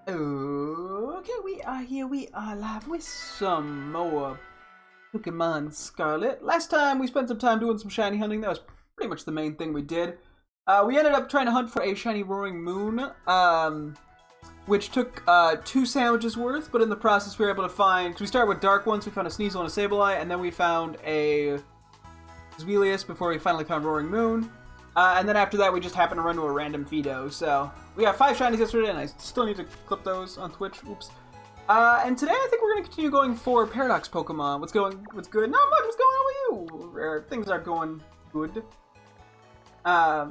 Okay, we are here. We are live with some more Pokémon Scarlet. Last time we spent some time doing some shiny hunting. That was pretty much the main thing we did. We ended up trying to hunt for a shiny Roaring Moon, which took 2 sandwiches worth, but in the process we were able to find, because we started with dark ones, we found a Sneasel and a Sableye, and then we found a Zweilious before we finally found Roaring Moon. And then after that, we just happened to run to a random Fido. So we got 5 shinies yesterday, and I still need to clip those on Twitch. Oops. And today, I think we're gonna continue going for Paradox Pokemon. What's good? Not much. What's going on with you? Things aren't going good. But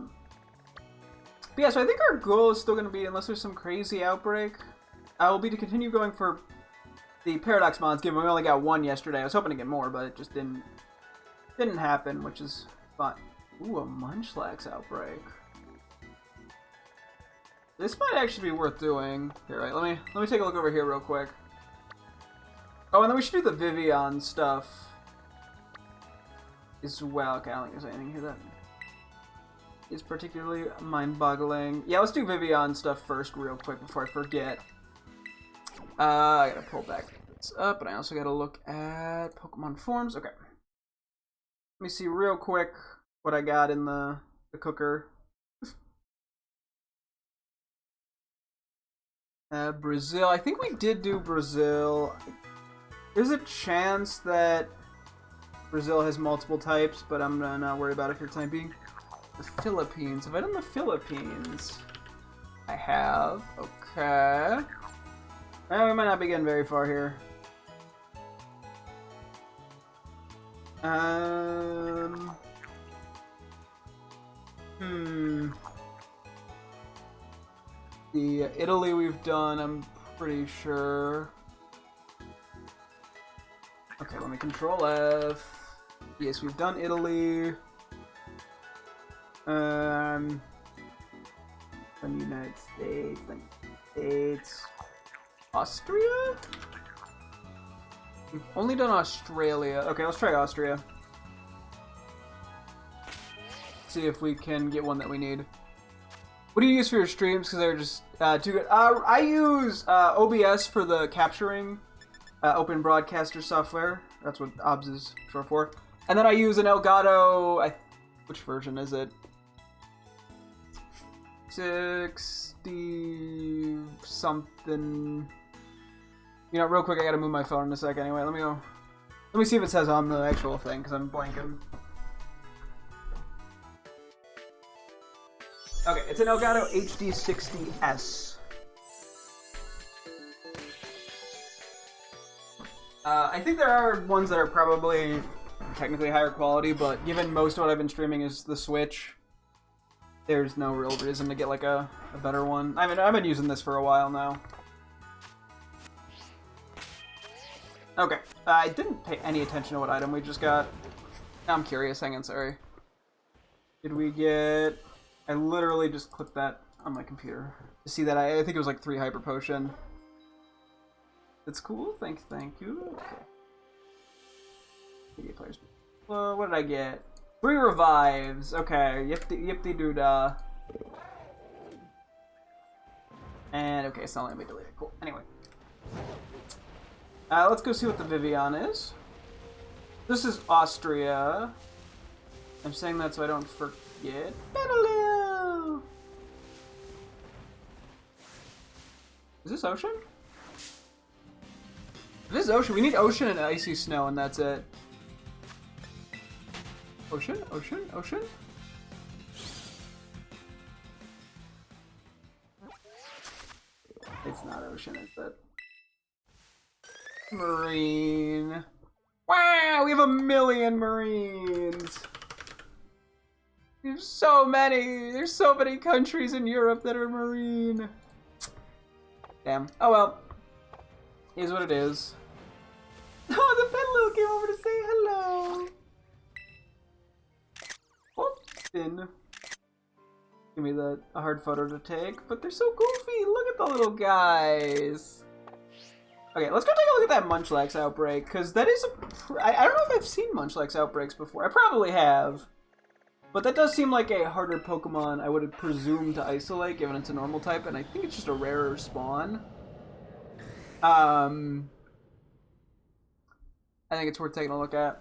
yeah, so I think our goal is still gonna be, unless there's some crazy outbreak, will be to continue going for the Paradox Mons. Given we only got 1 yesterday, I was hoping to get more, but it just didn't happen, which is fine. Ooh, a Munchlax outbreak. This might actually be worth doing. Here, right, let me take a look over here real quick. Oh, and then we should do the Vivian stuff as well. Okay, I don't think there's anything here that is particularly mind-boggling. Yeah, let's do Vivian stuff first real quick before I forget. I gotta pull back this up, and I also gotta look at Pokemon forms. Okay. Let me see real quick what I got in the cooker. Brazil. I think we did do Brazil. There's a chance that Brazil has multiple types, but I'm not worried about it for the time being. The Philippines. Have I done the Philippines? I have. Okay. Well, we might not be getting very far here. The Italy we've done, I'm pretty sure. Okay, let me control F. Yes, we've done Italy. The United States. Austria? We've only done Australia. Okay, let's try Austria. See if we can get one that we need. What do you use for your streams? Because they're just too good. I use OBS for the capturing, open broadcaster software. That's what OBS is short for. And then I use an Elgato. Which version is it? 60 something. You know, real quick, I gotta move my phone in a sec. Anyway, let me go. Let me see if it says on the actual thing, because I'm blanking. Okay, it's an Elgato HD60S. I think there are ones that are probably technically higher quality, but given most of what I've been streaming is the Switch, there's no real reason to get like a better one. I mean, I've been using this for a while now. Okay, I didn't pay any attention to what item we just got. Now I'm curious, hang on, sorry. Did we get... I literally just clicked that on my computer to see that I think it was like 3 Hyper Potion. That's cool. Thank you. Okay. Media players. Well, what did I get? 3 revives. Okay. Yipty doodah. And okay, it's not letting me delete it. Cool. Anyway. Let's go see what the Vivian is. This is Austria. I'm saying that so I don't forget. Petaloo! Is this ocean? If this is ocean, we need ocean and icy snow, and that's it. Ocean? It's not ocean, is it? Marine. Wow, we have 1,000,000 Marines! There's so many! There's so many countries in Europe that are marine. Damn. Oh well. Is what it is. Oh, the Petaloo came over to say hello! Oh, Finn. Give me a hard photo to take, but they're so goofy! Look at the little guys! Okay, let's go take a look at that Munchlax outbreak, because that is I don't know if I've seen Munchlax outbreaks before. I probably have. But that does seem like a harder Pokemon I would presume to isolate, given it's a normal type, and I think it's just a rarer spawn. I think it's worth taking a look at.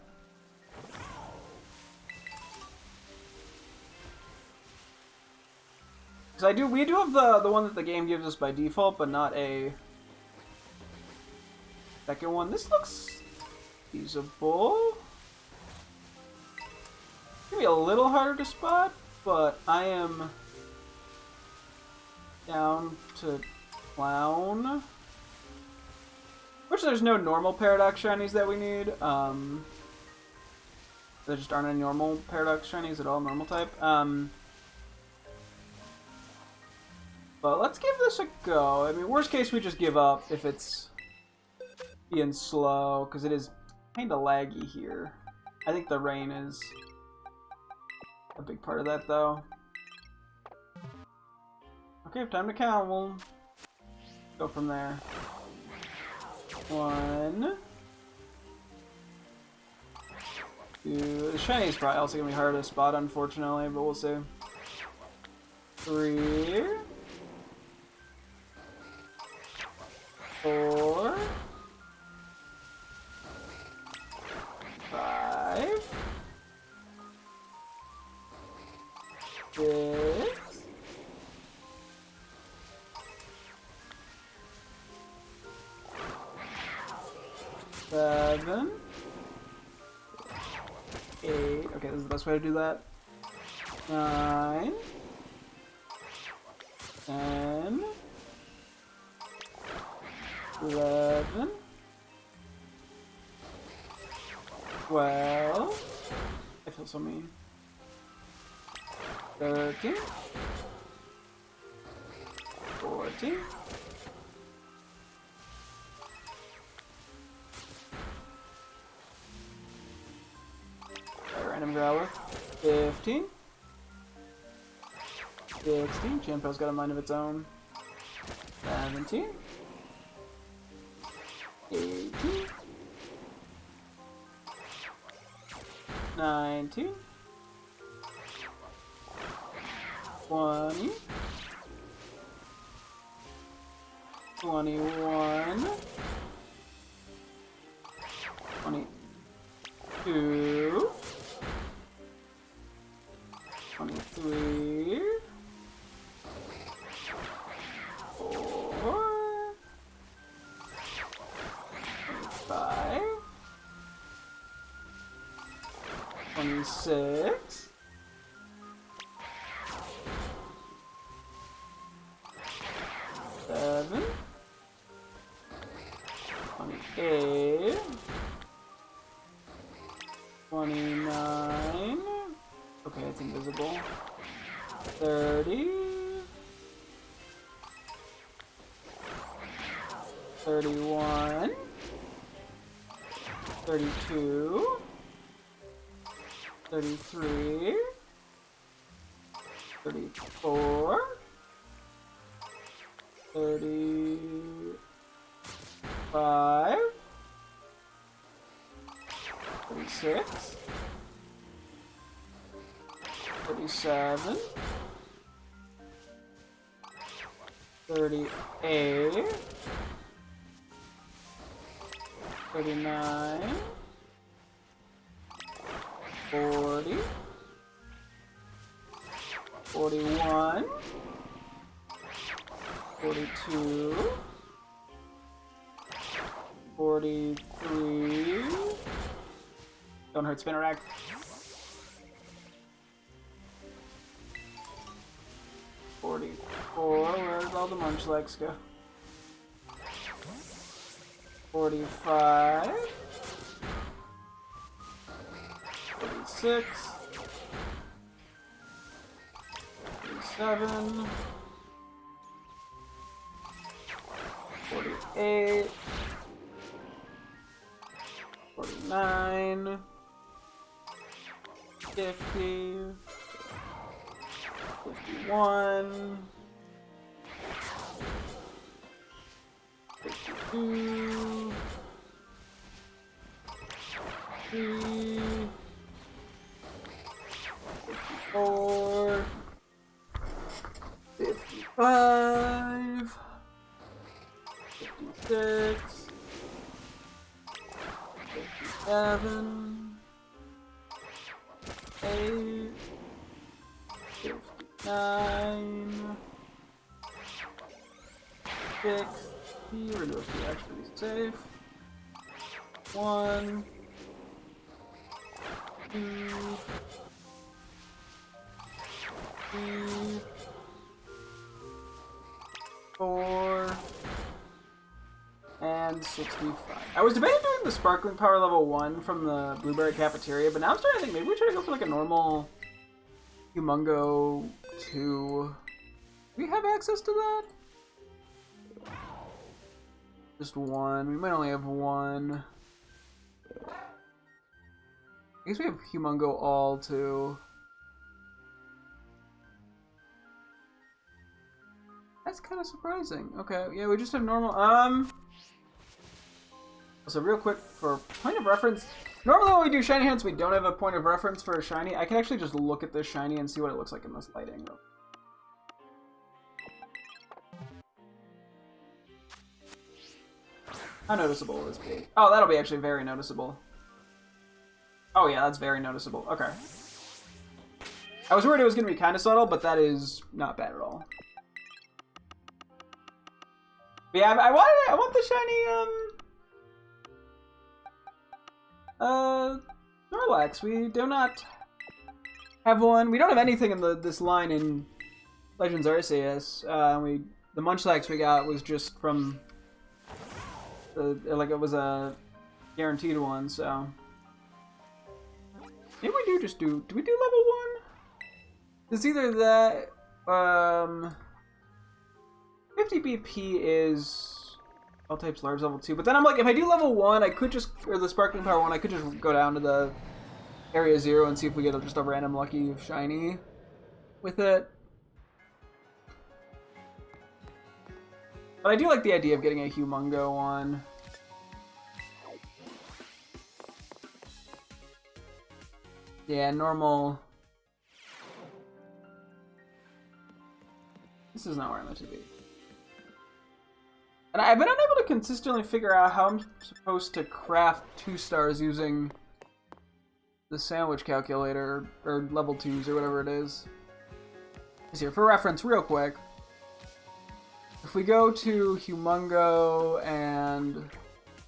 Because we do have the one that the game gives us by default, but not a second one. This looks feasible. Maybe a little harder to spot, but I am down to clown. Which there's no normal Paradox Shinies that we need. There just aren't any normal Paradox Shinies at all, normal type. But let's give this a go. I mean, worst case, we just give up if it's being slow, because it is kind of laggy here. I think the rain is a big part of that, though. Okay, time to count. We'll go from there. 1, 2. The shiny is probably also gonna be hard to spot, unfortunately, but we'll see. 3, 4, 5, 6, 7, 8. Okay, this is the best way to do that. 9, 10, 11, 12. I feel so mean. 13, 14. Random Growler. 15. 16. Champo's got a mind of its own. 17. 18. 19. 20. 21. 22. 23. 4. 25. 26. 7. 28. 29. Okay, it's invisible. 30. 31. 32. 33. 34. 35. 36. 37. 38. 39. 40. 41. 42. 43. Don't hurt Spinnerack. 44. Where's all the Munchlax go? 45. 46. 47. 48. 49. 50. 51. 52. 53. 54. 55. 56. 7, 8, 59, 60. We're gonna do a few extra to be safe. 1, 2, 3, 4, and 65. I was debating doing the Sparkling Power level 1 from the Blueberry Cafeteria, but now I'm starting to think maybe we try to go for like a normal Humongo 2. Do we have access to that? Just 1. We might only have 1. I guess we have Humongo all too. That's kind of surprising. Okay, yeah, we just have normal. So real quick, for point of reference, normally when we do shiny hunts, we don't have a point of reference for a shiny. I can actually just look at this shiny and see what it looks like in this lighting. How noticeable will this be? Oh, that'll be actually very noticeable. Oh yeah, that's very noticeable. Okay. I was worried it was going to be kind of subtle, but that is not bad at all. But yeah, I want the shiny, Snorlax. We do not have one. We don't have anything in this line in Legends Arceus. The Munchlax we got was just from like it was a guaranteed one, so maybe we do we do level 1? It's either that 50 BP is all types large level 2, but then I'm like, if I do level 1, I could just, or the Sparkling Power 1, I could just go down to the Area 0 and see if we get just a random lucky shiny with it. But I do like the idea of getting a Humongo one. Yeah, normal. This is not where I'm meant to be. And I've been unable to consistently figure out how I'm supposed to craft 2 stars using the sandwich calculator, or level 2s, or whatever it is. Here, for reference, real quick. If we go to Humongo and...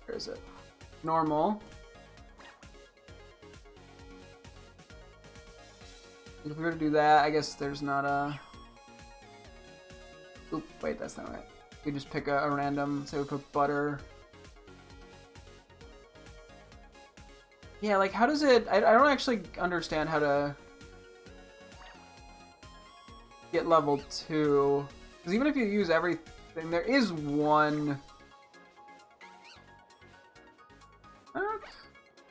where is it? Normal. If we were to do that, I guess there's not a... Oop, wait, that's not right. We just pick a random, say we put butter. Yeah, like how does it... I don't actually understand how to get level 2. Because even if you use everything, there is one...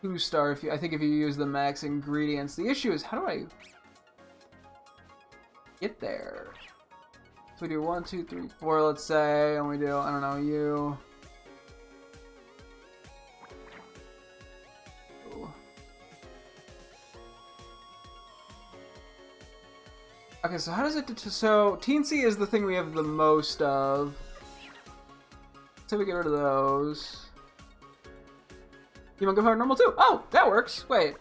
2-star, I think if you use the max ingredients. The issue is, how do I get there? So we do 1, 2, 3, 4, let's say, and we do, I don't know, you. Ooh. Okay, so how does it, so Teensy is the thing we have the most of. So we get rid of those. You want to go for normal too? Oh, that works. Wait.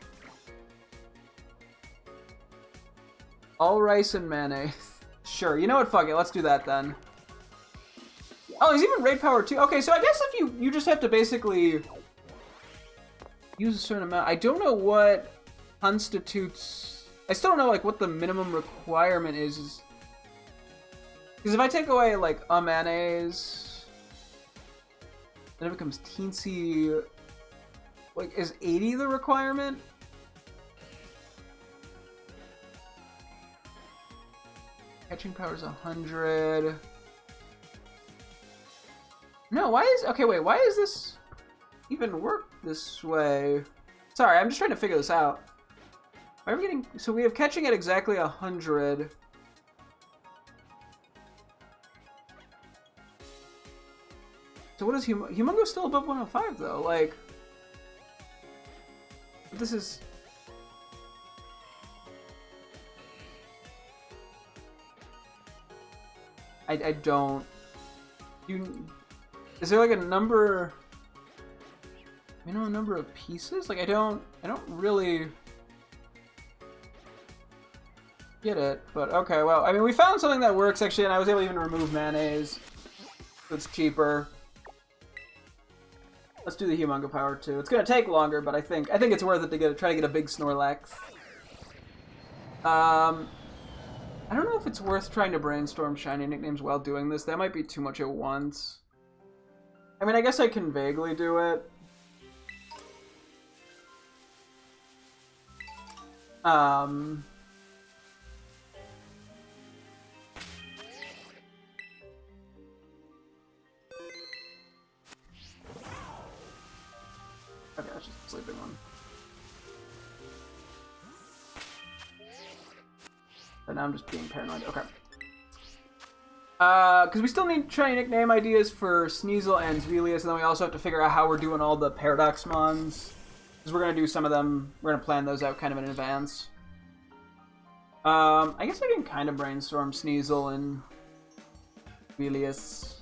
All rice and mayonnaise. Sure, you know what? Fuck it. Let's do that then. Oh, there's even raid power too. Okay, so I guess if you just have to basically use a certain amount. I don't know what constitutes. I still don't know like what the minimum requirement is. Because if I take away like a mayonnaise, then it becomes teensy. Like, is 80 the requirement? Catching power is 100. No, why is... Okay, wait, why is this even work this way? Sorry, I'm just trying to figure this out. Why are we getting... So we have catching at exactly 100. So what is Humongo still above 105, though? Like... This is... I don't... Is there like a number... Minimum number of pieces? Like I don't really get it, but okay, well, I mean, we found something that works actually, and I was able to even remove mayonnaise, so it's cheaper. Let's do the Humongo Power too. It's gonna take longer, but I think it's worth it to try to get a big Snorlax. I don't know if it's worth trying to brainstorm shiny nicknames while doing this. That might be too much at once. I mean, I guess I can vaguely do it. Okay, that's just a sleeping one. But now I'm just being paranoid. Okay. Because we still need shiny nickname ideas for Sneasel and Zvelius, and then we also have to figure out how we're doing all the Paradoxmons. Because we're going to do some of them, we're going to plan those out kind of in advance. I guess I can kind of brainstorm Sneasel and Zvelius.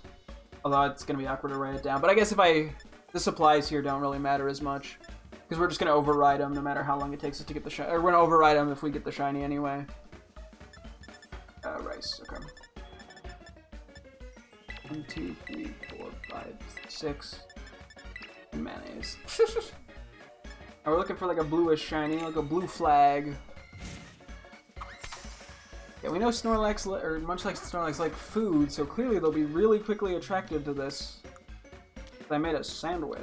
Although it's going to be awkward to write it down. But I guess the supplies here don't really matter as much. Because we're just going to override them no matter how long it takes us to get the shiny. Or we're going to override them if we get the shiny anyway. Rice, okay. 1, 2, 3, 4, 5, 6. And mayonnaise. We're looking for like a bluish shiny, like a blue flag. Yeah, we know Snorlax, or much like Snorlax, like food, so clearly they'll be really quickly attracted to this. I made a sandwich.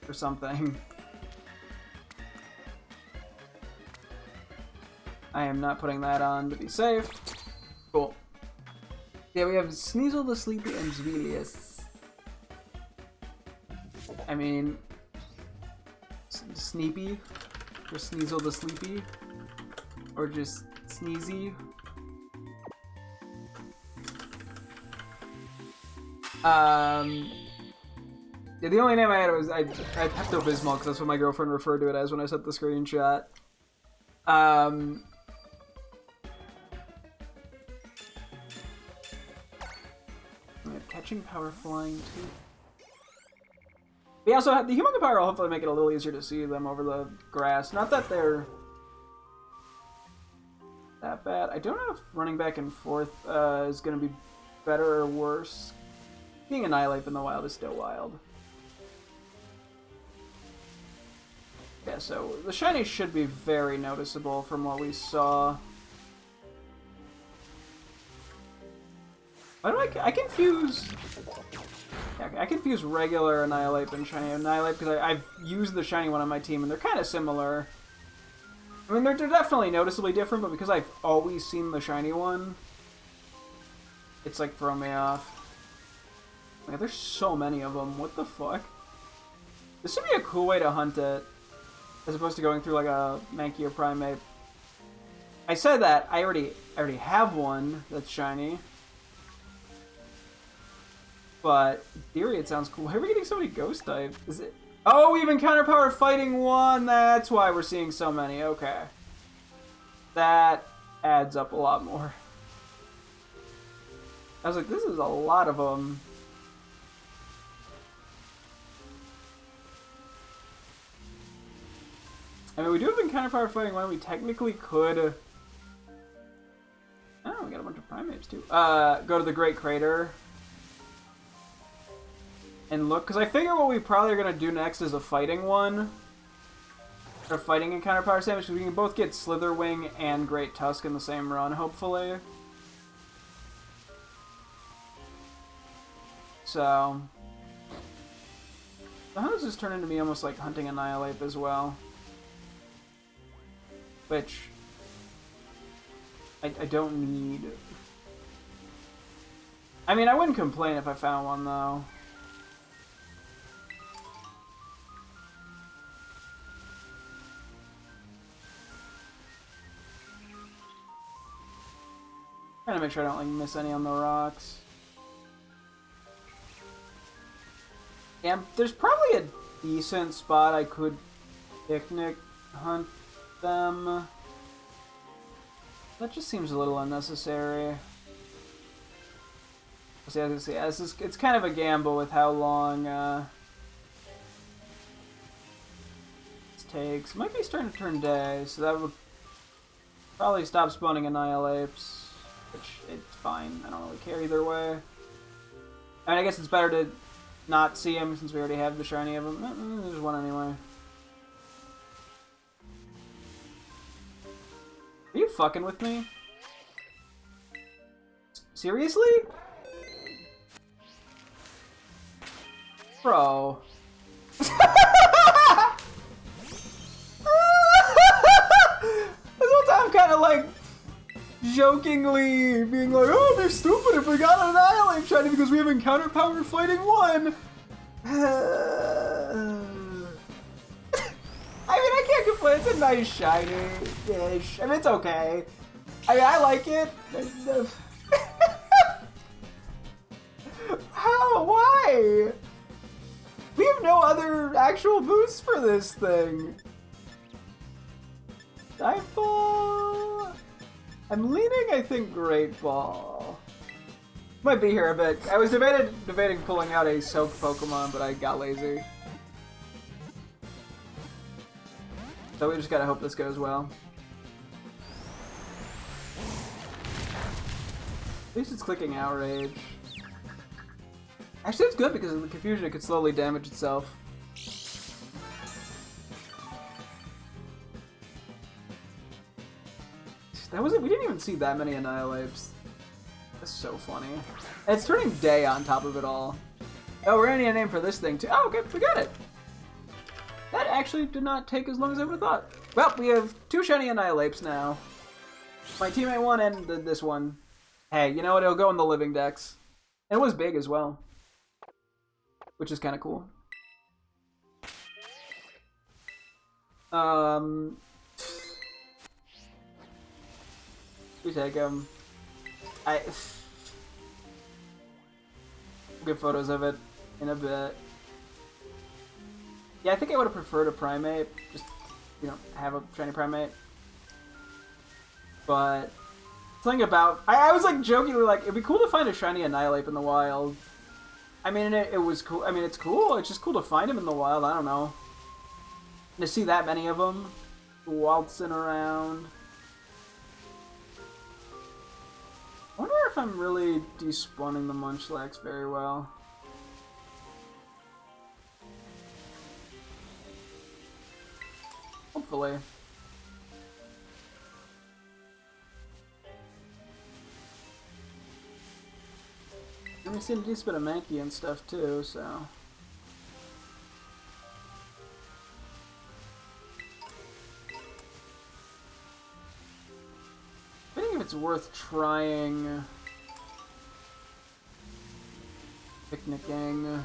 Or something. I am not putting that on to be safe. Cool. Yeah, we have Sneasel the Sleepy and Zvelius. I mean... Sneepy? Or Sneasel the Sleepy? Or just Sneezy? Yeah, the only name I had was I had Pepto-Bismol because that's what my girlfriend referred to it as when I sent the screenshot. Catching power, flying too. We also have the Humongo Power will hopefully make it a little easier to see them over the grass. Not that they're that bad. I don't know if running back and forth is going to be better or worse. Being Annihilate in the wild is still wild. Yeah, so the shiny should be very noticeable from what we saw. Why do I confuse... Yeah, I confuse regular Annihilate and shiny Annihilate because I've used the shiny one on my team and they're kind of similar. I mean, they're definitely noticeably different, but because I've always seen the shiny one, it's like throwing me off. Like, there's so many of them. What the fuck? This would be a cool way to hunt it, as opposed to going through like a Mankey or Primate. I said that I already have one that's shiny. But in theory, it sounds cool. Why are we getting so many ghost types? Is it? Oh, we've encountered power fighting one. That's why we're seeing so many. Okay, that adds up a lot more. I was like, this is a lot of them. I mean, we do have encounter power fighting one. We technically could. Oh, we got a bunch of primates too. Go to the Great Crater. And look, because I figure what we probably are going to do next is a fighting one. Or fighting encounter power sandwich, because we can both get Slitherwing and Great Tusk in the same run, hopefully. So... how does this turn into me almost like hunting Annihilate as well? Which... I don't need... I mean, I wouldn't complain if I found one, though. Trying to make sure I don't like miss any on the rocks. Yeah, there's probably a decent spot I could picnic hunt them. That just seems a little unnecessary. See, I was gonna say, it's kind of a gamble with how long this takes. Might be starting to turn day, so that would probably stop spawning Annihilapes, which it's fine. I don't really care either way. I mean, I guess it's better to not see him since we already have the shiny of him. There's one anyway. Are you fucking with me? Seriously? Bro. This whole time I'm kind of like jokingly being like, oh, they're stupid if we got an Annihilate shiny because we have encounter power fighting one. I mean, I can't complain. It's a nice shiny-ish. I mean, it's okay. I mean, I like it. How? Why? We have no other actual boosts for this thing. Dive Ball. I'm leaning, I think, Great Ball. Might be here a bit. I was debating pulling out a Soak Pokemon, but I got lazy. So we just gotta hope this goes well. At least it's clicking Outrage. Actually, it's good because of the confusion, it could slowly damage itself. That wasn't. We didn't even see that many Annihilapes. That's so funny. And it's turning day on top of it all. Oh, we're gonna need a name for this thing too. Oh, okay, we got it. That actually did not take as long as I would have thought. Well, we have 2 shiny Annihilapes now. My teammate one and this one. Hey, you know what? It'll go in the living decks. And it was big as well. Which is kind of cool. We take him. Get photos of it in a bit. Yeah, I think I would have preferred a Primate. Just, you know, have a shiny Primate. But something about... I was like jokingly like, it'd be cool to find a shiny Annihilape in the wild. I mean, it was cool. I mean, it's cool. It's just cool to find him in the wild. I don't know. And to see that many of them waltzing around. I wonder if I'm really despawning the Munchlax very well. Hopefully. And we see a decent bit of Mankey and stuff too, so... I think if it's worth trying... Picnicking...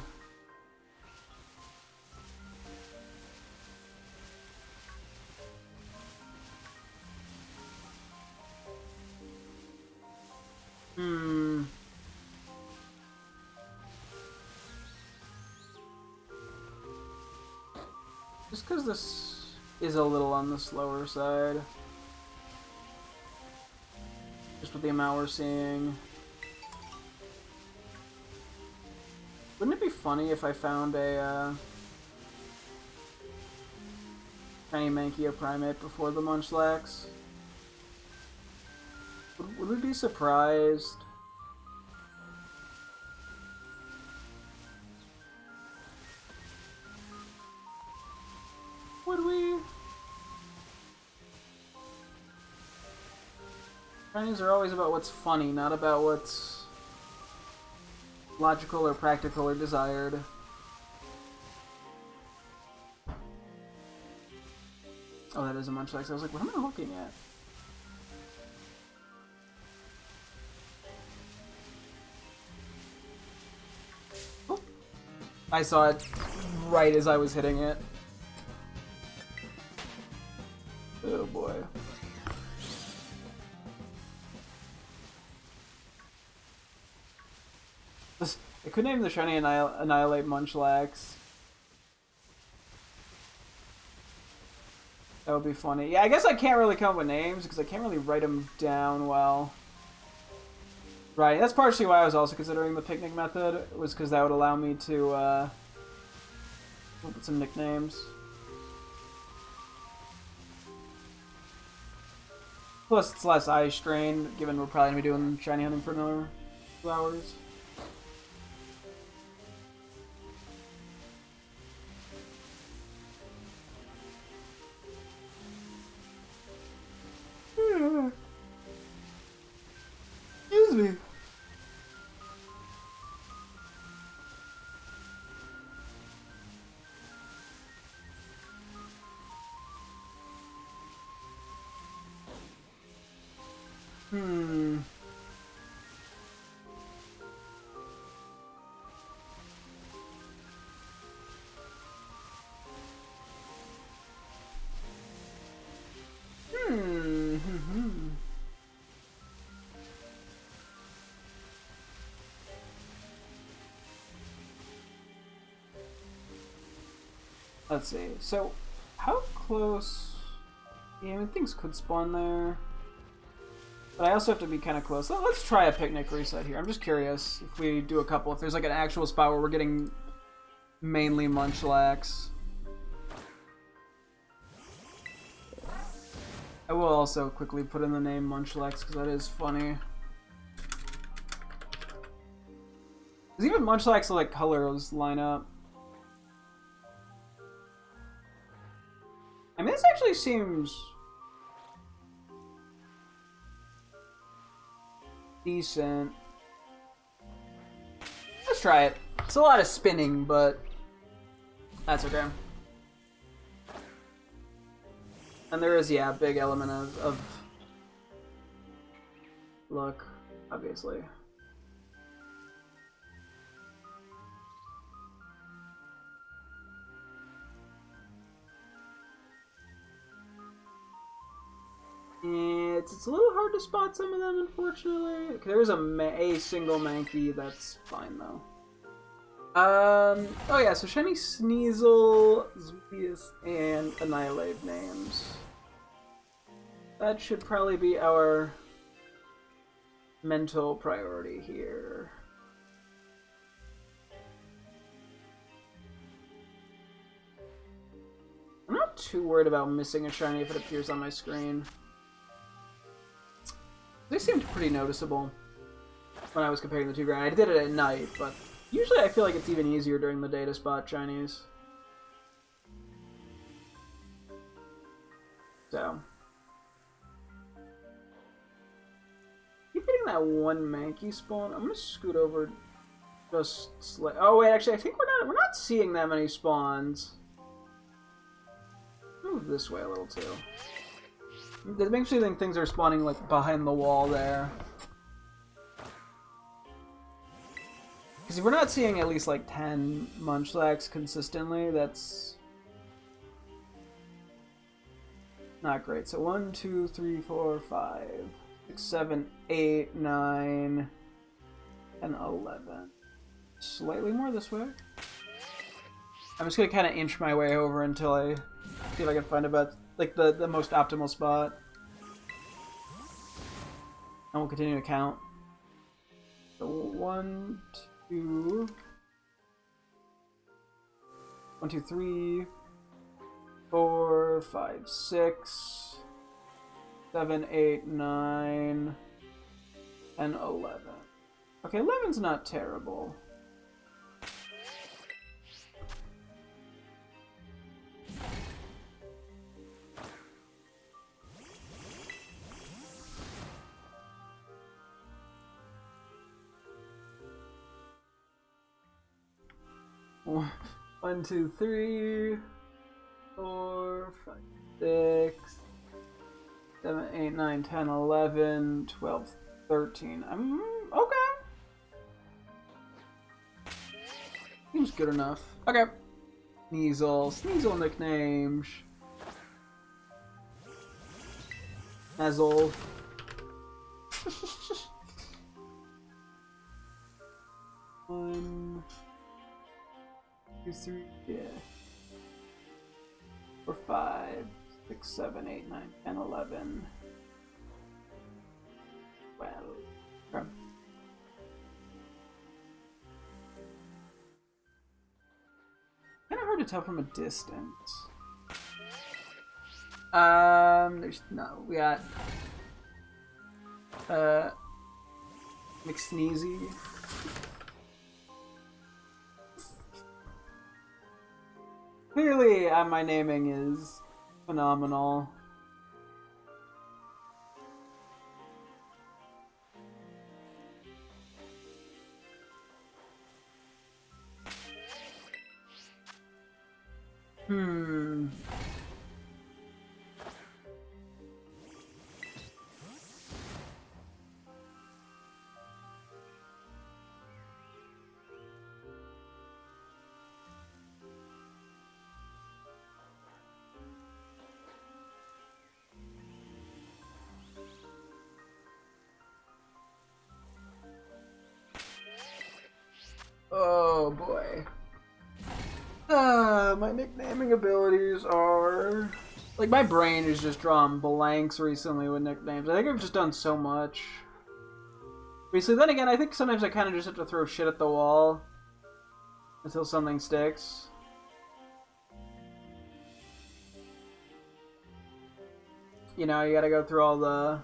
Just because this is a little on the slower side. Just with the amount we're seeing. Wouldn't it be funny if I found a tiny Mankey Primate before the Munchlax? Would we be surprised? Would we? Shinies are always about what's funny, not about what's logical or practical or desired. Oh, that is a Munchlax. I was like, what am I looking at? Oh. I saw it right as I was hitting it. Oh boy. I could name the shiny Annihilate Munchlax. That would be funny. Yeah, I guess I can't really come up with names because I can't really write them down well. Right, that's partially why I was also considering the picnic method, was because that would allow me to put some nicknames. Plus, it's less eye strain, given we're probably going to be doing shiny hunting for another 2 hours. Excuse me. Let's see. So, how close? Yeah, I mean, things could spawn there. But I also have to be kind of close. Let's try a picnic reset here. I'm just curious if we do a couple. If there's like an actual spot where we're getting mainly Munchlax. I will also quickly put in the name Munchlax because that is funny. Because even Munchlax like colors line up. I mean, this actually seems decent. Let's try it. It's a lot of spinning, but that's okay. And there is, yeah, a big element of luck, obviously. It's a little hard to spot some of them, unfortunately. There's a single Mankey, that's fine though. Oh yeah, so Shiny Sneasel, Zubius, and Annihilate names. That should probably be our mental priority here. I'm not too worried about missing a shiny if it appears on my screen. They seemed pretty noticeable when I was comparing the two grind. I did it at night, but usually I feel like it's even easier during the day to spot shinies. So. Keep getting that one Mankey spawn. I'm gonna scoot over just oh wait, actually I think we're not seeing that many spawns. Move this way a little too. It makes me think things are spawning like behind the wall there. Because if we're not seeing at least like 10 Munchlax consistently, that's not great. So 1, 2, 3, 4, 5, 6, 7, 8, 9, and 11. Slightly more this way. I'm just gonna kind of inch my way over until I see if I can find about like the most optimal spot. And we'll continue to count. So 1, 2, 1, 2, 3, 4, 5, 6, 7, 8, 9, and 11. Okay, 11's not terrible. One, 2, 3, 4, 5, 6, 7, 8, 9, 10, 11, 12, 13. I'm okay. Seems good enough. Okay. Sneasel nicknames. Nazzle. One, 2, 3, yeah. 4, 5, 6, 7, 8, 9, 10, 11. 12. Okay. hard to tell from a distance. There's no. We got McSneezy. Clearly, my naming is phenomenal. Oh boy. My nicknaming abilities are... Like, my brain is just drawing blanks recently with nicknames. I think I've just done so much recently. Then again, I think sometimes I kind of just have to throw shit at the wall until something sticks. You know, you gotta go through all the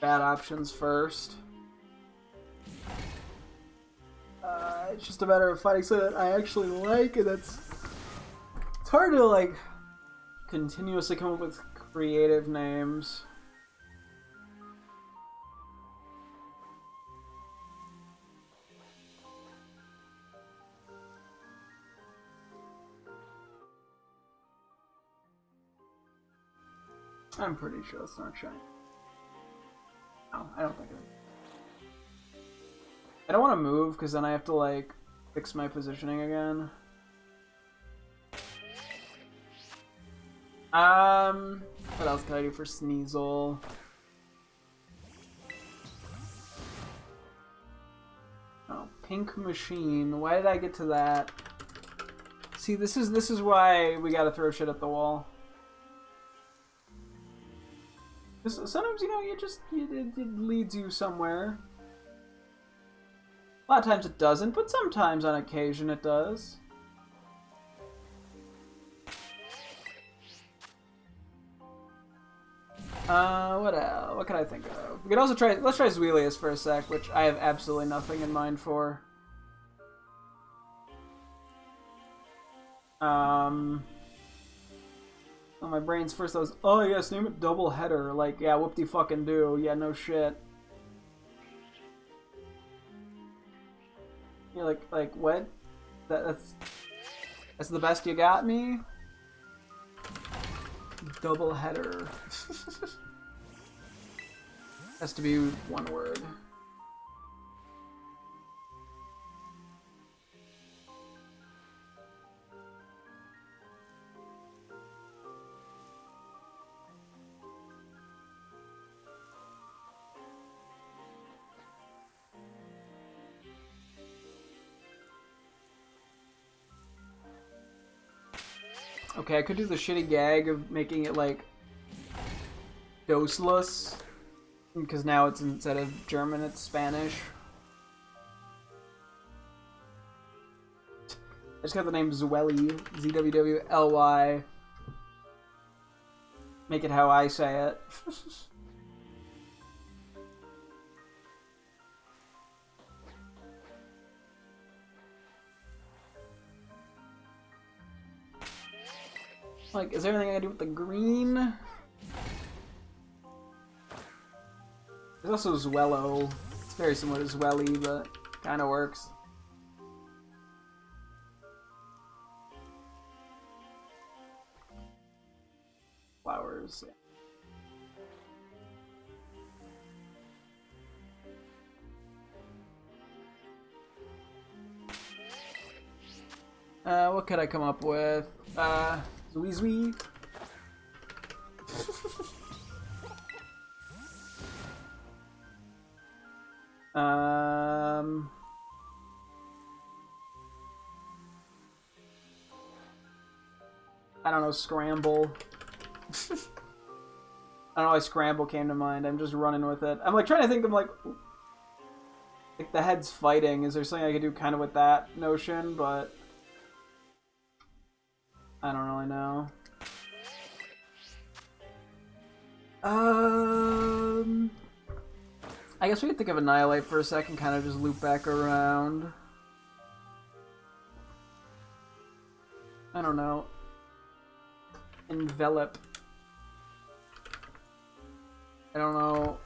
bad options first. It's just a matter of finding something that I actually like, and it's hard to, like, continuously come up with creative names. I'm pretty sure it's not shiny. No, I don't think it is. I don't want to move, because then I have to, like, fix my positioning again. What else can I do for Sneasel? Oh, Pink Machine. Why did I get to that? See, this is why we gotta throw shit at the wall. Sometimes, you know, it leads you somewhere. A lot of times it doesn't, but sometimes on occasion it does. What else? What can I think of? We could also try, let's try Zweilius for a sec, which I have absolutely nothing in mind for. Oh, my brain's first thought was, oh yes, name it Double Header. Like, yeah, whoop-de fucking do. Yeah, no shit. You're like what? That's the best you got me? Double Header. Has to be one word. Okay, I could do the shitty gag of making it like doseless, because now it's instead of German, it's Spanish. I just got the name Zwelly, Z-W-W-L-Y. Make it how I say it. Like, is there anything I can do with the green? There's also Zwello. It's very similar to Zwelly, but kind of works. Flowers, yeah. What could I come up with? Zwee. I don't know, Scramble. I don't know why Scramble came to mind. I'm just running with it. I'm like trying to think of like... Like, the head's fighting. Is there something I could do kind of with that notion? But I don't really know. I guess we could think of Annihilate for a second, kind of just loop back around. I don't know. Envelop. I don't know.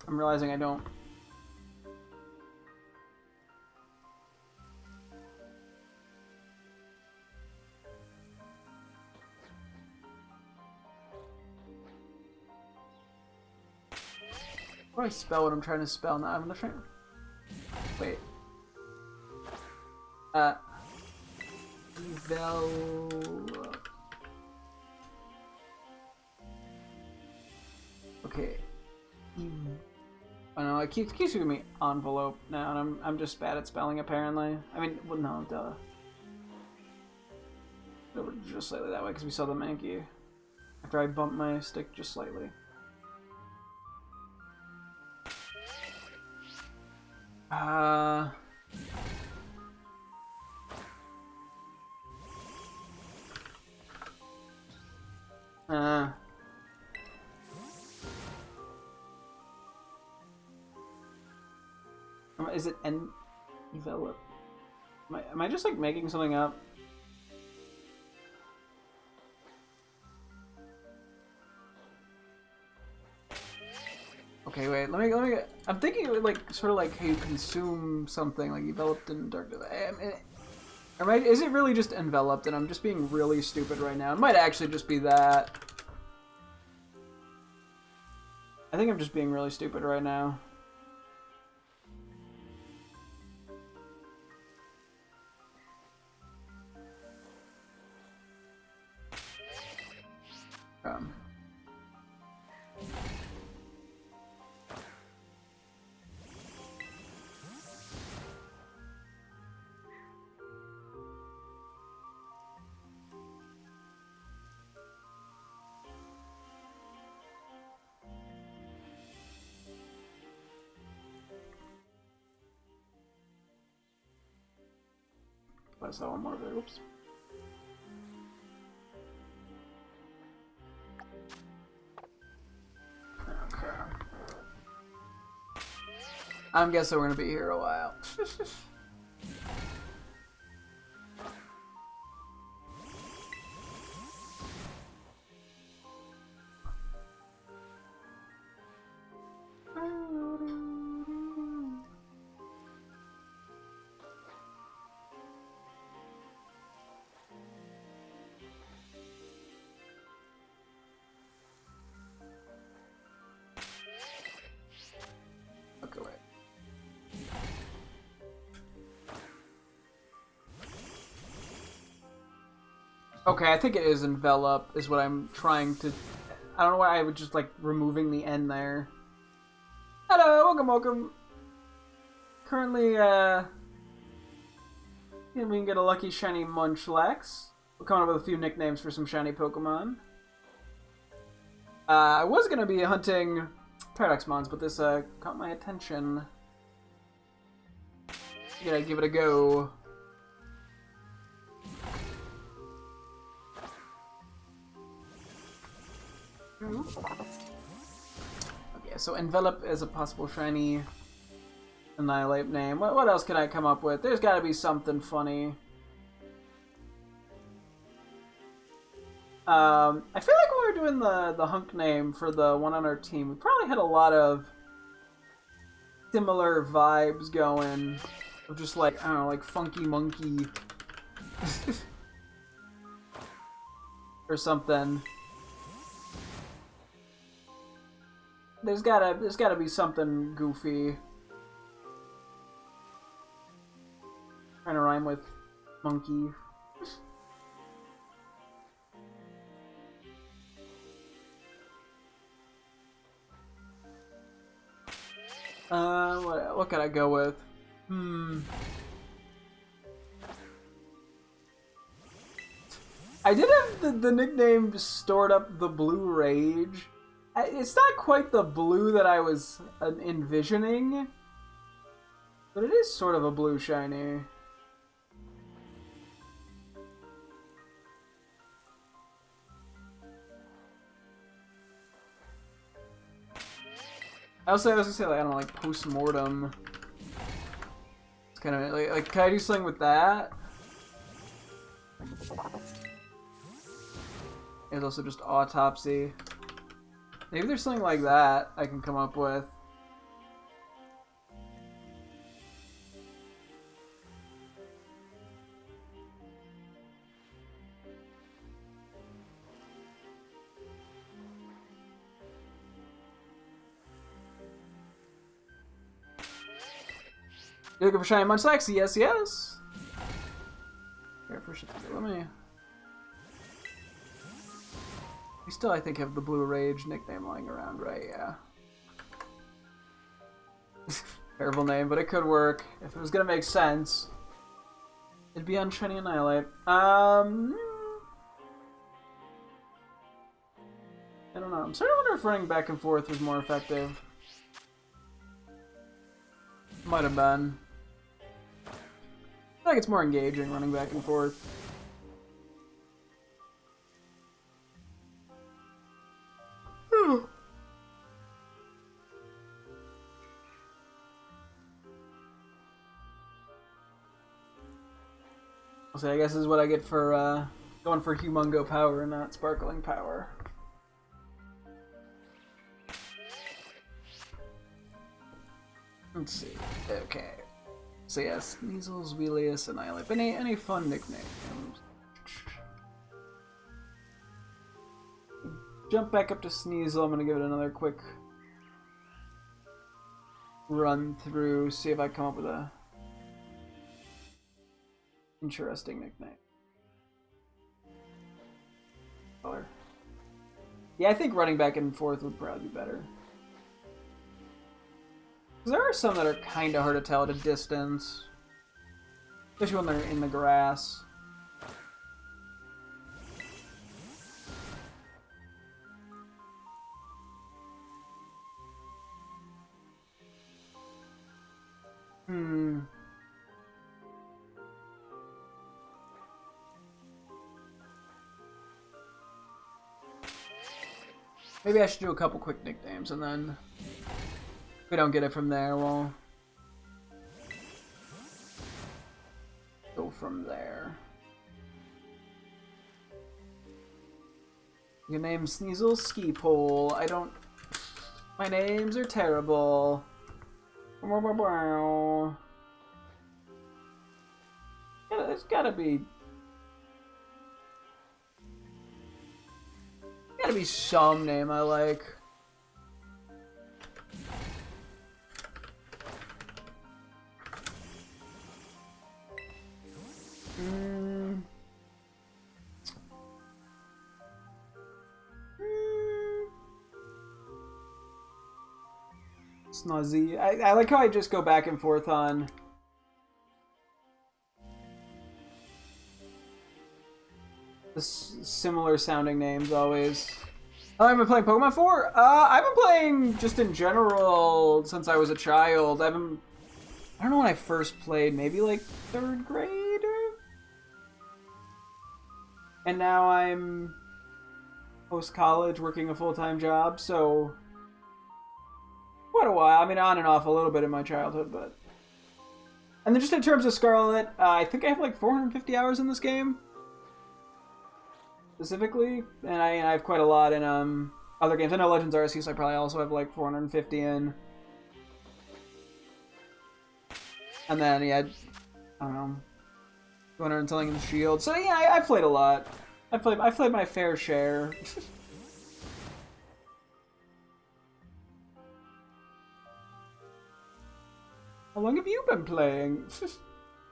I'm realizing I don't. How do I spell what I'm trying to spell now? I'm gonna try. Wait. Envelop. Okay. I don't know. It keeps giving me envelope now, and I'm just bad at spelling apparently. I mean, well, no, duh. Over just slightly that way because we saw the Mankey. After I bumped my stick just slightly. Is it envelop? Am I just like making something up? Okay, wait. Let me. I'm thinking of like sort of like how you consume something, like enveloped in darkness. Is it really just enveloped? And I'm just being really stupid right now. It might actually just be that. I think I'm just being really stupid right now. I saw one more of it. Oops. Okay. I'm guessing we're gonna be here a while. Okay, wait. Okay, I think it is envelop, is what I'm trying to... I don't know why I would just, like, removing the N there. Hello, welcome. Currently, we can get a lucky shiny Munchlax. We're coming up with a few nicknames for some shiny Pokemon. I was gonna be hunting Paradoxmons, but this, caught my attention. Gotta give it a go. Okay, so Envelop is a possible shiny Annihilate name. What else can I come up with? There's gotta be something funny. I feel like when we were doing the hunk name for the one on our team, we probably had a lot of similar vibes going. Of just like, I don't know, like Funky Monkey. Or something. There's gotta be something goofy. Trying to rhyme with monkey. What could I go with? I did have the nickname stored up, the Blue Rage. It's not quite the blue that I was envisioning. But it is sort of a blue shiny. I was gonna say, like, I don't know, like, post-mortem. It's kind of, like, can I do something with that? It's also just autopsy. Maybe there's something like that I can come up with. You looking for shiny Munchlax? Yes, yes. Here, for sure. Let me. We still, I think, have the Blue Rage nickname lying around, right? Yeah. Terrible name, but it could work if it was gonna make sense. It'd be on Shiny Annihilate. I don't know. I'm starting to wonder if running back and forth was more effective. Might have been. I think it's more engaging running back and forth. So I guess this is what I get for going for Humongo Power and not Sparkling Power. Let's see. Okay. So yes, Sneasels, Wheelius, Annihilate. Any fun nicknames? Jump back up to Sneasel. I'm gonna give it another quick run through, see if I come up with a interesting nickname. Color. Yeah, I think running back and forth would probably be better. There are some that are kind of hard to tell at a distance, especially when they're in the grass. Maybe I should do a couple quick nicknames, and then if we don't get it from there, we'll go from there. Your name's Sneasel Ski Pole. I don't... My names are terrible. There's gotta be some name I like. Snuzzy. I like how I just go back and forth on the similar sounding names always. Oh, I've been playing Pokemon 4? I've been playing just in general since I was a child. I don't know when I first played, maybe like 3rd grade? And now I'm post-college working a full-time job, so quite a while. I mean, on and off a little bit in my childhood, but... And then just in terms of Scarlet, I think I have like 450 hours in this game. Specifically, and I have quite a lot in other games. I know Legends Arceus I probably also have like 450 in. And then, yeah, I don't know, 200 and something in Shield. So yeah, I've played a lot. I've played my fair share. How long have you been playing?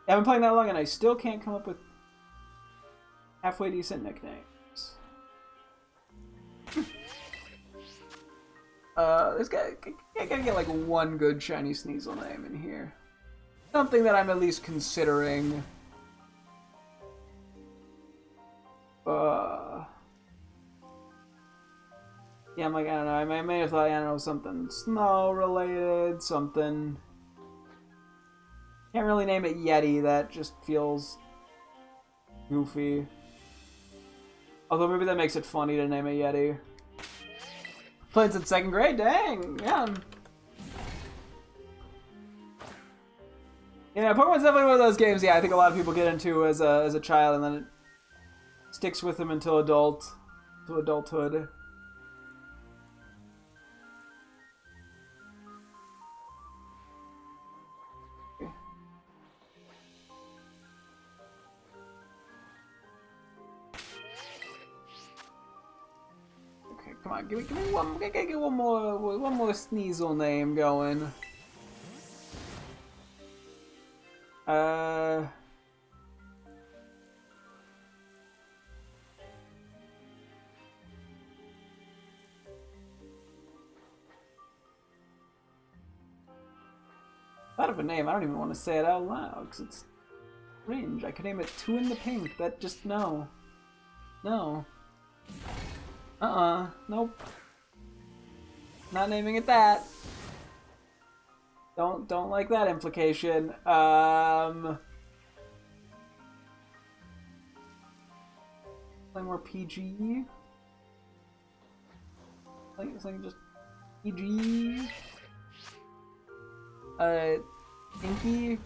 I haven't played that long, and I still can't come up with halfway decent nicknames. I gotta get like one good shiny Sneasel name in here. Something that I'm at least considering. Yeah, I'm like, I don't know, I may have thought, I don't know, something snow related, something Can't really name it Yeti, that just feels goofy. Although maybe that makes it funny to name it Yeti. Played since 2nd grade, dang, yeah. Yeah, Pokemon's definitely one of those games, yeah, I think a lot of people get into as a child, and then it sticks with them until adulthood. Come on, give me one. Get one more Sneasel name going. Out of a name, I don't even want to say it out loud because it's cringe. I could name it Two in the Pink. That just no. Nope. Not naming it that. Don't like that implication. Play more PG. Something just PG. Inky.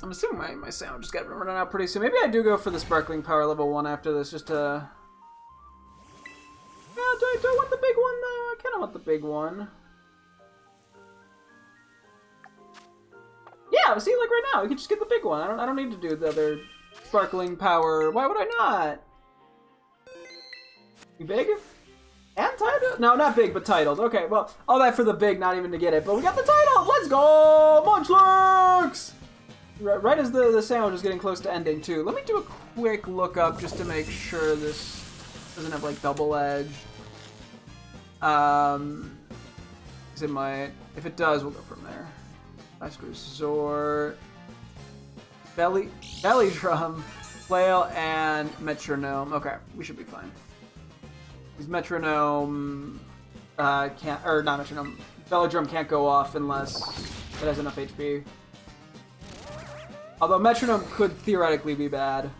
I'm assuming my sound just got running out pretty soon. Maybe I do go for the Sparkling Power level 1 after this, just to... Yeah, do I want the big one, though? I kind of want the big one. Yeah, see, like right now, we can just get the big one. I don't need to do the other Sparkling Power. Why would I not? You big? And titled? No, not big, but titled. Okay, well, all that for the big, not even to get it. But we got the title! Let's go! Munchlax! Right as the sandwich is getting close to ending, too. Let me do a quick look up just to make sure this doesn't have, like, double edge. It might. If it does, we'll go from there. Last Resort. Belly Drum, Flail, and Metronome. Okay, we should be fine. Because Metronome can't, or not Metronome, Belly Drum can't go off unless it has enough HP. Although Metronome could theoretically be bad.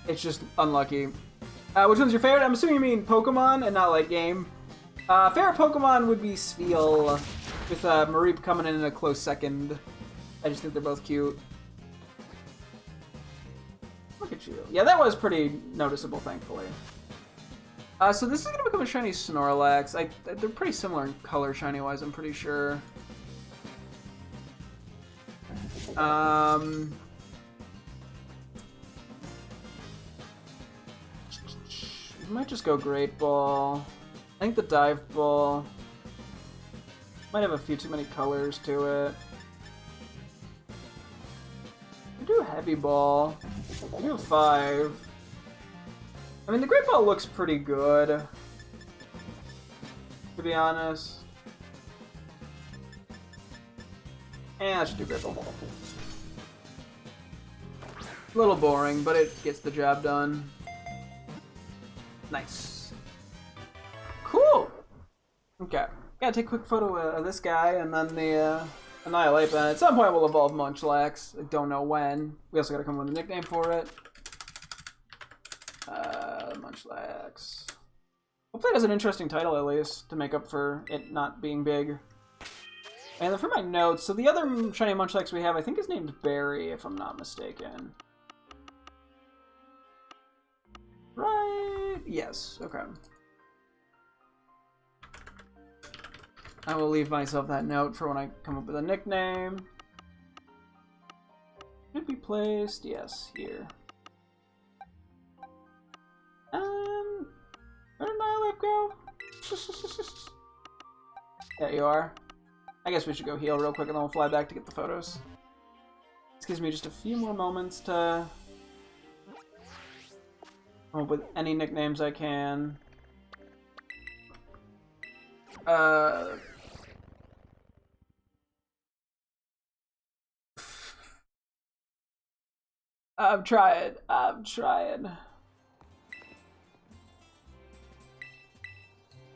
It's just unlucky. Which one's your favorite? I'm assuming you mean Pokemon and not like game. Favorite Pokemon would be Spheal, with Mareep coming in a close second. I just think they're both cute. Look at you. Yeah, that was pretty noticeable, thankfully. So this is going to become a shiny Snorlax. They're pretty similar in color, shiny-wise, I'm pretty sure. We might just go Great Ball. I think the Dive Ball might have a few too many colors to it. We do Heavy Ball. We do 5. I mean, the Great Ball looks pretty good, to be honest. And I should do Great Ball. A little boring, but it gets the job done. Nice. Cool! Okay. Gotta take a quick photo of this guy, and then the Annihilate. And at some point we'll evolve Munchlax. I don't know when. We also gotta come up with a nickname for it. Munchlax. Hopefully it has an interesting title, at least, to make up for it not being big. And then for my notes, so the other shiny Munchlax we have, I think is named Barry, if I'm not mistaken. Right? Yes, okay. I will leave myself that note for when I come up with a nickname. Should be placed, yes, here. Where did Annihilate go? There you are. I guess we should go heal real quick and then we'll fly back to get the photos. This gives me just a few more moments to Come up with any nicknames I can. I'm trying.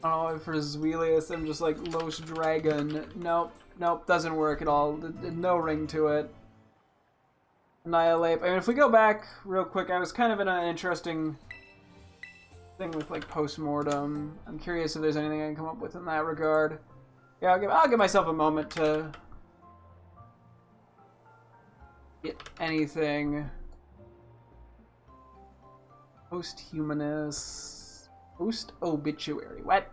Oh, for Zwelius, I'm just like Los Dragon. Nope, doesn't work at all. No ring to it. Annihilate. I mean, if we go back real quick, I was kind of in an interesting thing with like postmortem. I'm curious if there's anything I can come up with in that regard. Yeah, I'll give myself a moment to get anything. Posthumanist. Post-obituary. What?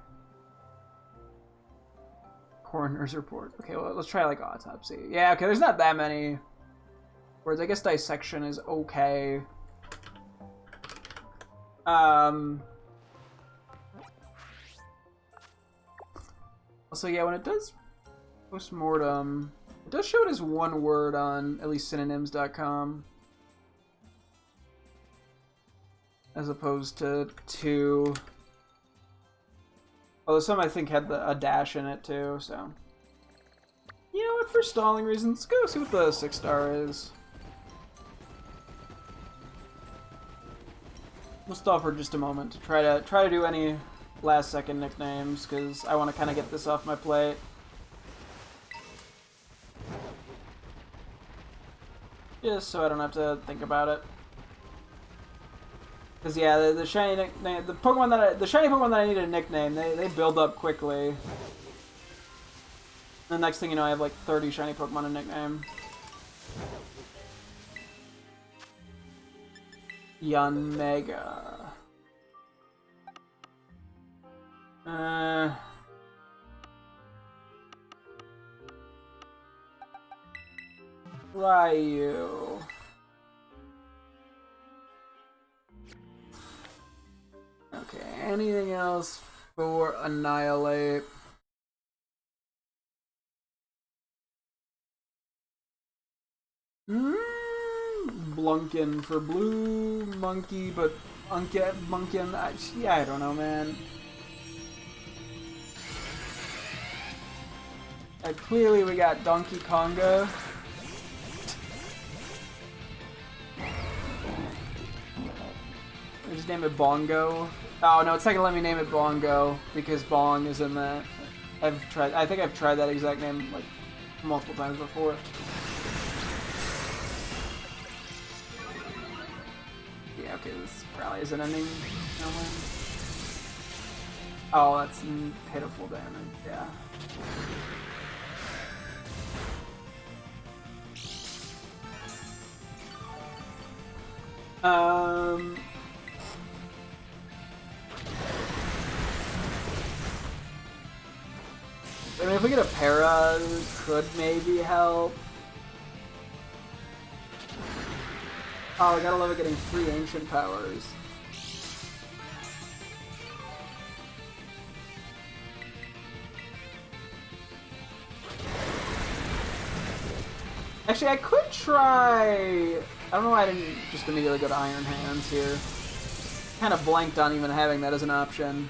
Coroner's report. Okay, well, let's try like autopsy. Yeah, okay, there's not that many words. I guess dissection is okay. Also, yeah, when it does postmortem, it does show it as one word on at least synonyms.com. As opposed to two. Although some I think had a dash in it too, so. You know what, for stalling reasons, let's go see what the 6-star is. We'll stall for just a moment to try to do any last second nicknames, because I want to kind of get this off my plate. Just so I don't have to think about it. Because yeah, the shiny nickname, the shiny Pokemon that I need a nickname, they build up quickly. The next thing you know, I have like 30 shiny Pokemon to nickname. Yanmega. Ryu. Okay, anything else for Annihilate? Blunkin for blue, monkey, but Munkin, yeah, I don't know, man. Clearly we got Donkey Konga. Just name it Bongo. Oh no, it's not gonna let me name it Bongo because Bong is in that. I think I've tried that exact name like multiple times before. Yeah, okay, this probably isn't ending. No win. Oh, that's pitiful damage. Yeah. I mean, if we get a para, it could maybe help. Oh, I gotta love it getting 3 ancient powers. Actually, I could try... I don't know why I didn't just immediately go to Iron Hands here. Kind of blanked on even having that as an option.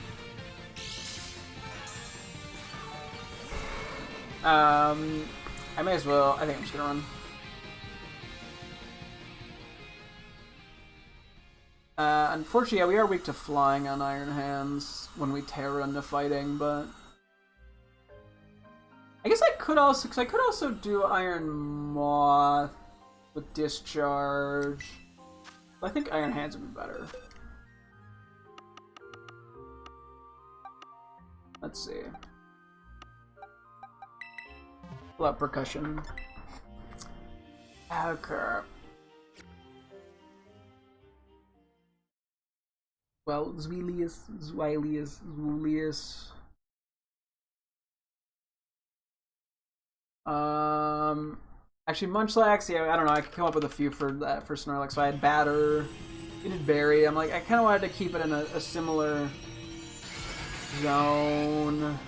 I may as well. I think I'm just gonna run. Unfortunately, yeah, we are weak to flying on Iron Hands when we tear into fighting, but I guess I could also do Iron Moth with Discharge. But I think Iron Hands would be better. Let's see. Pull out Percussion. Okay. Well, Zwelius. Actually, Munchlax, yeah, I don't know, I could come up with a few for that, for Snorlax. So I had Batter, you did Berry. I'm like, I kind of wanted to keep it in a similar zone.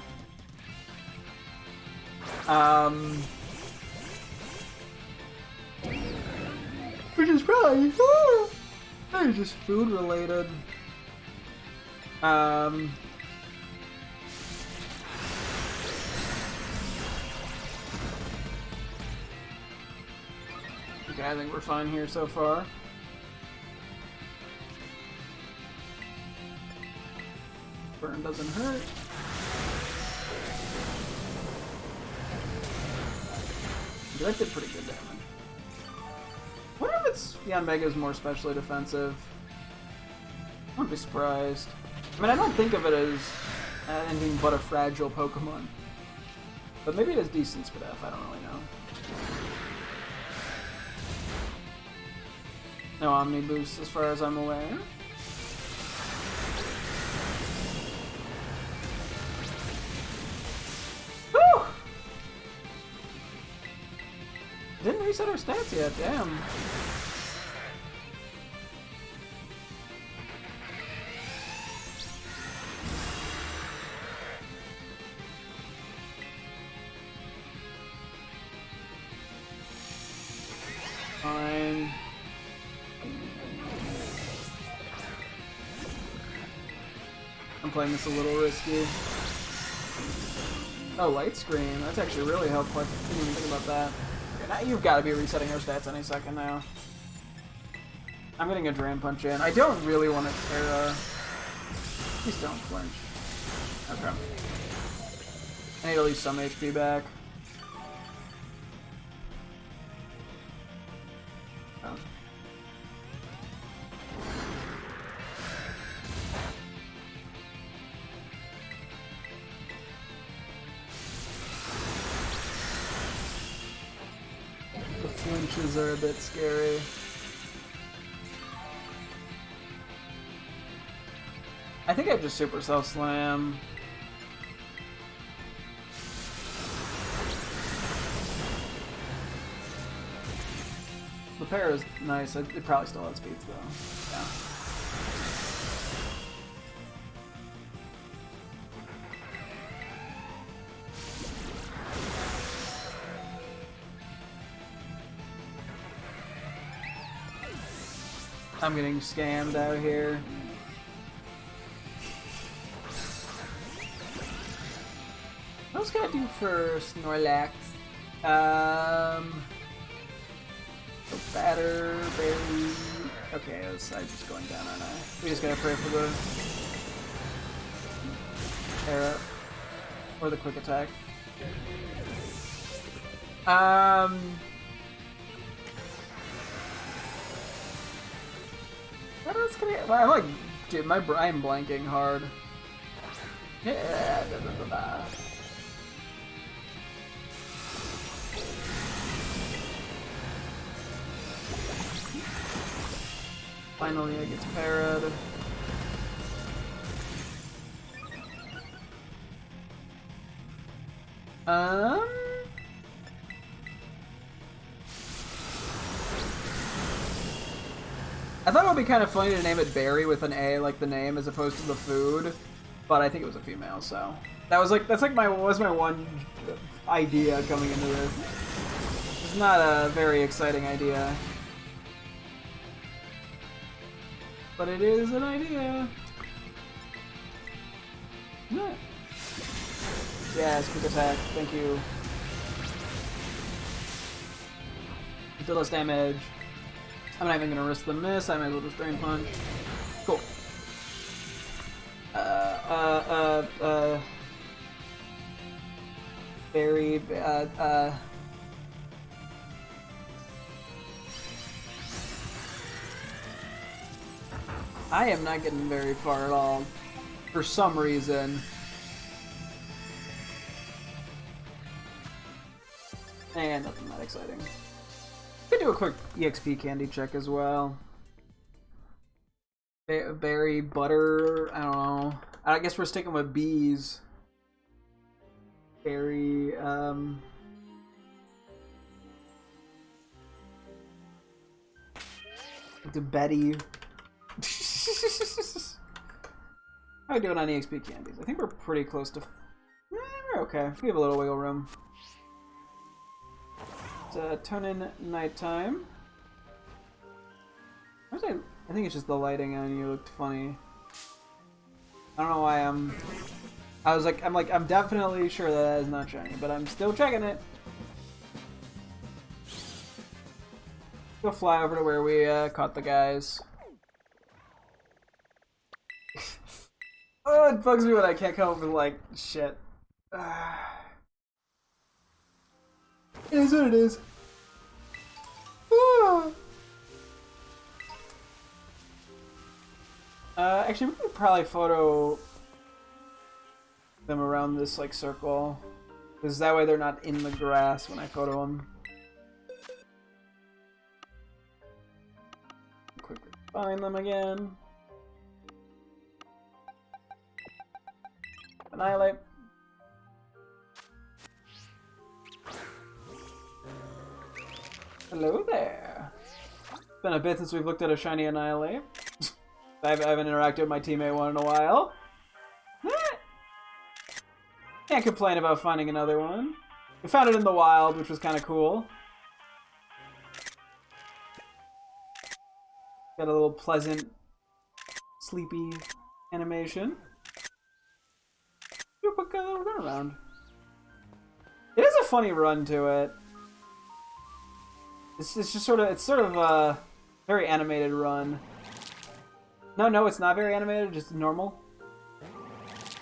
Which is probably just food related. Um... Okay, I think we're fine here so far. Burn doesn't hurt. That did pretty good damage. What if it's Beyond Mega is more specially defensive? I wouldn't be surprised. I mean, I don't think of it as anything but a fragile Pokemon. But maybe it has decent Spit F, I don't really know. No Omni Boost as far as I'm aware. Woo! Didn't reset our stats yet, damn. Fine. I'm playing this a little risky. Oh, Light Screen. That's actually really helpful. I didn't even think about that. Okay, now you've got to be resetting our stats any second now. I'm getting a Drain Punch in. I don't really want to Terra. Please don't flinch. Okay. I need at least some HP back. Oh. The flinches are a bit scary. I think I just Supercell Slam. The pair is nice. It probably still outspeeds though. Yeah. I'm getting scammed out here. What else can I do for Snorlax? Batter, Berry. Okay, I'm just going down, aren't I? We just gotta pray for the Terra or the Quick Attack. What else can I? I'm like, dude, I'm blanking hard. Yeah. Finally, it gets parried. I thought it would be kind of funny to name it Berry with an A, like the name, as opposed to the food, but I think it was a female, so that's like my one idea coming into this. It's not a very exciting idea. But it is an idea. Yeah. Yes, Quick Attack. Thank you. Do less damage. I'm not even gonna risk the miss. I might as well just Drain Punch. Cool. Very I am not getting very far at all, for some reason. And nothing that exciting. Could do a quick EXP candy check as well. Berry, butter, I don't know. I guess we're sticking with bees. Berry, to Betty. How are we doing on EXP candies? I think we're pretty close to... we're okay. We have a little wiggle room. It's turn in nighttime. I think it's just the lighting on you looked funny. I don't know why I'm definitely sure that is not shiny, but I'm still checking it. Go fly over to where we caught the guys. Oh, it bugs me when I can't come up with like shit. It is what it is. Actually, we could probably photo them around this like circle, because that way they're not in the grass when I photo them. Quickly find them again. Annihilate. Hello there. It's been a bit since we've looked at a shiny Annihilate. I haven't interacted with my teammate one in a while. Can't complain about finding another one. We found it in the wild, which was kind of cool. Got a little pleasant, sleepy animation. Do a quick little run around. It is a funny run to it. It's just sort of a very animated run. No, it's not very animated, just normal.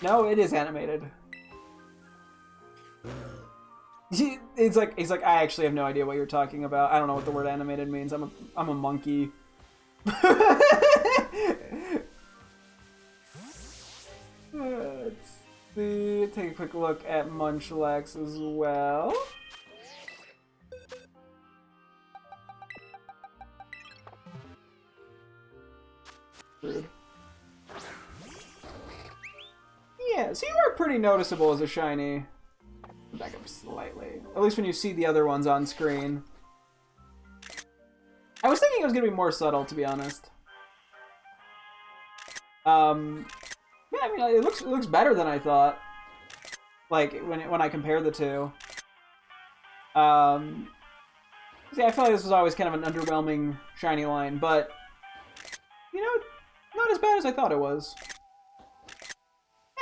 No, it is animated. He's like, I actually have no idea what you're talking about. I don't know what the word animated means. I'm a monkey. Let's see. Take a quick look at Munchlax as well. Yeah, so you are pretty noticeable as a shiny. Back up slightly. At least when you see the other ones on screen. I was thinking it was gonna be more subtle, to be honest. Yeah, I mean, it looks better than I thought. Like when I compare the two. See, I feel like this was always kind of an underwhelming shiny line, but you know, not as bad as I thought it was.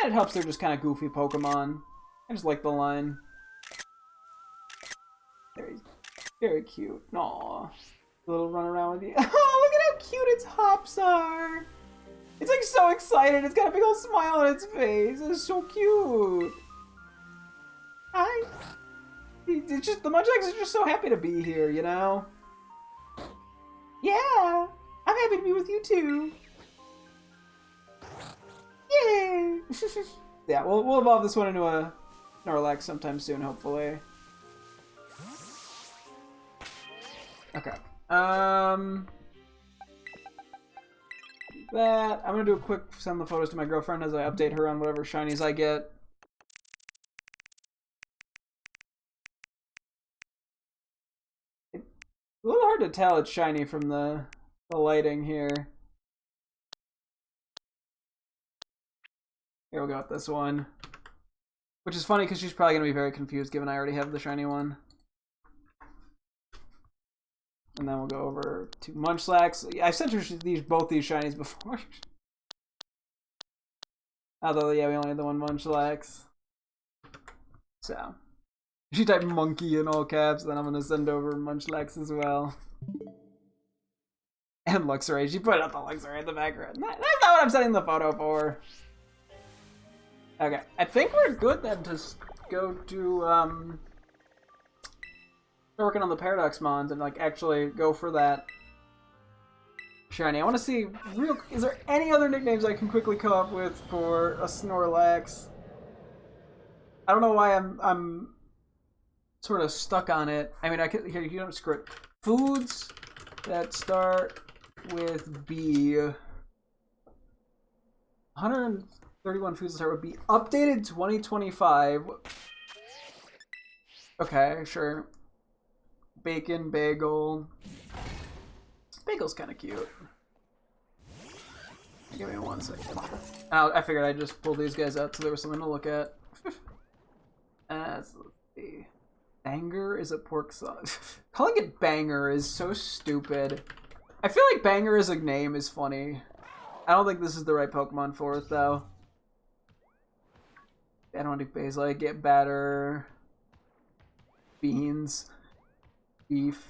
And it helps they're just kind of goofy Pokemon. I just like the line. Very, very cute. Aww. Little run around with you. Oh, look at how cute its hops are! It's like so excited. It's got a big old smile on its face. It's so cute. Hi. It's just, the Munchlax is just so happy to be here, you know? Yeah! I'm happy to be with you too. Yay! Yeah, we'll evolve this one into a Snorlax sometime soon, hopefully. Okay. That I'm gonna do a quick send the photos to my girlfriend as I update her on whatever shinies I get. It's a little hard to tell it's shiny from the lighting here. Here we'll go with this one. Which is funny because she's probably gonna be very confused given I already have the shiny one. And then we'll go over to Munchlax. I've sent her both these shinies before. Although, yeah, we only had the one Munchlax. So, she typed monkey in all caps, then I'm going to send over Munchlax as well. And Luxray. She put up the Luxray in the background. That's not what I'm sending the photo for. Okay, I think we're good then to go to, working on the Paradox Mons and like actually go for that shiny. I want to see is there any other nicknames I can quickly come up with for a Snorlax? I don't know why I'm sort of stuck on it. I mean, I could here you don't script foods that start with B. 131 foods that start with B. Updated 2025. Okay, sure. Bacon, bagel. Bagel's kind of cute. Give me 1 second. I figured I'd just pull these guys out so there was something to look at. Let's see. Banger is a pork sauce. Calling it Banger is so stupid. I feel like Banger as a name is funny. I don't think this is the right Pokemon for it, though. I don't want to do basil. I get batter. Beans. Beef.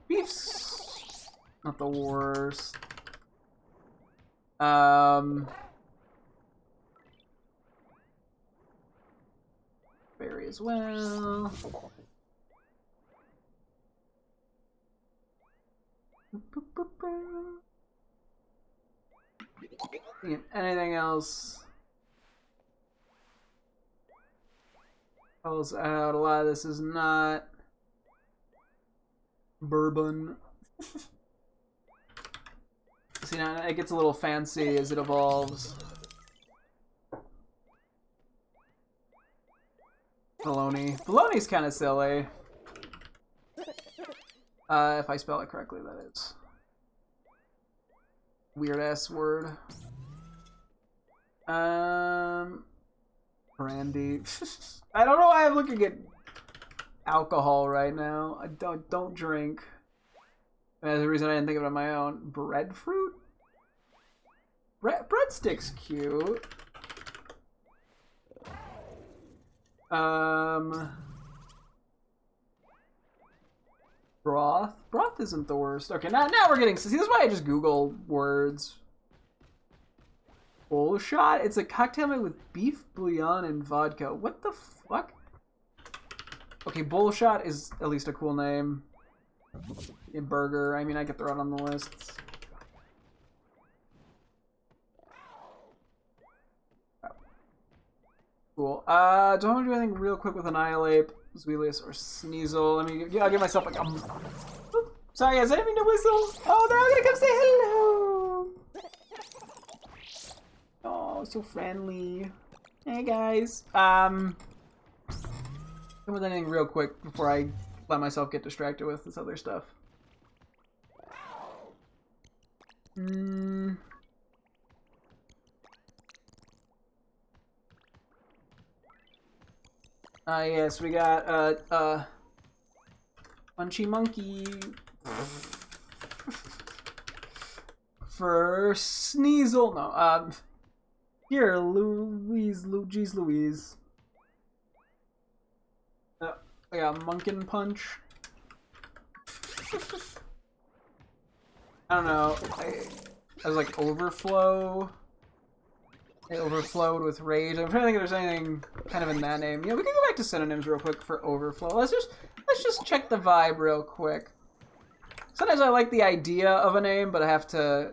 Beef's not the worst. Berry as well. Anything else? Calls out. A lot of this is not bourbon. See, now it gets a little fancy as it evolves. Bologna. Bologna's kind of silly. If I spell it correctly, that is. Weird ass word. Brandy. I don't know why I'm looking at alcohol right now. I don't drink. That's the reason I didn't think of it on my own. Breadfruit? Breadstick's cute. Broth? Broth isn't the worst. Okay, now we're getting... See, this is why I just Google words. Bowl shot? It's a cocktail made with beef bouillon and vodka. What the fuck? Okay, bowl shot is at least a cool name. A burger. I mean, I could throw it on the list. Cool. Do I want to do anything real quick with Annihilate, Zweilius, or Sneasel? I'll give myself like Oop, sorry guys, I didn't mean to whistle. Oh, they're all gonna come say hello. Oh, so friendly. Hey guys. Come with anything real quick before I let myself get distracted with this other stuff. Yes, we got Punchy Monkey for Sneasel. No, here, Louise. I got Munkin Punch. I don't know. I was like Overflow. It overflowed with rage. I'm trying to think if there's anything kind of in that name. Yeah, we can go back to synonyms real quick for overflow. Let's just check the vibe real quick. Sometimes I like the idea of a name, but I have to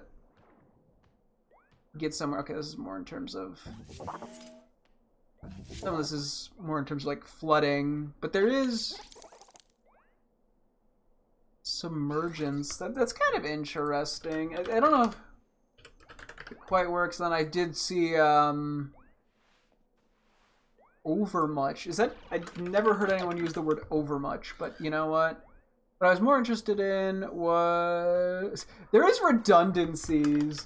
get somewhere. Okay, this is more in terms of... Some of this is more in terms of like flooding, but there is submergence. That's kind of interesting. I don't know if it quite works. Then I did see overmuch. Is that... I've never heard anyone use the word overmuch, but you know what? What I was more interested in was... There is redundancies.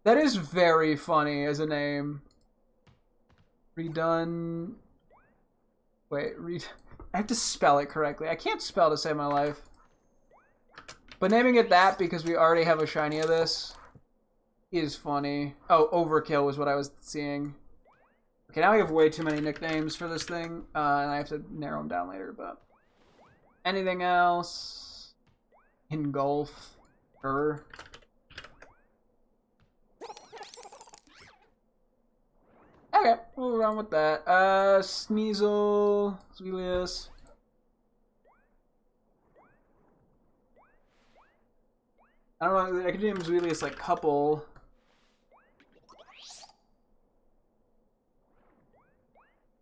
That is very funny as a name. Redone... Wait, I have to spell it correctly. I can't spell to save my life. But naming it that because we already have a shiny of this is funny. Oh, Overkill was what I was seeing. Okay, now we have way too many nicknames for this thing, and I have to narrow them down later, but... Anything else? Engulf. Sure. Okay, we'll run with that. Sneasel, Zweilius. I don't know, I could name Zweilius like couple.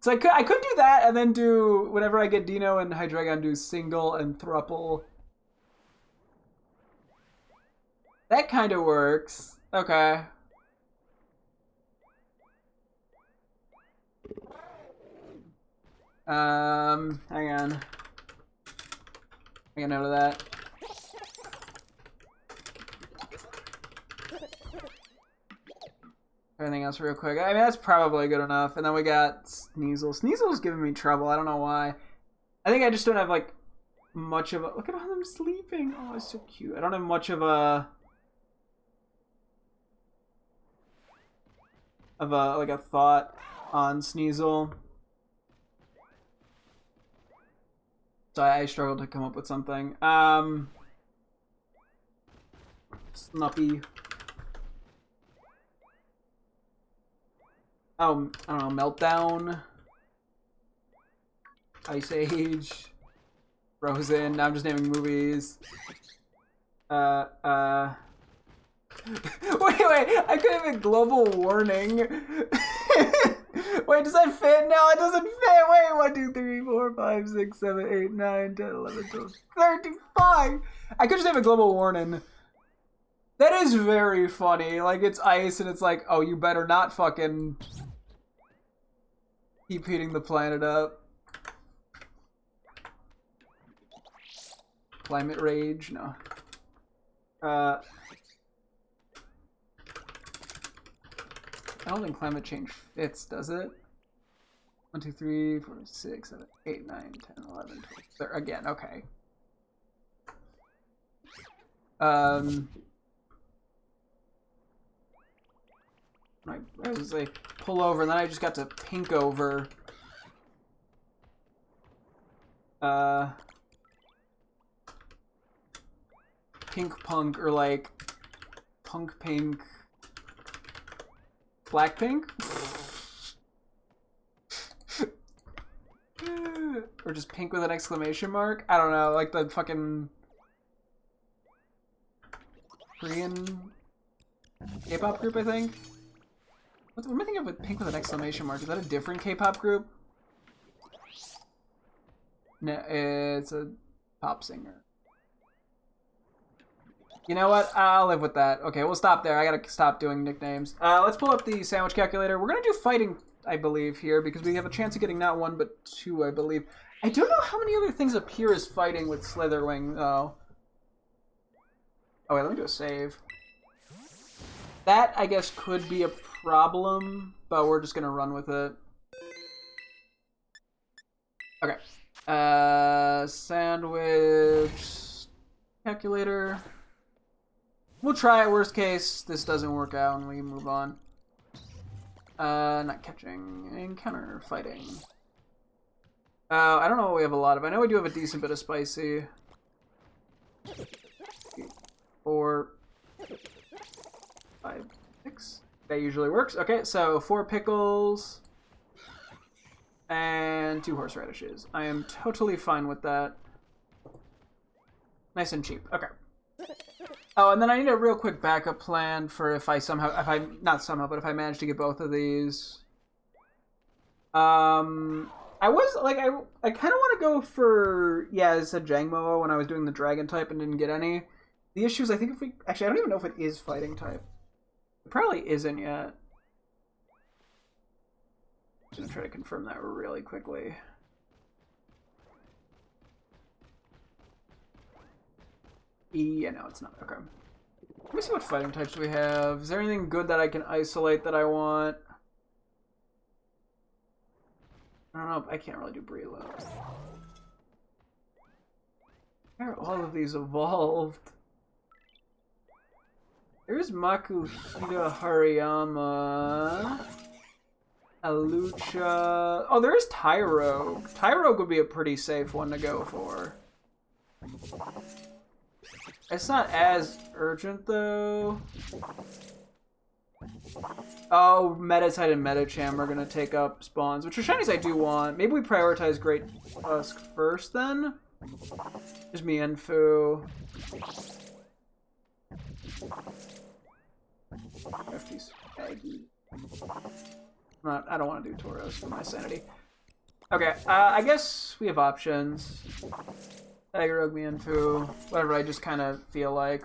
So I could do that and then do, whenever I get Dino and Hydreigon, do single and thruple. That kind of works. Okay. Hang on. I got note of that. Everything else real quick. I mean, that's probably good enough. And then we got Sneasel. Sneasel's giving me trouble. I don't know why. I think I just don't have, like, much of a... Look at all them sleeping. Oh, it's so cute. I don't have much of a... of a thought on Sneasel. So I struggled to come up with something. Snuppy. Oh, I don't know, Meltdown. Ice Age. Frozen. Now I'm just naming movies. Wait, I could have been Global Warning. Wait, does that fit? No, it doesn't fit. Wait, 1, 2, 3, 4, 5, 6, 7, 8, 9, 10, 11, 12, 35. I could just have a Global Warning. That is very funny. Like, it's ice and it's like, oh, you better not fucking keep heating the planet up. Climate rage? No. I don't think climate change fits, does it? 1, 2, 3, 4, 6, 7, 8, 9, 10, 11, 12, 13. Again, okay. I was like, pull over, and then I just got to pink over. Pink punk, or like, punk pink. Blackpink? Or just pink with an exclamation mark? I don't know, like the fucking Korean K-pop group, I think? What am I thinking of with pink with an exclamation mark? Is that a different K-pop group? No, it's a pop singer. You know what? I'll live with that. Okay, we'll stop there. I gotta stop doing nicknames. Let's pull up the sandwich calculator. We're gonna do fighting, I believe, here, because we have a chance of getting not 1, but 2, I believe. I don't know how many other things appear as fighting with Slitherwing, though. Oh, wait, let me do a save. That, I guess, could be a problem, but we're just gonna run with it. Okay. Sandwich calculator. We'll try it. Worst case, this doesn't work out and we move on. Not catching. Encounter fighting. I don't know what we have a lot of. I know we do have a decent bit of spicy. 4, 5, 6. That usually works. Okay, so 4 pickles. And 2 horseradishes. I am totally fine with that. Nice and cheap. Okay. Oh, and then I need a real quick backup plan for if I manage to get both of these. I was, like, I kind of want to go for, yeah, as I said, Jangmo when I was doing the dragon type and didn't get any. The issue is, I think if we, actually, I don't even know if it is fighting type. It probably isn't yet. I'm going to try to confirm that really quickly. Yeah, no, it's not. Okay. Let me see what fighting types we have. Is there anything good that I can isolate that I want? I don't know. I can't really do Brelo. Where are all of these evolved? There's Makuhita Hariyama. Alucha. Oh, there is Tyrogue. Tyrogue would be a pretty safe one to go for. It's not as urgent, though. Oh, Meditite and Medicham are going to take up spawns, which are shinies I do want. Maybe we prioritize Great Tusk first, then? There's Mienfu. FT's Aggie. I don't want to do Tauros for my sanity. Okay, I guess we have options. Aggarog, Mienfu, whatever I just kind of feel like.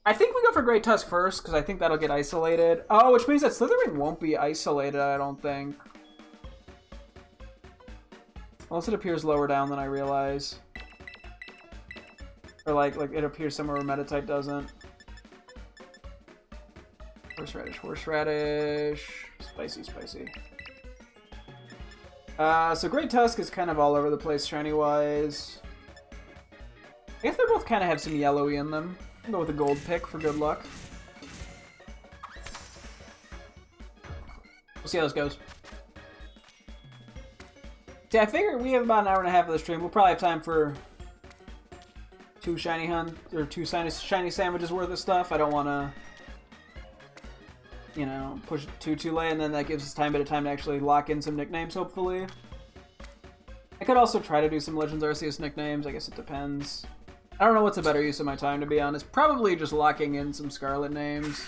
I think we go for Great Tusk first, because I think that'll get isolated. Oh, which means that Slitherwing won't be isolated, I don't think. Unless it appears lower down than I realize. Or like it appears somewhere where Meditite doesn't. Horseradish, horseradish. Spicy, spicy. So Great Tusk is kind of all over the place shiny-wise. I guess they both kind of have some yellowy in them. I'll go with a gold pick for good luck. see how this goes. See, I figure we have about an hour and a half of the stream. We'll probably have time for 2 shiny hunt or 2 shiny sandwiches worth of stuff. I don't want to, you know, push it too late, and then that gives us a bit of time to actually lock in some nicknames, hopefully. I could also try to do some Legends Arceus nicknames. I guess it depends. I don't know what's a better use of my time, to be honest. Probably just locking in some Scarlet names.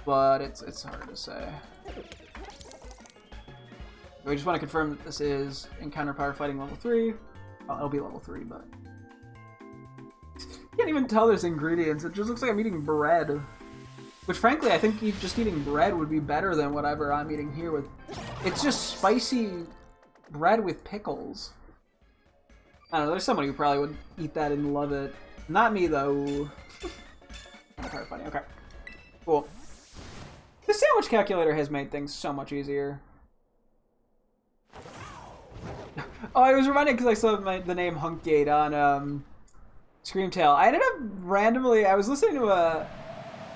But it's hard to say. We just want to confirm that this is Encounter Power Fighting level 3. Well, it'll be level 3, but... You can't even tell there's ingredients. It just looks like I'm eating bread. Which, frankly, I think just eating bread would be better than whatever I'm eating here with... It's just spicy bread with pickles. I don't know, there's somebody who probably would eat that and love it. Not me, though. Okay. Cool. The sandwich calculator has made things so much easier. Oh, I was reminded because I saw the name Hunkgate on Screamtail. I ended up randomly... I was listening to a...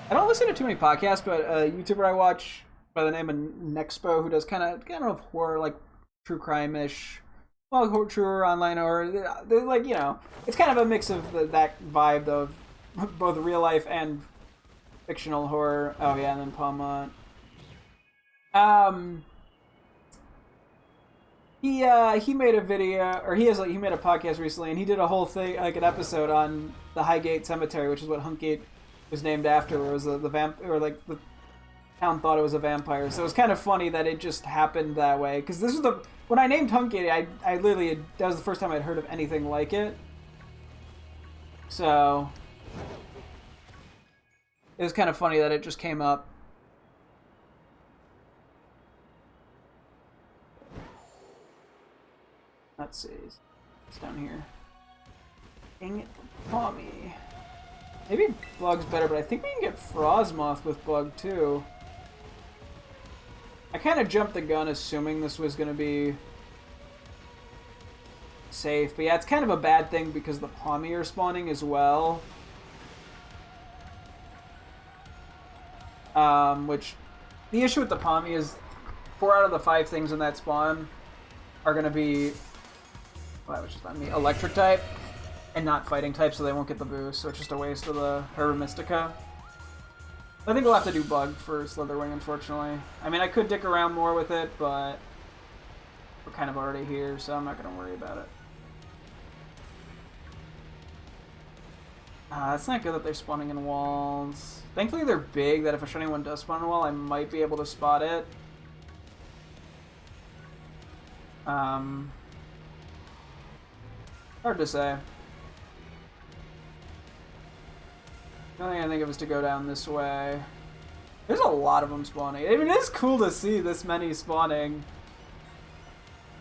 I don't listen to too many podcasts, but a YouTuber I watch by the name of Nexpo, who does kind of, I don't know, horror, like true crime-ish, well, true or online horror. They're like, you know, it's kind of a mix of that vibe, though, of both real life and fictional horror. Oh yeah, and then Palmont. He made a video, or he made a podcast recently, and he did a whole thing, like an episode on the Highgate Cemetery, which is what Hunkgate was named after. Where it was the town thought it was a vampire. So it was kind of funny that it just happened that way. Because this was when I named Hunkgate, I literally, that was the first time I'd heard of anything like it. So it was kind of funny that it just came up. Let's see. It's down here. Dang it, Tommy. Maybe Bug's better, but I think we can get Frostmoth with Bug, too. I kind of jumped the gun assuming this was going to be safe. But yeah, it's kind of a bad thing because the Pommy are spawning as well. Which, the issue with the Pommy is 4 out of the 5 things in that spawn are going to be, well, that was just on me, electric type. And not fighting type, so they won't get the boost, so it's just a waste of the Herba Mystica. I think we'll have to do Bug for Slitherwing, unfortunately. I mean, I could dick around more with it, but we're kind of already here, so I'm not going to worry about it. It's not good that they're spawning in walls. Thankfully, they're big, that if a shiny one does spawn in a wall, I might be able to spot it. Hard to say. The only thing I think of is to go down this way. There's a lot of them spawning. I mean, it is cool to see this many spawning.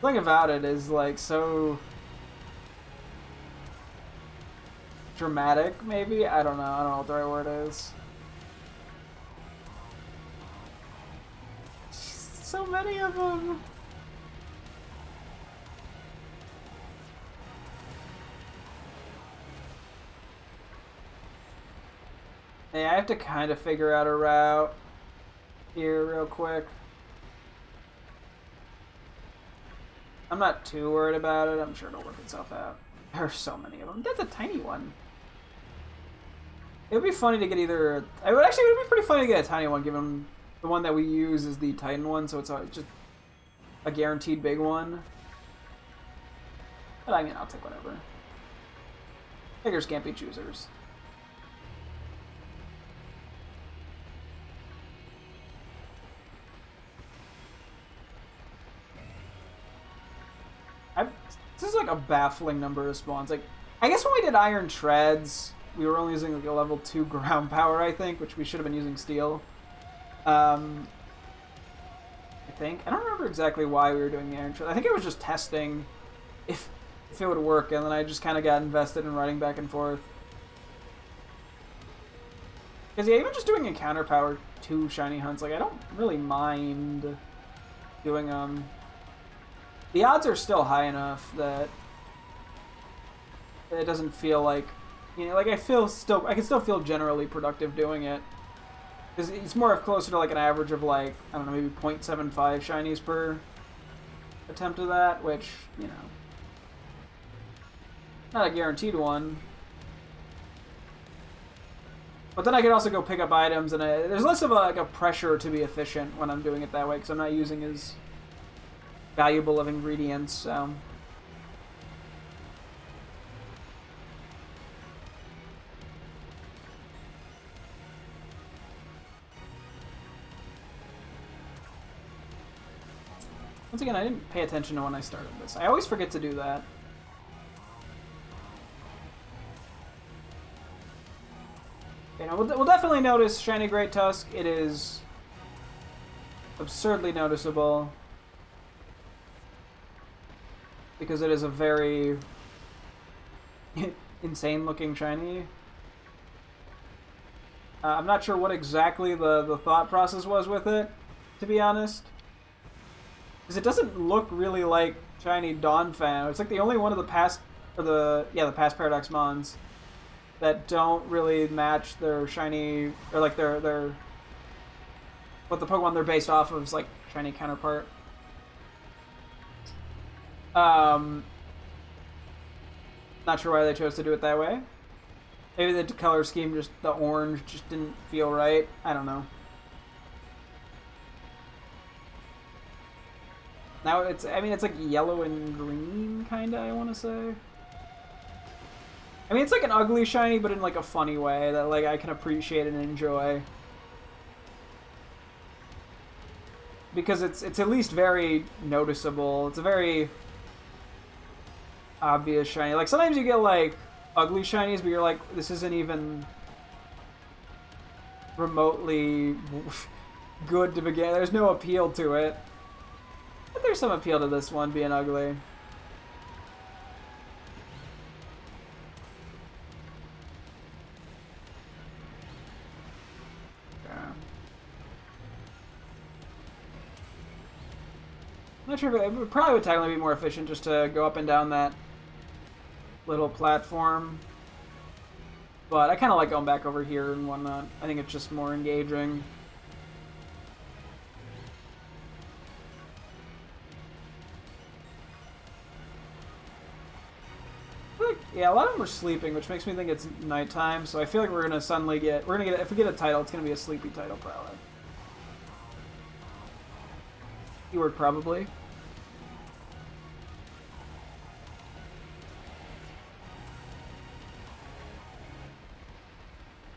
The thing about it is, like, so dramatic, maybe? I don't know. I don't know what the right word is. So many of them. Hey, I have to kind of figure out a route here real quick. I'm not too worried about it. I'm sure it'll work itself out. There are so many of them. That's a tiny one. It would be funny to get either... it would be pretty funny to get a tiny one, given the one that we use is the Titan one, so it's just a guaranteed big one. But I mean, I'll take whatever. Beggars can't be choosers. This is like a baffling number of spawns. Like, I guess when we did Iron Treads, we were only using like a level 2 ground power, I think, which we should have been using steel. I think. I don't remember exactly why we were doing the Iron Treads. I think it was just testing if it would work, and then I just kind of got invested in running back and forth. Because yeah, even just doing Encounter Power 2 shiny hunts, like, I don't really mind doing them. The odds are still high enough that it doesn't feel like, you know, like I can still feel generally productive doing it. Because it's more closer to like an average of like, I don't know, maybe 0.75 shinies per attempt of that, which, you know, not a guaranteed one. But then I can also go pick up items, and there's less of a pressure to be efficient when I'm doing it that way, because I'm not using as valuable of ingredients, so... Once again, I didn't pay attention to when I started this. I always forget to do that. You know, we'll definitely notice Shiny Great Tusk. It is absurdly noticeable because it is a very insane-looking shiny. I'm not sure what exactly the thought process was with it, to be honest. Because it doesn't look really like shiny Dawnfang. It's like the only one of the past, or the past Paradox Mons that don't really match their shiny, or like their what the Pokemon they're based off of is like shiny counterpart. Not sure why they chose to do it that way. Maybe the color scheme, just the orange, just didn't feel right. I don't know. Now it's, I mean, it's like yellow and green, kinda, I want to say. I mean, it's like an ugly shiny, but in like a funny way that like I can appreciate and enjoy. Because it's at least very noticeable. It's a very obvious shiny. Like sometimes you get like ugly shinies, but you're like, this isn't even remotely good to begin. There's no appeal to it. But there's some appeal to this one being ugly. I'm not sure if it probably would technically be more efficient just to go up and down that little platform. But I kind of like going back over here and whatnot. I think it's just more engaging. Yeah, a lot of them are sleeping, which makes me think it's nighttime. So I feel like we're gonna suddenly get, if we get a title, it's gonna be a sleepy title probably. Keyword probably.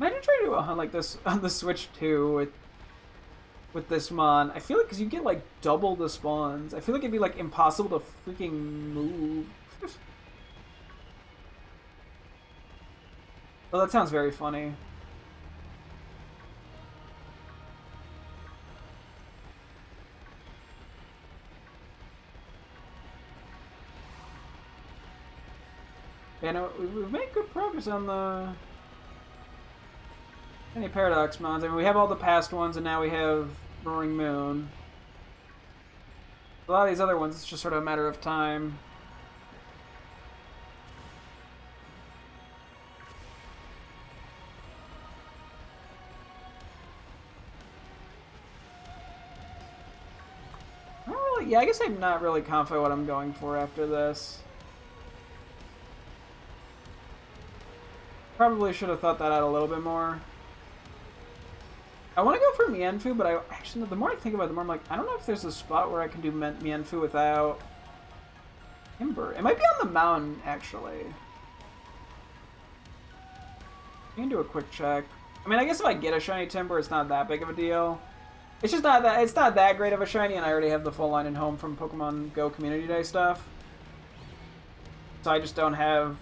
Imagine trying to do a hunt like this on the Switch too with this mon. I feel like because you get like double the spawns. I feel like it'd be like impossible to freaking move. Oh, that sounds very funny. Yeah, no, we've made good progress on the any Paradox Mons. I mean, we have all the past ones, and now we have Roaring Moon. A lot of these other ones, it's just sort of a matter of time. Yeah, I guess I'm not really confident what I'm going for after this. Probably should have thought that out a little bit more. I want to go for Mienfoo, but actually, the more I think about it, the more I'm like, I don't know if there's a spot where I can do Mienfoo without Timber. It might be on the mountain, actually. We can do a quick check. I mean, I guess if I get a shiny Timber, it's not that big of a deal. It's just not that, it's not that great of a shiny, and I already have the full line in home from Pokemon Go Community Day stuff. So I just don't have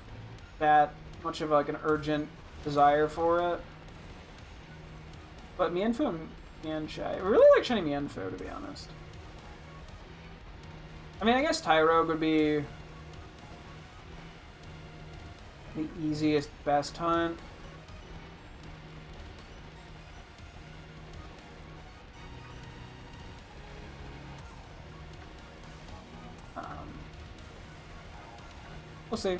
that much of like an urgent desire for it. But Mienfoo and Mienshai, I really like shiny Mienfoo, to be honest. I mean, I guess Tyrogue would be the easiest, best hunt. We'll see.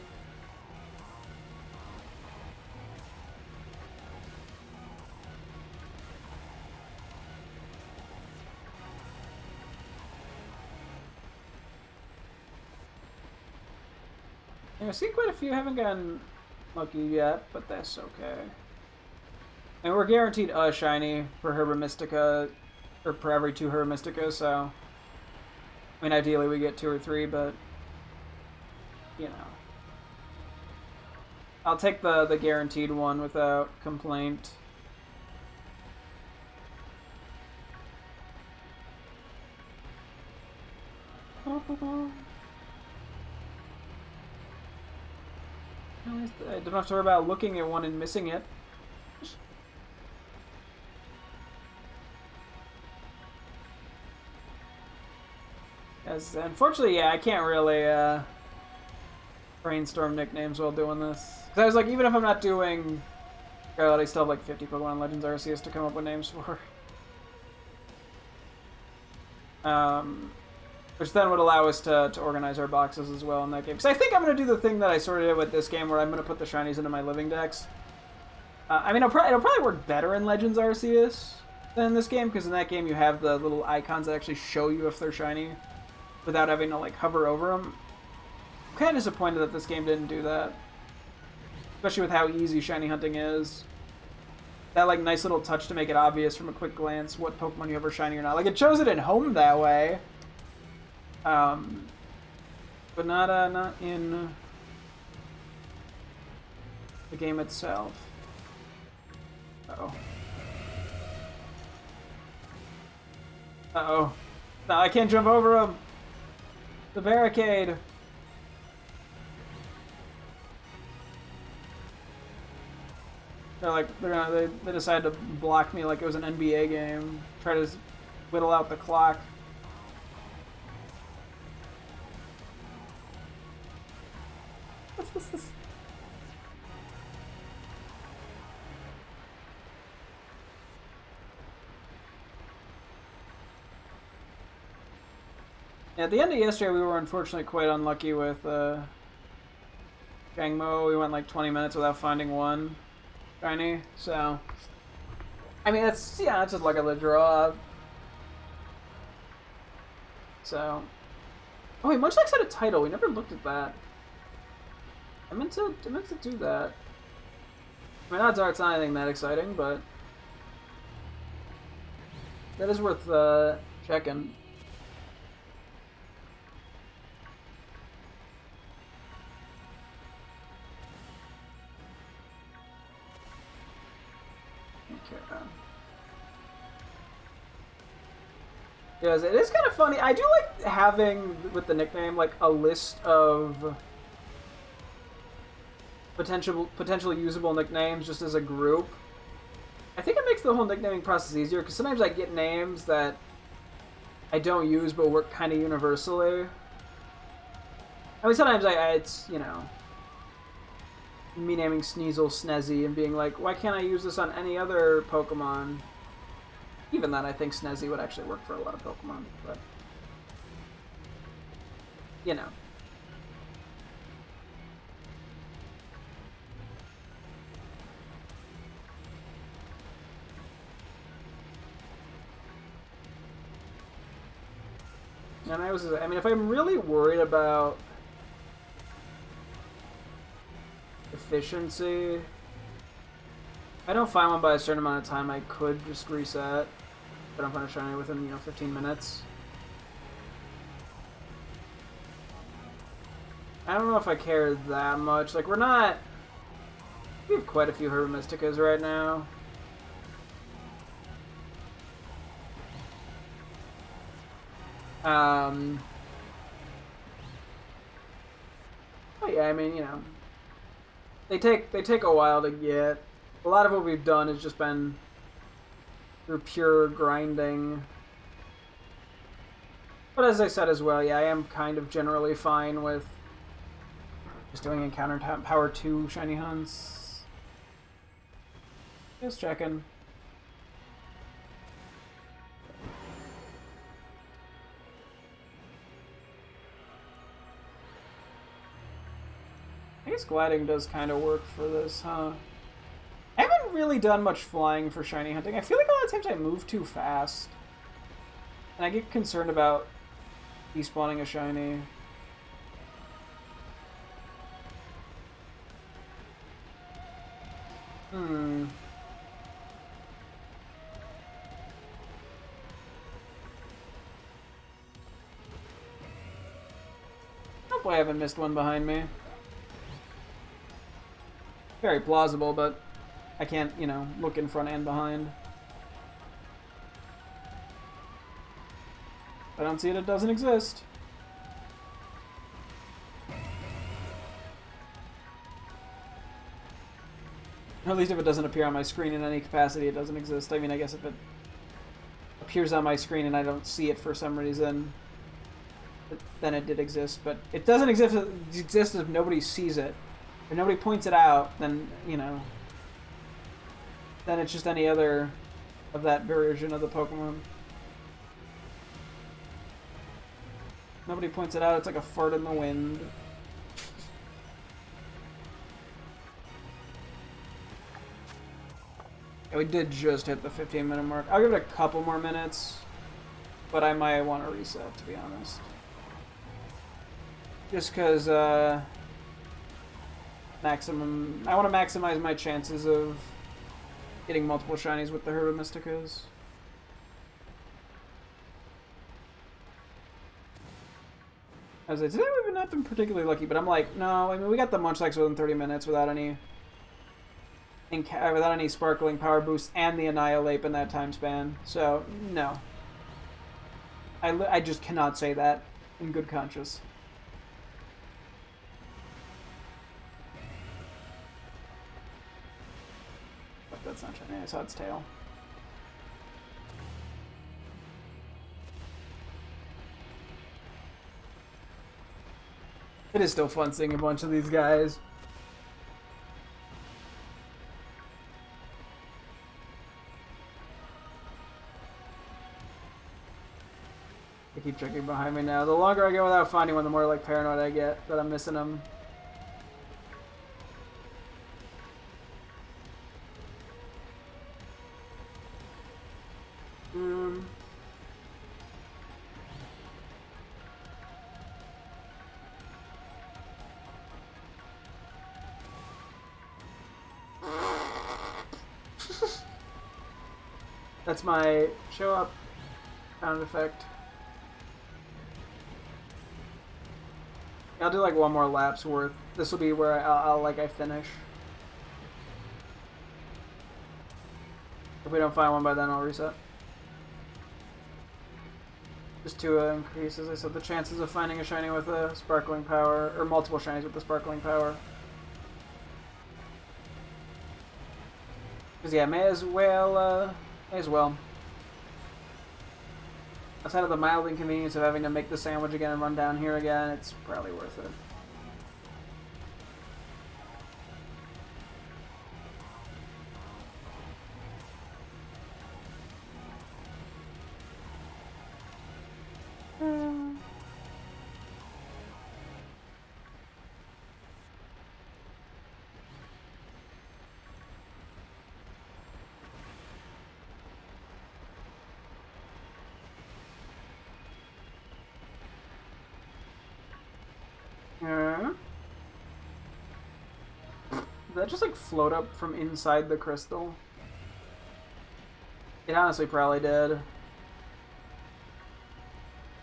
I've seen quite a few. Haven't gotten lucky yet, but that's okay. And we're guaranteed a shiny per Herba Mystica, or per every 2 Herba Mystica, so... I mean, ideally we get 2 or 3, but... You know. I'll take the guaranteed one without complaint. I don't have to worry about looking at one and missing it. As unfortunately, yeah, I can't really brainstorm nicknames while doing this. Because I was like, even if I'm not doing Scarlet, I still have like 50 Pokemon Legends Arceus to come up with names for. Which then would allow us to organize our boxes as well in that game. Because I think I'm going to do the thing that I sort of did with this game, where I'm going to put the shinies into my living decks. I mean, it'll probably work better in Legends Arceus than in this game, because in that game you have the little icons that actually show you if they're shiny, without having to like hover over them. I'm kind of disappointed that this game didn't do that, especially with how easy shiny hunting is. That like nice little touch to make it obvious from a quick glance what Pokemon you have are shiny or not. Like it shows it in Home that way. But not in the game itself. Uh-oh. Uh-oh. No, I can't jump over him! The barricade! They decided to block me like it was an NBA game. Try to whittle out the clock. Yeah, at the end of yesterday, we were unfortunately quite unlucky with Gangmo. We went like 20 minutes without finding one shiny, so... I mean, that's just like a draw. So... Oh wait, Munchlax had a title. We never looked at that. I meant to do that. I mean, odds are it's not anything that exciting, but... That is worth checking. Yes, it is kind of funny. I do like having, with the nickname, like a list of potentially usable nicknames just as a group. I think it makes the whole nicknaming process easier, because sometimes I get names that I don't use but work kind of universally. I mean, sometimes it's, you know, me naming Sneasel Snezzy and being like, why can't I use this on any other Pokemon? Even then, I think Snezzy would actually work for a lot of Pokemon, but... You know. And I mean, if I'm really worried about efficiency, if I don't find one by a certain amount of time, I could just reset. But I'm going to shiny within, 15 minutes. I don't know if I care that much. Like, we have quite a few Herba Mysticas right now. But yeah, I mean, they take a while to get. A lot of what we've done has just been through pure grinding. But as I said as well, yeah, I am kind of generally fine with just doing encounter power 2 shiny hunts. Just checking. I guess gliding does kind of work for this, huh? I haven't really done much flying for shiny hunting. I feel like a lot of times I move too fast. And I get concerned about despawning a shiny. Hmm. Hopefully I haven't missed one behind me. Very plausible, but I can't, you know, look in front and behind. If I don't see it, it doesn't exist. Or at least if it doesn't appear on my screen in any capacity, it doesn't exist. I mean, I guess if it appears on my screen and I don't see it for some reason, then it did exist. But it doesn't exist if nobody sees it. If nobody points it out, then, you know, then it's just any other of that version of the Pokemon. Nobody points it out, it's like a fart in the wind. Yeah, we did just hit the 15-minute mark. I'll give it a couple more minutes, but I might want to reset, to be honest. Just because, I want to maximize my chances of getting multiple shinies with the Herba Mysticas. As I said, today we've not been particularly lucky, but I'm like, no, I mean, we got the Munchlax within 30 minutes without any sparkling power boosts and the Annihilate in that time span. So, no. I just cannot say that in good conscience. But that's not shiny. I saw its tail. It is still fun seeing a bunch of these guys. They keep checking behind me now. The longer I go without finding one, the more like paranoid I get that I'm missing them. That's my show up sound effect. I'll do like one more lap's worth. This will be where I finish. If we don't find one by then, I'll reset. Just to increase, as I said, the chances of finding a shiny with a sparkling power, or multiple shinies with the sparkling power. Because yeah, may as well. Outside of the mild inconvenience of having to make the sandwich again and run down here again, it's probably worth it. Did that just like float up from inside the crystal? It honestly probably did.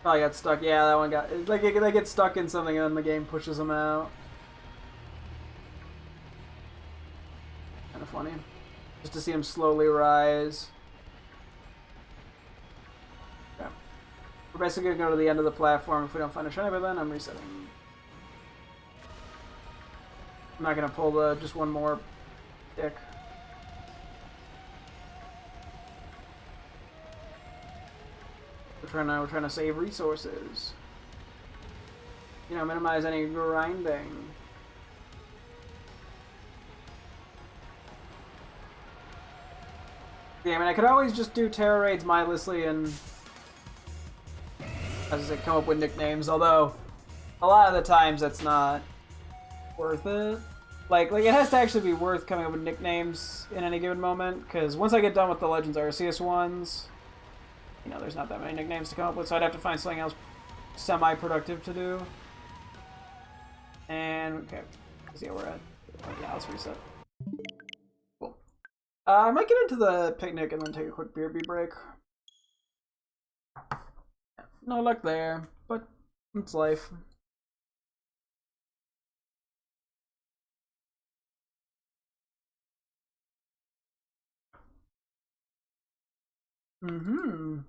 Probably got stuck. Yeah, that one got like they get stuck in something and then the game pushes them out. Kind of funny, just to see him slowly rise. Okay. We're basically gonna go to the end of the platform. If we don't find a shiny by then, I'm resetting. I'm not gonna pull the just one more dick. We're trying to save resources. You know, minimize any grinding. Yeah, I mean, I could always just do Terra raids mindlessly and, as I said, come up with nicknames. Although, a lot of the times that's not worth it. Like it has to actually be worth coming up with nicknames in any given moment, because once I get done with the Legends Arceus ones, you know, there's not that many nicknames to come up with, so I'd have to find something else semi-productive to do. And, okay, yeah, we're at, yeah, let's reset. Cool. I might get into the picnic and then take a quick BRB break. No luck there, but it's life. Mm-hmm.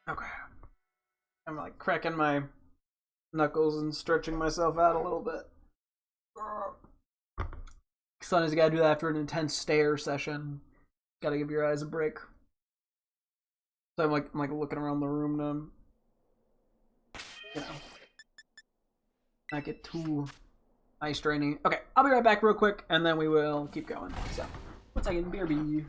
Okay. I'm like cracking my knuckles and stretching myself out a little bit. Sometimes you gotta do that after an intense stare session. Gotta give your eyes a break. So I'm like looking around the room to, you know, not get too eye straining. Okay, I'll be right back real quick, and then we will keep going. So, 1 second, BRB.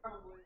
Probably.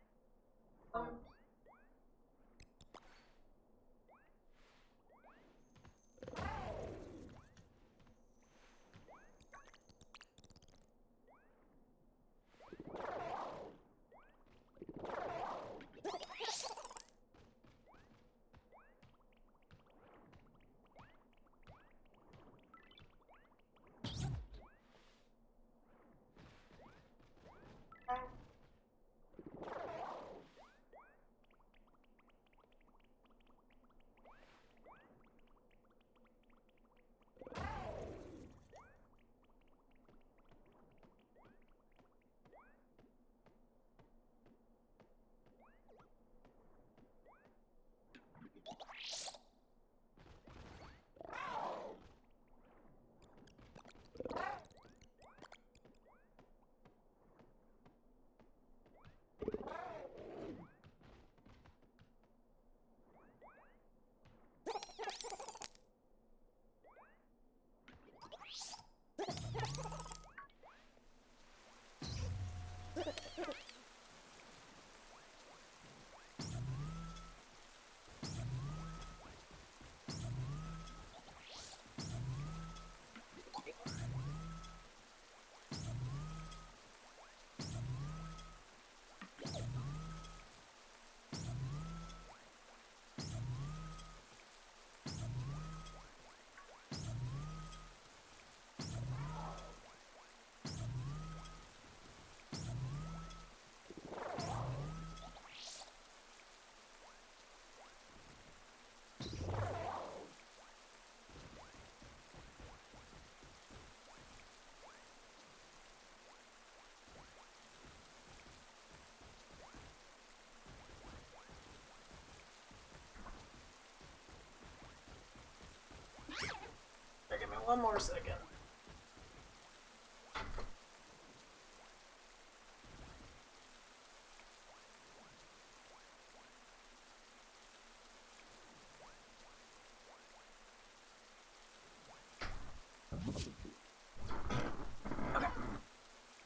One more second. Okay.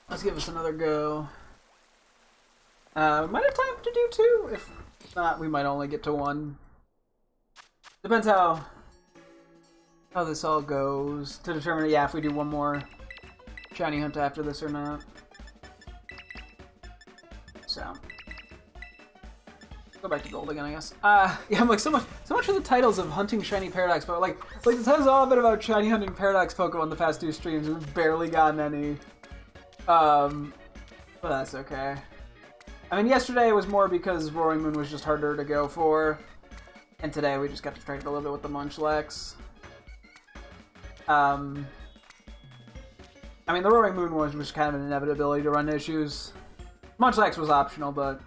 Let's give this another go. We might have time to do two. If not, we might only get to one. Depends how this all goes to determine, yeah, if we do one more shiny hunt after this or not. So go back to gold again, I guess. Yeah, I'm like so much for the titles of hunting shiny paradox, but like the titles all been about shiny hunting paradox Pokemon the past two streams. We've barely gotten any. But that's okay. I mean, yesterday was more because Roaring Moon was just harder to go for, and today we just got distracted a little bit with the Munchlax. I mean, the Roaring Moon was just kind of an inevitability to run issues. Munchlax was optional, but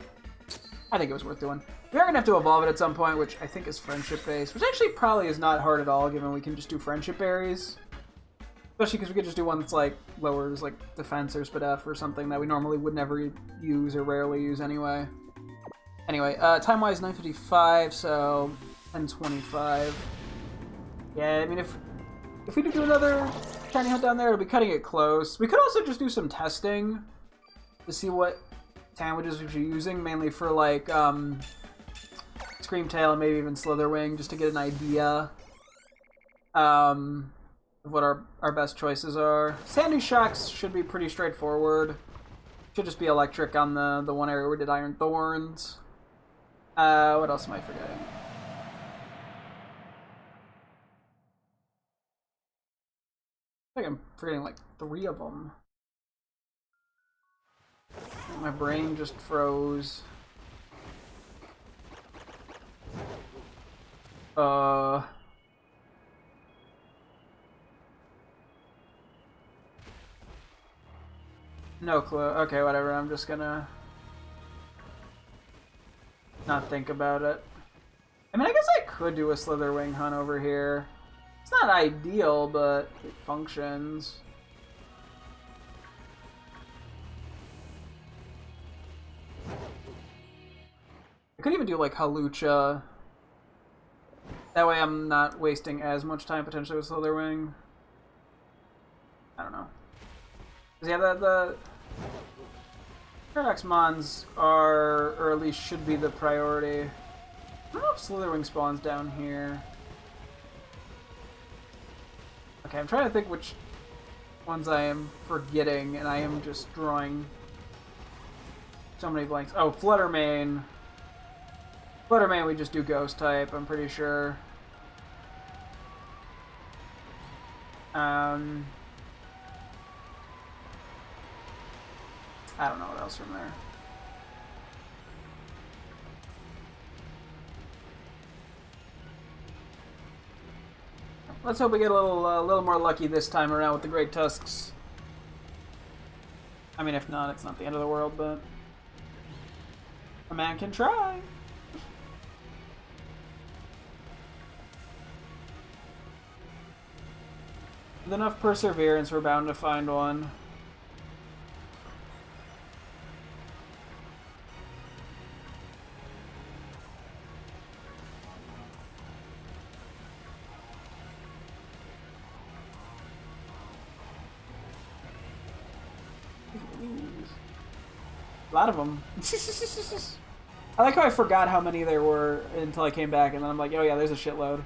I think it was worth doing. We are going to have to evolve it at some point, which I think is friendship-based, which actually probably is not hard at all, given we can just do friendship berries. Especially because we could just do one that's like lowers like defense or SPDF or something that we normally would never use or rarely use anyway. Anyway, time-wise 9:55, so 10:25. Yeah, I mean if we do another shiny hunt down there, it'll be cutting it close. We could also just do some testing to see what sandwiches we should be using, mainly for like Screamtail and maybe even Slitherwing, just to get an idea. Of what our best choices are. Sandy Shocks should be pretty straightforward. Should just be electric on the one area where we did Iron Thorns. What else am I forgetting? I think I'm forgetting like 3 of them. My brain just froze. No clue. Okay, whatever. I'm just gonna not think about it. I mean, I guess I could do a Slitherwing hunt over here. It's not ideal, but it functions. I could even do like Halucha. That way I'm not wasting as much time potentially with Slitherwing. I don't know. Yeah, the Paradox Mons are, or at least should be, the priority. I don't know if Slitherwing spawns down here. Okay, I'm trying to think which ones I am forgetting, and I am just drawing so many blanks. Oh, Fluttermane. Fluttermane we just do Ghost type, I'm pretty sure. I don't know what else from there. Let's hope we get a little more lucky this time around with the Great Tusks. I mean, if not, it's not the end of the world, but a man can try. With enough perseverance, we're bound to find one. A lot of them. I like how I forgot how many there were until I came back, and then I'm like, oh yeah, there's a shitload.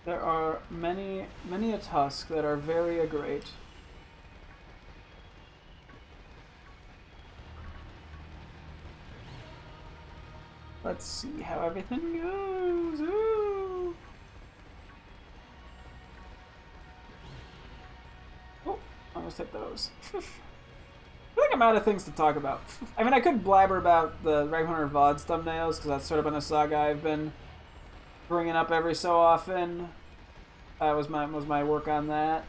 There are many a Tusk that are very great. Let's see how everything goes. Ooh. Oh, almost hit those. I think I'm out of things to talk about. I mean, I could blabber about the Rave Hunter VODs thumbnails, because that's sort of been a saga I've been bringing up every so often. Was my work on that.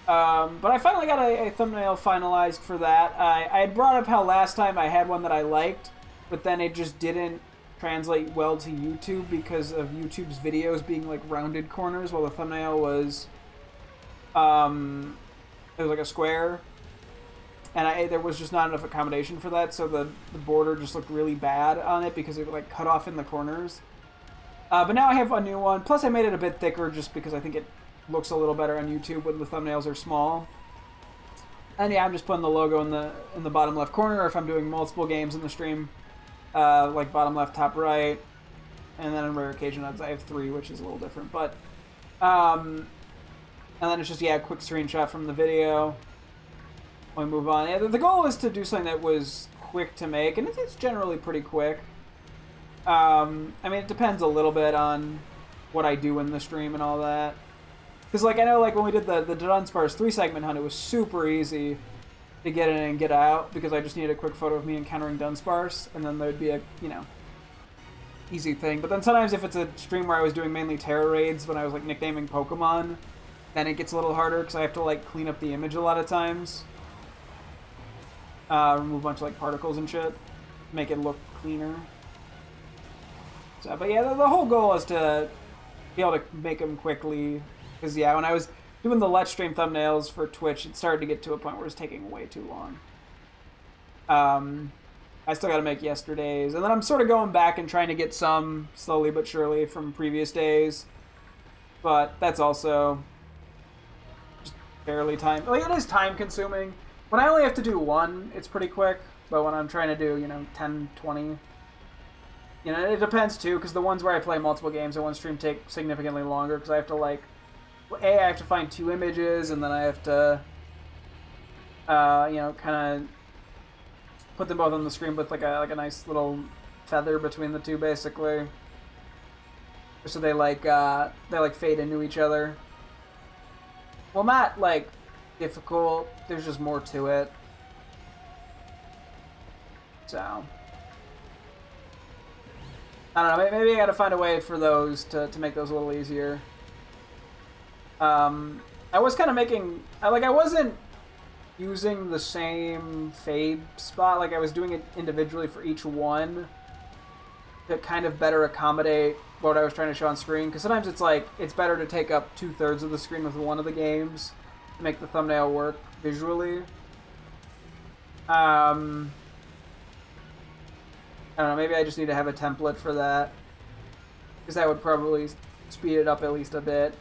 But I finally got a thumbnail finalized for that. I had brought up how last time I had one that I liked, but then it just didn't translate well to YouTube because of YouTube's videos being like rounded corners, while the thumbnail was it was like a square, and there was just not enough accommodation for that, so the border just looked really bad on it because it like cut off in the corners. But now I have a new one. Plus, I made it a bit thicker just because I think it looks a little better on YouTube when the thumbnails are small. And yeah, I'm just putting the logo in the bottom left corner, or if I'm doing multiple games in the stream, like bottom left, top right, and then on rare occasion I have 3, which is a little different. But and then it's just a quick screenshot from the video. We move on. Yeah, the goal is to do something that was quick to make, and it's generally pretty quick. I mean, it depends a little bit on what I do in the stream and all that. Because, like, I know, like, when we did the Dunsparce 3-segment hunt, it was super easy to get in and get out, because I just needed a quick photo of me encountering Dunsparce, and then there'd be a, easy thing. But then sometimes if it's a stream where I was doing mainly terror raids when I was, like, nicknaming Pokemon, then it gets a little harder, because I have to, like, clean up the image a lot of times. Remove a bunch of, like, particles and shit. Make it look cleaner. So, but yeah, the whole goal is to be able to make them quickly. Because, yeah, when I was doing the Let's Stream thumbnails for Twitch, it started to get to a point where it was taking way too long. I still got to make yesterday's. And then I'm sort of going back and trying to get some, slowly but surely, from previous days. But that's also just barely time. Like, it is time-consuming. When I only have to do one, it's pretty quick. But when I'm trying to do, 10, 20... it depends, too, because the ones where I play multiple games in one stream take significantly longer, because I have to, like... I have to find 2 images, and then I have to, kind of put them both on the screen with like a nice little feather between the 2, basically, so they fade into each other. Well, not like difficult. There's just more to it. So I don't know. Maybe I got to find a way for those to make those a little easier. I was kind of making... I wasn't using the same fade spot. Like, I was doing it individually for each one to kind of better accommodate what I was trying to show on screen. Because sometimes it's like, it's better to take up 2/3 of the screen with one of the games to make the thumbnail work visually. I don't know, maybe I just need to have a template for that. Because that would probably speed it up at least a bit.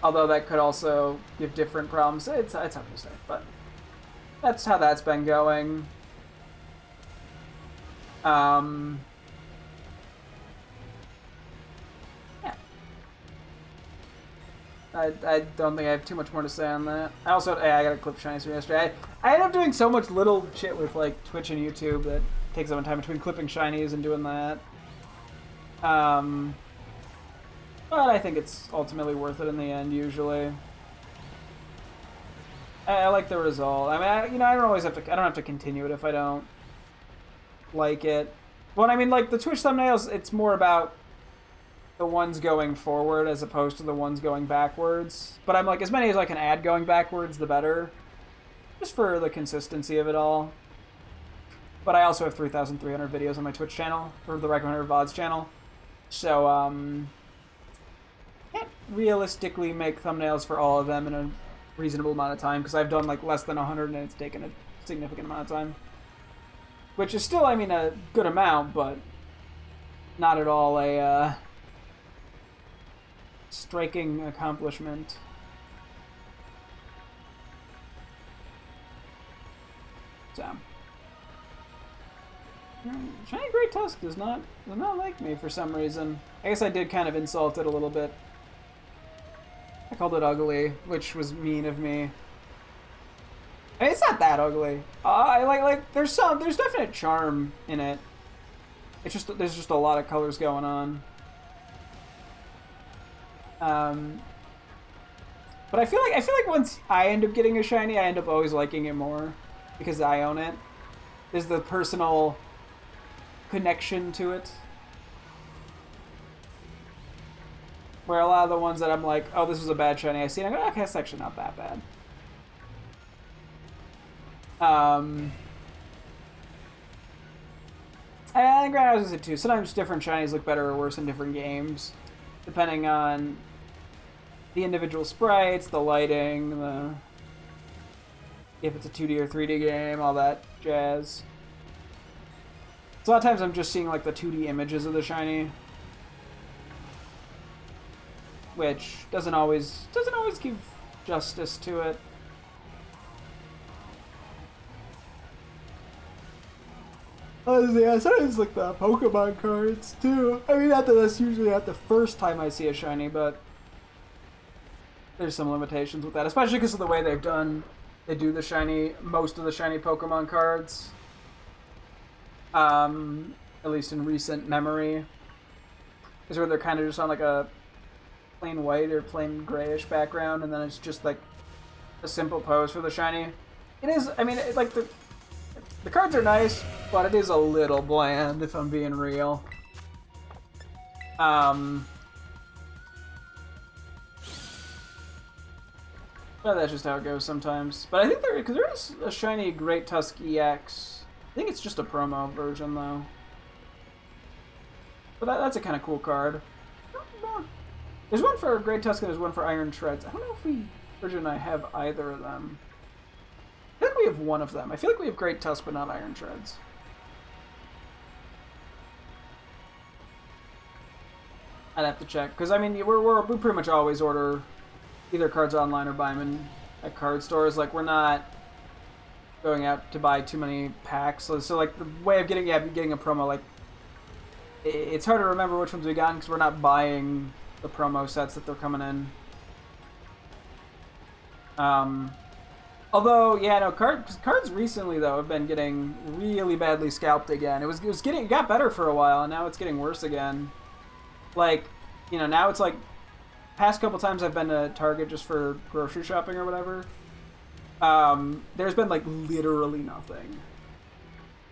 Although that could also give different problems. It's hard to say, but that's how that's been going. Yeah. I don't think I have too much more to say on that. I got a clip shinies from yesterday. I end up doing so much little shit with like Twitch and YouTube that takes up time between clipping shinies and doing that. But I think it's ultimately worth it in the end, usually. I like the result. I mean, I don't have to continue it if I don't like it. Well, I mean, like, the Twitch thumbnails, it's more about the ones going forward as opposed to the ones going backwards. But I'm like, as many as I can add going backwards, the better. Just for the consistency of it all. But I also have 3,300 videos on my Twitch channel, or the Recommender VODs channel. So, can't realistically make thumbnails for all of them in a reasonable amount of time, because I've done like less than 100 and it's taken a significant amount of time. Which is still, I mean, a good amount, but not at all a striking accomplishment. So, Shiny Great Tusk does not like me for some reason. I guess I did kind of insult it a little bit. I called it ugly, which was mean of me. I mean, it's not that ugly. I like there's definite charm in it. It's just there's just a lot of colors going on. But I feel like once I end up getting a shiny, I end up always liking it more because I own it. There's the personal connection to it. Where a lot of the ones that I'm like, oh, this was a bad shiny I see, and I go, okay, that's actually not that bad. granted, I was gonna say too, sometimes different shinies look better or worse in different games, depending on the individual sprites, the lighting, if it's a 2D or 3D game, all that jazz. So a lot of times I'm just seeing like the 2D images of the shiny, which doesn't always give justice to it. Yeah, sometimes like the Pokemon cards too. I mean, not that that's usually not the first time I see a shiny, but there's some limitations with that, especially because of the way they do the shiny, most of the shiny Pokemon cards. At least in recent memory, is where they're kind of just on like a plain white or plain grayish background, and then it's just like a simple pose for the shiny. It is, I mean, like the cards are nice, but it is a little bland, if I'm being real. But that's just how it goes sometimes. But I think because there is a shiny Great Tusk EX. I think it's just a promo version, though. But that's a kind of cool card. There's one for Great Tusk and there's one for Iron Shreds. I don't know if Virgin and I have either of them. I think we have one of them. I feel like we have Great Tusk, but not Iron Shreds. I'd have to check, because I mean, we pretty much always order either cards online or buy them at card stores. Like, we're not going out to buy too many packs. So like, the way of getting a promo, like, it's hard to remember which ones we got because we're not buying the promo sets that they're coming in. Although, yeah, no, cards recently though have been getting really badly scalped again. It got better for a while, and now it's getting worse again. Like, you know, now it's like, past couple times I've been to Target just for grocery shopping or whatever. There's been like literally nothing.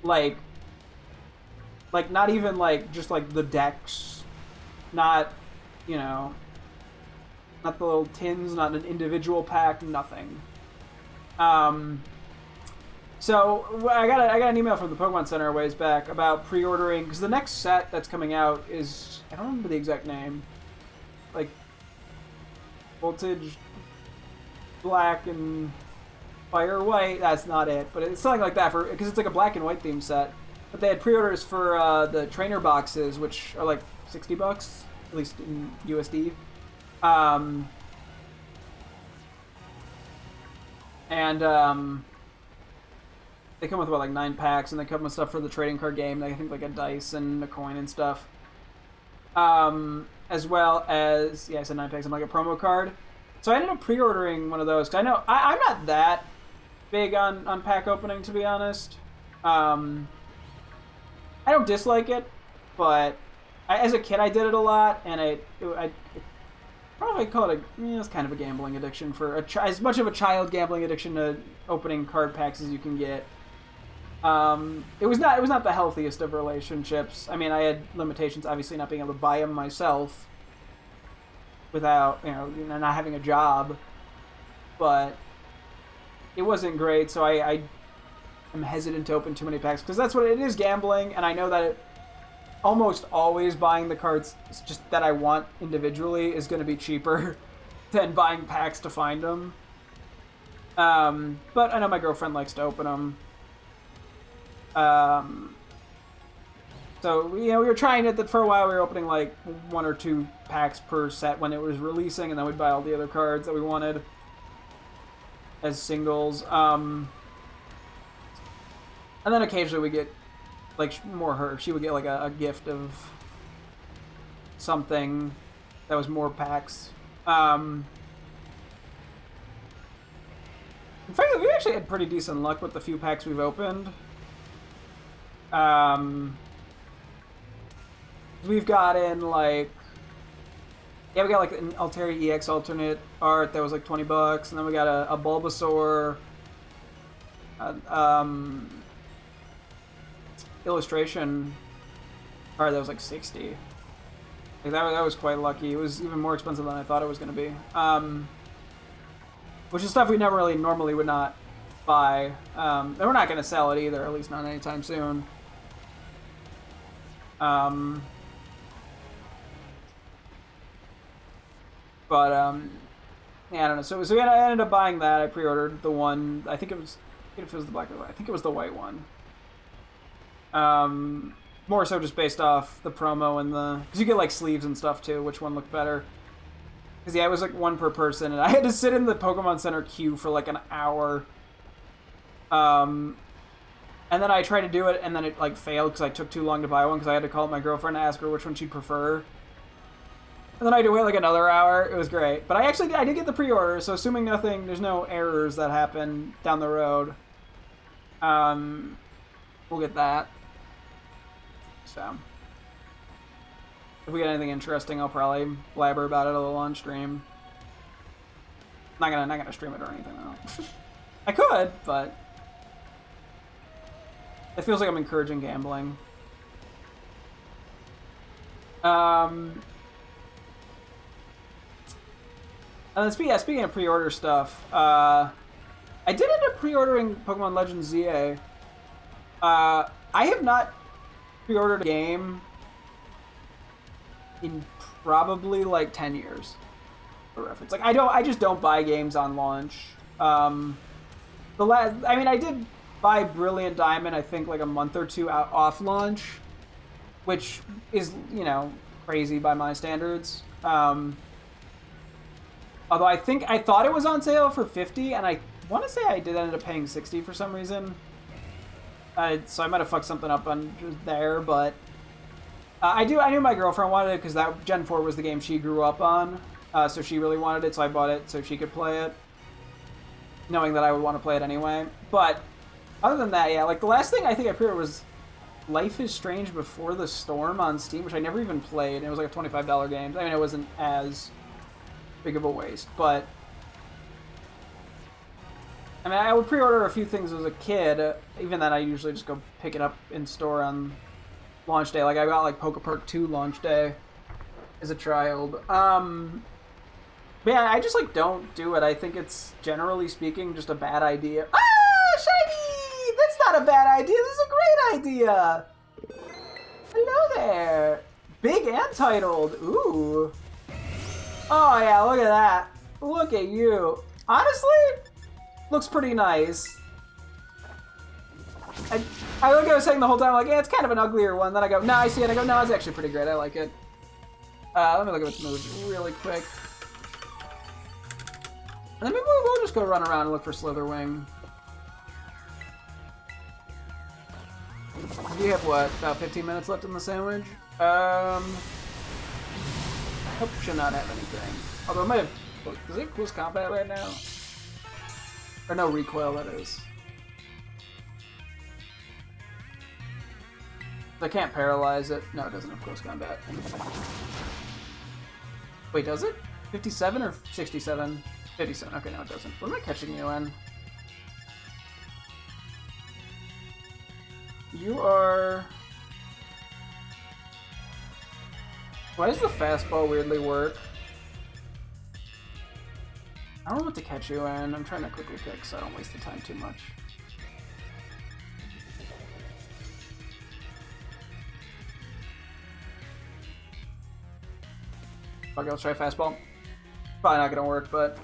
Like not even like just like the decks, not, you know, not the little tins, not an individual pack, nothing. So I got an email from the Pokemon Center a ways back about pre-ordering, because the next set that's coming out is, I don't remember the exact name, like Voltage Black and Fire White. That's not it, but it's something like that, because it's like a black and white theme set. But they had pre-orders for the trainer boxes, which are like $60, at least in USD. They come with about like 9 packs, and they come with stuff for the trading card game. I think like a dice and a coin and stuff. As well as, yeah, I said 9 packs and like a promo card. So I ended up pre-ordering one of those, because I know I'm not that big on pack opening, to be honest. I don't dislike it, but as a kid I did it a lot, and I probably call it it's kind of a gambling addiction, for as much of a child gambling addiction to opening card packs as you can get. It was not the healthiest of relationships. I mean, I had limitations, obviously not being able to buy them myself without, you know, not having a job, but it wasn't great, so I am hesitant to open too many packs, because that's what it is, gambling, and I know that almost always buying the cards just that I want individually is going to be cheaper than buying packs to find them. But I know my girlfriend likes to open them. So, you know, we were trying it, that for a while we were opening like 1 or 2 packs per set when it was releasing, and then we'd buy all the other cards that we wanted as singles. And then occasionally we get, like, more her. She would get like a gift of something that was more packs. In fact, we actually had pretty decent luck with the few packs we've opened. We've gotten like, yeah, we got like an Altaria EX alternate art that was like $20, and then we got a Bulbasaur illustration card that was like $60. Like that was quite lucky. It was even more expensive than I thought it was going to be. Which is stuff we never really normally would not buy. And we're not going to sell it either, at least not anytime soon. Um, yeah, I don't know. So I ended up buying that. I pre-ordered the one. I think it was the black or white. I think it was the white one. More so just based off the promo and because you get like sleeves and stuff too. Which one looked better? Because yeah, it was like one per person, and I had to sit in the Pokemon Center queue for like an hour. And then I tried to do it, and then it like failed because I took too long to buy one because I had to call up my girlfriend to ask her which one she'd prefer. And then I had to wait like another hour. It was great. But I did get the pre-order, so assuming there's no errors that happen down the road, we'll get that. So, if we get anything interesting, I'll probably blabber about it a little on stream. Not gonna stream it or anything though. I could, but it feels like I'm encouraging gambling. And then speaking of pre-order stuff, I did end up pre-ordering Pokemon Legends ZA. I have not pre-ordered a game in probably like 10 years. For reference, like I just don't buy games on launch. I did buy Brilliant Diamond, I think like a month or two off launch, which is, crazy by my standards. Although I thought it was on sale for $50, and I want to say I did end up paying $60 for some reason. So I might have fucked something up on there, but I knew my girlfriend wanted it because that Gen 4 was the game she grew up on, so she really wanted it, so I bought it so she could play it, knowing that I would want to play it anyway. But other than that, yeah, like the last thing I think I pre-ordered was Life is Strange Before the Storm on Steam, which I never even played. It was like a $25 game. I mean, it wasn't as big of a waste, but I mean, I would pre-order a few things as a kid. Even then, I usually just go pick it up in store on launch day. Like I got like Pokepark 2 launch day as a child. But yeah, I just like don't do it. I think it's generally speaking just a bad idea. Ah, shiny! That's not a bad idea. This is a great idea. Hello there. Big and titled. Ooh. Oh yeah, look at that. Look at you. Honestly, looks pretty nice. I like I was saying the whole time, like, yeah, it's kind of an uglier one. Then I go, no, I see it. I go, no, it's actually pretty great. I like it. Let me look at its moves really quick. And then maybe we'll just go run around and look for Slitherwing. Do you have, what, about 15 minutes left in the sandwich? Hope should not have anything. Although it might have... Does it have close combat right now? Or no recoil, that is. I can't paralyze it. No, it doesn't have close combat. Wait, does it? 57 or 67? 57. Okay, no, it doesn't. What am I catching you in? You are... Why does the fastball weirdly work? I don't know what to catch you in. I'm trying to quickly pick so I don't waste the time too much. Okay, let's try fastball. Probably not gonna work, but...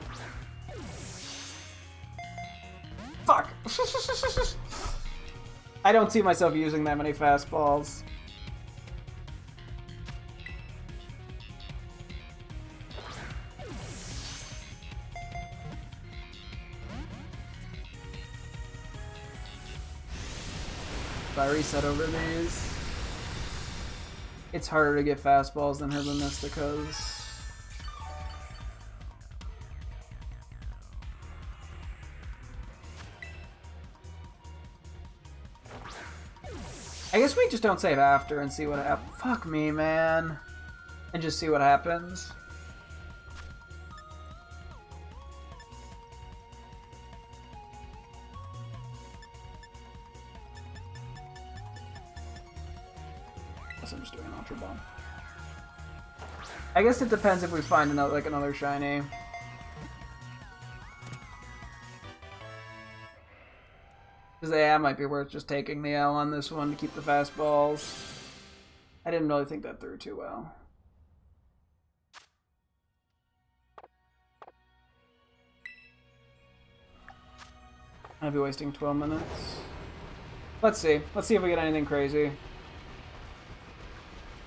Fuck! I don't see myself using that many fastballs. If I reset over these, it's harder to get fastballs than Herba Mysticas. I guess we just don't save after and see what happens. Fuck me, man. And just see what happens. Guess I'm just doing an Ultra Ball. I guess it depends if we find another shiny. Because yeah, it might be worth just taking the L on this one to keep the fastballs. I didn't really think that through too well. I'll be wasting 12 minutes. Let's see. Let's see if we get anything crazy.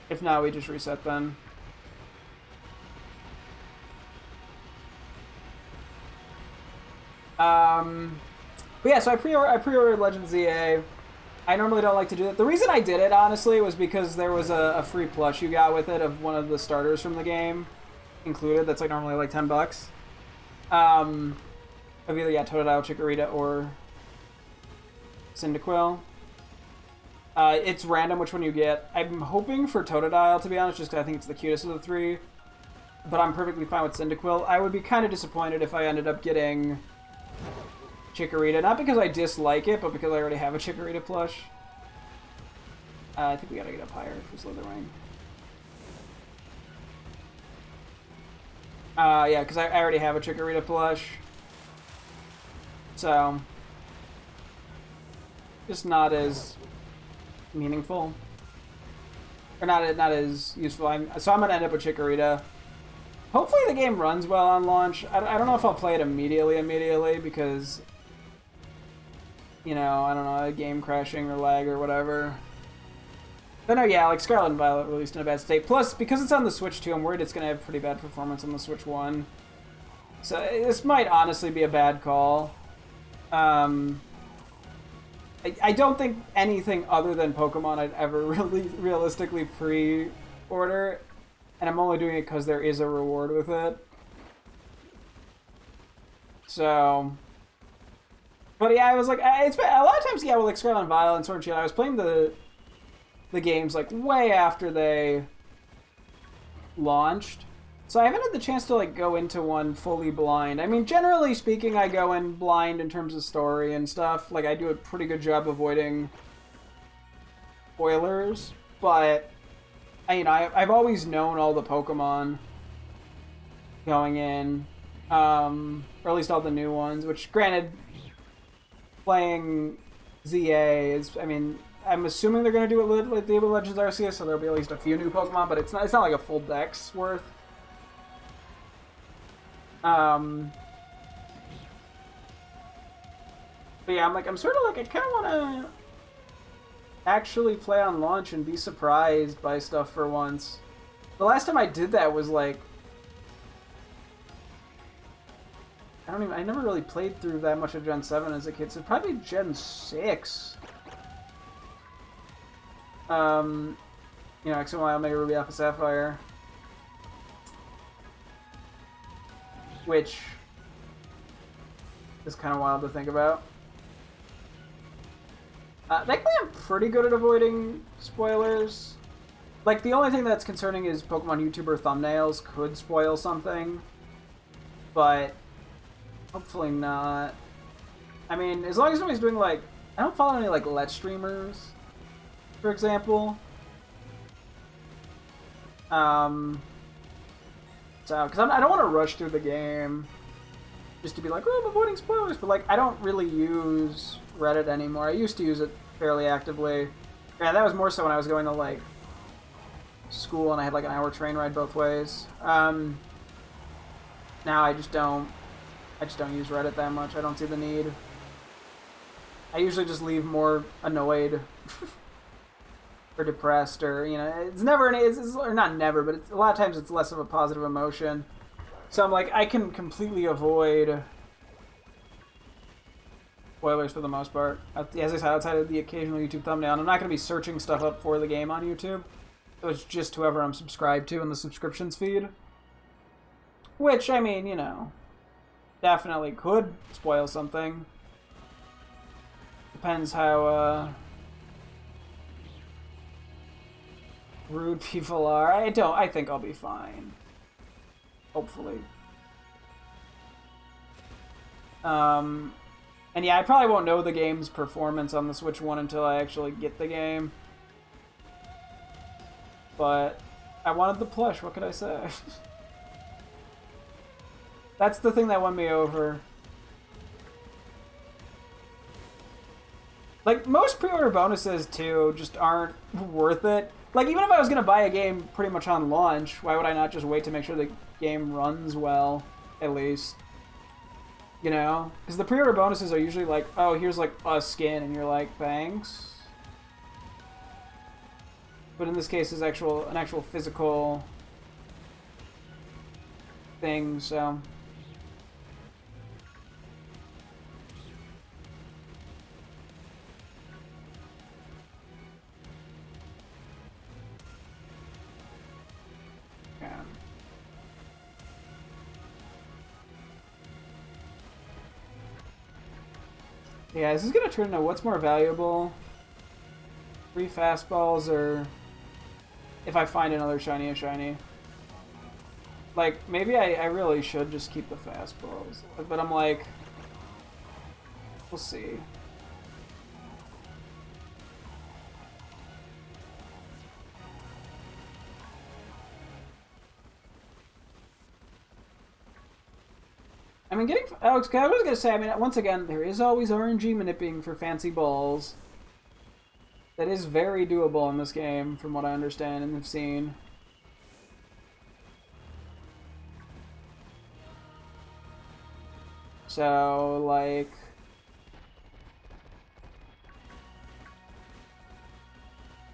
If not, we just reset then. But yeah, so I pre-ordered Legend ZA. I normally don't like to do that. The reason I did it, honestly, was because there was a free plush you got with it of one of the starters from the game included. That's like normally like $10. Of either, yeah, Totodile, Chikorita, or Cyndaquil. It's random which one you get. I'm hoping for Totodile, to be honest, just because I think it's the cutest of the three. But I'm perfectly fine with Cyndaquil. I would be kind of disappointed if I ended up getting Chikorita. Not because I dislike it, but because I already have a Chikorita plush. I think we gotta get up higher for Slitherwing. Yeah, because I already have a Chikorita plush. So, just not as meaningful. Or not as useful. So I'm going to end up with Chikorita. Hopefully the game runs well on launch. I don't know if I'll play it immediately because, you know, I don't know, game crashing or lag or whatever. But no, yeah, like Scarlet and Violet released in a bad state. Plus, because it's on the Switch 2, I'm worried it's going to have pretty bad performance on the Switch 1. So this might honestly be a bad call. I don't think anything other than Pokemon I'd ever really realistically pre-order, and I'm only doing it because there is a reward with it. So, but yeah, I was like, it's been, a lot of times, yeah, with like Scarlet and Violet and Sword and Shield, I was playing the games like way after they launched. So I haven't had the chance to like go into one fully blind. I mean, generally speaking, I go in blind in terms of story and stuff. Like, I do a pretty good job avoiding spoilers, but I've always known all the Pokemon going in, or at least all the new ones. Which, granted, playing ZA is, I mean, I'm assuming they're going to do it with the Legends Arceus, so there'll be at least a few new Pokemon, but it's not like a full deck's worth. But yeah, I'm sort of like, I kind of want to actually play on launch and be surprised by stuff for once. The last time I did that was like, I never really played through that much of Gen 7 as a kid, so probably Gen 6. You know, X and Y, Omega Ruby, Alpha Sapphire. Which is kind of wild to think about. Thankfully, I'm pretty good at avoiding spoilers. Like, the only thing that's concerning is Pokemon YouTuber thumbnails could spoil something. But hopefully not. I mean, as long as nobody's doing, like... I don't follow any, like, Let's Streamers, for example. So, because I don't want to rush through the game just to be like, oh, I'm avoiding spoilers. But, like, I don't really use Reddit anymore. I used to use it fairly actively. Yeah, that was more so when I was going to, like, school and I had, like, an hour train ride both ways. Now I just don't use Reddit that much. I don't see the need. I usually just leave more annoyed or depressed, or, you know, it's never or not never, but a lot of times it's less of a positive emotion. So I'm like, I can completely avoid spoilers for the most part. As I said, outside of the occasional YouTube thumbnail, and I'm not going to be searching stuff up for the game on YouTube. So it's just whoever I'm subscribed to in the subscriptions feed. Which, I mean, you know, definitely could spoil something. Depends how, rude people are. I think I'll be fine. Hopefully. And yeah, I probably won't know the game's performance on the Switch 1 until I actually get the game. But I wanted the plush, what could I say? That's the thing that won me over. Like, most pre-order bonuses, too, just aren't worth it. Like, even if I was going to buy a game pretty much on launch, why would I not just wait to make sure the game runs well, at least? You know? Because the pre-order bonuses are usually like, oh, here's like a skin, and you're like, thanks. But in this case, it's an actual physical thing, so... Yeah, this is gonna turn into what's more valuable? 3 fastballs, or if I find another shiny, a shiny. Like, maybe I really should just keep the fastballs. But I'm like, we'll see. I mean, getting Alex, I was gonna say, I mean, once again, there is always RNG manipping for fancy balls. That is very doable in this game, from what I understand and have seen. So, like...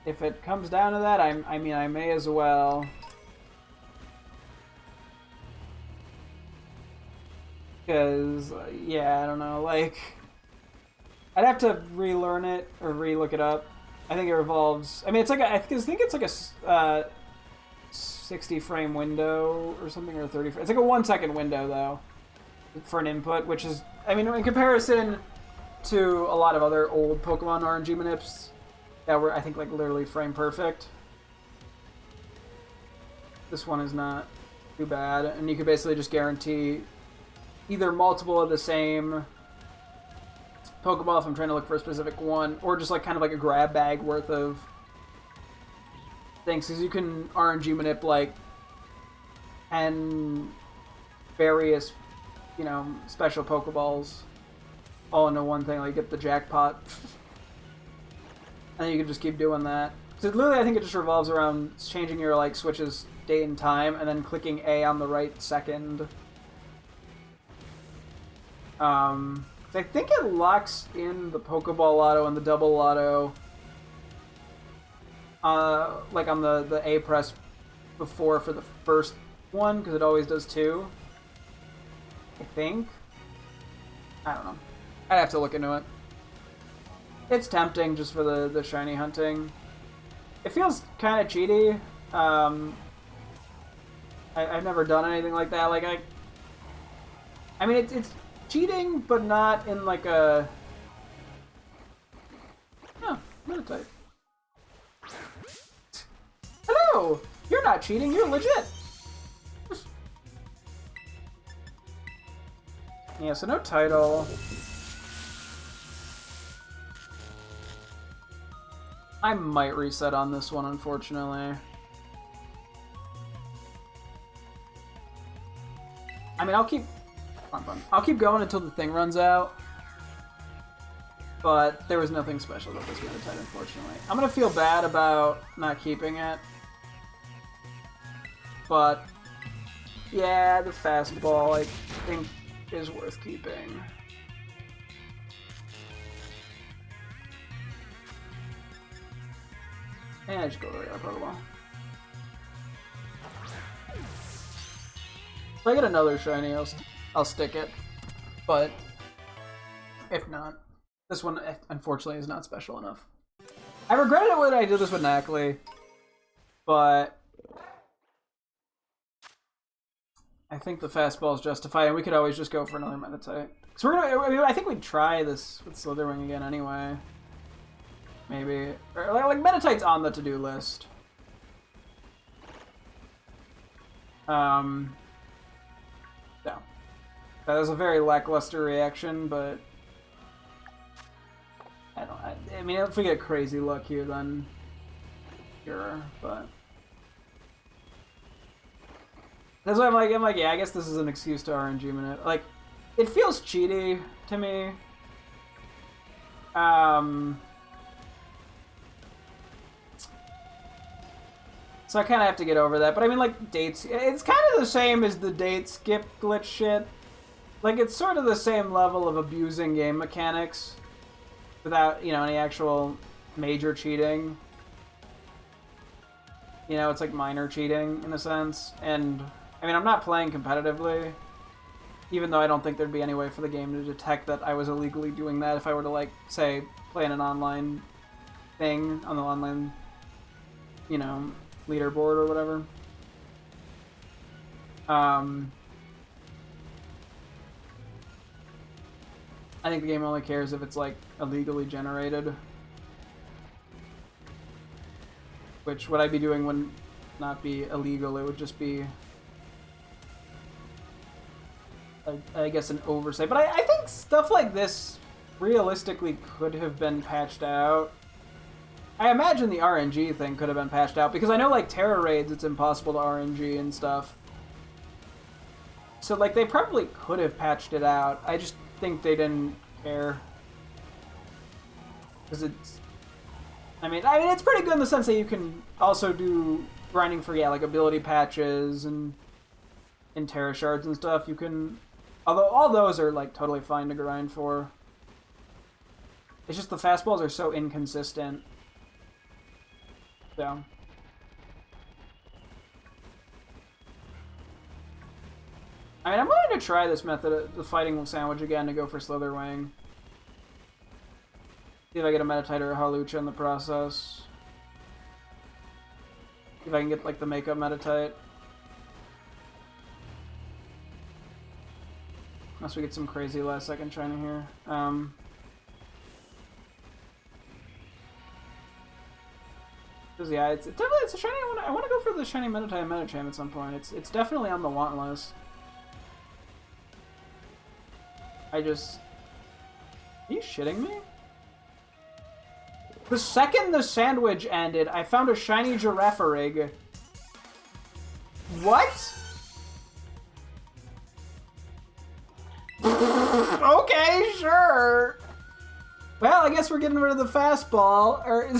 if it comes down to that, I mean, I may as well... Because, yeah, I don't know, like... I'd have to relearn it, or re-look it up. I think it revolves... I mean, it's like I think it's like a 60-frame window or something, or 30 frame. It's like a 1-second window, though, for an input, which is... I mean, in comparison to a lot of other old Pokemon RNG manips that were, I think, like, literally frame perfect, this one is not too bad. And you could basically just guarantee either multiple of the same Pokeball if I'm trying to look for a specific one, or just like kind of like a grab bag worth of things, because you can RNG manip like 10 various, you know, special Pokeballs all into one thing, like get the jackpot. And then you can just keep doing that. So literally I think it just revolves around changing your like switches date and time, and then clicking A on the right second. I think it locks in the Pokeball Lotto and the Double Lotto, like on the A press before for the first one, because it always does 2. I think. I don't know. I'd have to look into it. It's tempting just for the shiny hunting. It feels kind of cheaty. I've never done anything like that. Like I mean, it's cheating, but not in like a... Oh, Meditite. Hello! You're not cheating, you're legit! Yeah, so no title. I might reset on this one, unfortunately. I mean, I'll keep going until the thing runs out. But there was nothing special about this Meditite, unfortunately. I'm gonna feel bad about not keeping it. But yeah, the fastball I think is worth keeping. And I just go to the regular Pokeball. If I get another shiny, I'll stick it. But if not, this one unfortunately is not special enough. I regretted it when I did this with Nackley, but I think the fastball is justified, and we could always just go for another Meditite. So we're gonna. I mean, I think we'd try this with Slitherwing again anyway. Maybe, or like Meditite's on the to-do list. No. That was a very lackluster reaction, but I mean, if we get crazy luck here, then sure, but that's why I'm like, yeah, I guess this is an excuse to RNG minute. Like, it feels cheaty to me. So I kind of have to get over that. But I mean, like, dates... It's kind of the same as the date skip glitch shit. Like, it's sort of the same level of abusing game mechanics without, you know, any actual major cheating. You know, it's like minor cheating, in a sense. And, I mean, I'm not playing competitively, even though I don't think there'd be any way for the game to detect that I was illegally doing that if I were to, like, say, play in an online thing, on the online, you know, leaderboard or whatever. I think the game only cares if it's, like, illegally generated. Which, what I'd be doing would not be illegal, it would just be, I guess, an oversight. But I think stuff like this realistically could have been patched out. I imagine the RNG thing could have been patched out, because I know, like, Terror Raids, it's impossible to RNG and stuff. So, like, they probably could have patched it out. I just think they didn't care. Because it's... I mean, it's pretty good in the sense that you can also do grinding for, yeah, like, ability patches and Terra Shards and stuff. You can... Although all those are, like, totally fine to grind for. It's just the fastballs are so inconsistent. So... I mean, I'm willing to try this method of the fighting sandwich again to go for Slitherwing. See if I get a Meditite or a Halucha in the process. See if I can get, like, the makeup Meditite. Unless we get some crazy last second shiny here. Cause yeah, it's definitely a shiny. I want to go for the shiny Meditite and Medicham at some point. It's definitely on the want list. Are you shitting me? The second the sandwich ended, I found a shiny Girafarig. What? Okay, sure. Well, I guess we're getting rid of the fastball. Or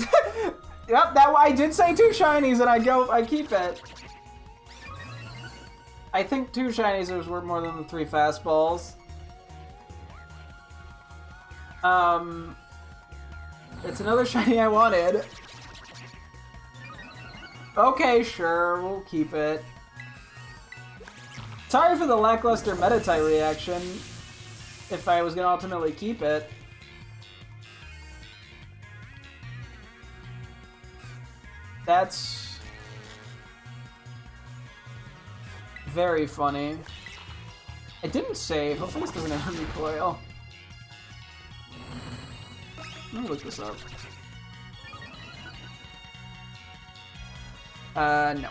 yep, that I did say 2 shinies, and I keep it. I think 2 shinies is worth more than the 3 fastballs. It's another shiny I wanted. Okay, sure, we'll keep it. Sorry for the lackluster Meditite reaction, if I was gonna ultimately keep it. That's very funny. I didn't save. Hopefully this doesn't have recoil. Let me look this up. No.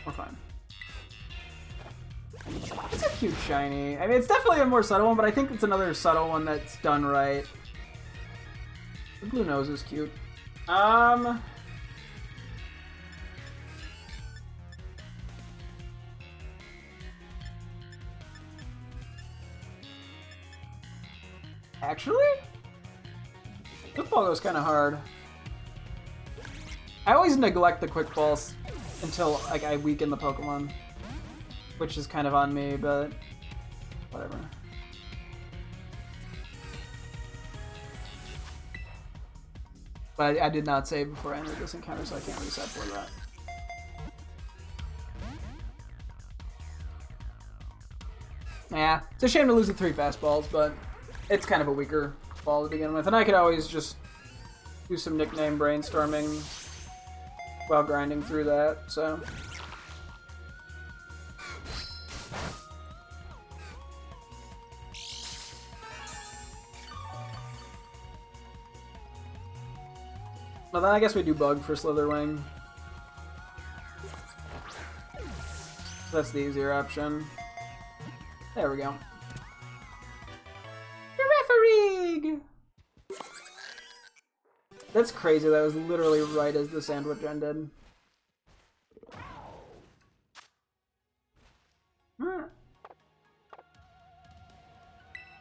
We're fine. It's a cute shiny. I mean, it's definitely a more subtle one, but I think it's another subtle one that's done right. The blue nose is cute. Actually? Quick ball goes kind of hard. I always neglect the quick balls until, like, I weaken the Pokemon, which is kind of on me, but whatever. But I did not save before I entered this encounter, so I can't reset for that. Yeah, it's a shame to lose the 3 fastballs, but it's kind of a weaker ball to begin with, and I could always just do some nickname brainstorming while grinding through that, so. Well, then I guess we do Bug for Slitherwing. That's the easier option. There we go. Girafarig! That's crazy, that was literally right as the sandwich ended. I'm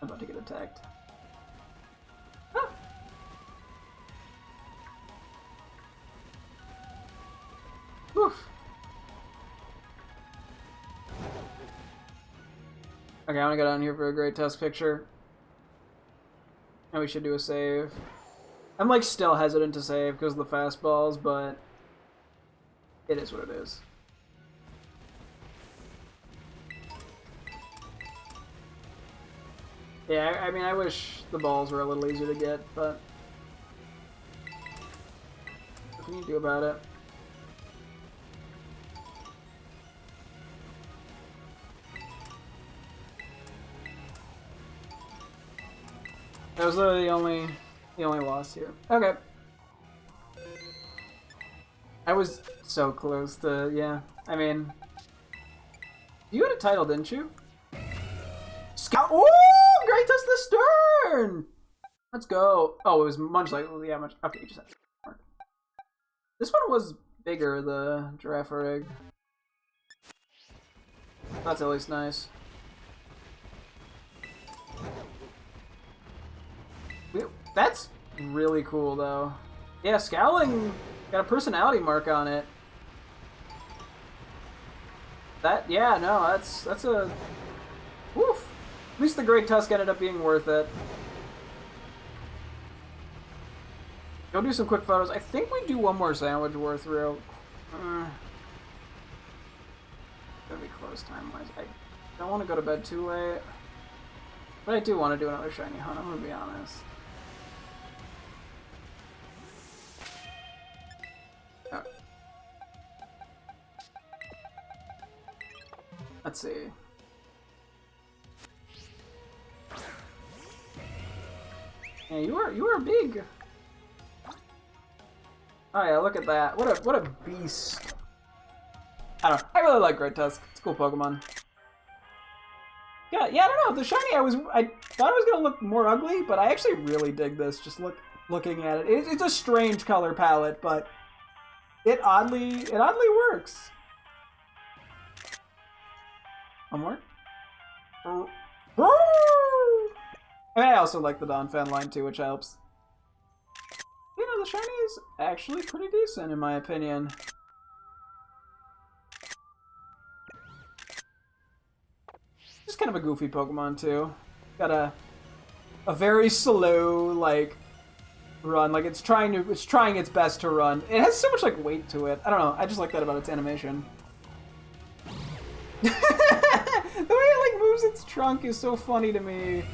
about to get attacked. Ah. Oof. Okay, I want to go down here for a great test picture. And we should do a save. I'm like still hesitant to save because of the fastballs, but it is what it is. Yeah, I mean, I wish the balls were a little easier to get, but what can you do about it? That was literally the only loss here. Okay. I was so close to, yeah. I mean, you had a title, didn't you? Scout. Ooh, great test the stern. Let's go. Oh, it was much like, yeah, much. Okay, you just had to. This one was bigger, the giraffe rig. That's at least nice. That's really cool, though. Yeah, Scowling got a personality mark on it. That, yeah, no, that's a... Woof! At least the Great Tusk ended up being worth it. Go do some quick photos. I think we do one more sandwich worth real... Gonna be close time-wise. I don't want to go to bed too late. But I do want to do another shiny hunt, I'm gonna be honest. Oh. Let's see. Yeah, you are big. Oh yeah, look at that. What a beast. I don't know. I really like Great Tusk. It's a cool Pokemon. Yeah, I don't know. The shiny, I thought it was gonna look more ugly, but I actually really dig this. Just looking at it. It's a strange color palette, but it oddly works. One more. I mean, I also like the Donphan line too, which helps. You know, the shiny is actually pretty decent in my opinion. Just kind of a goofy Pokemon too. Got a very slow like run. Like it's trying its best to run. It has so much like weight to it. I don't know. I just like that about its animation. The way it like moves its trunk is so funny to me.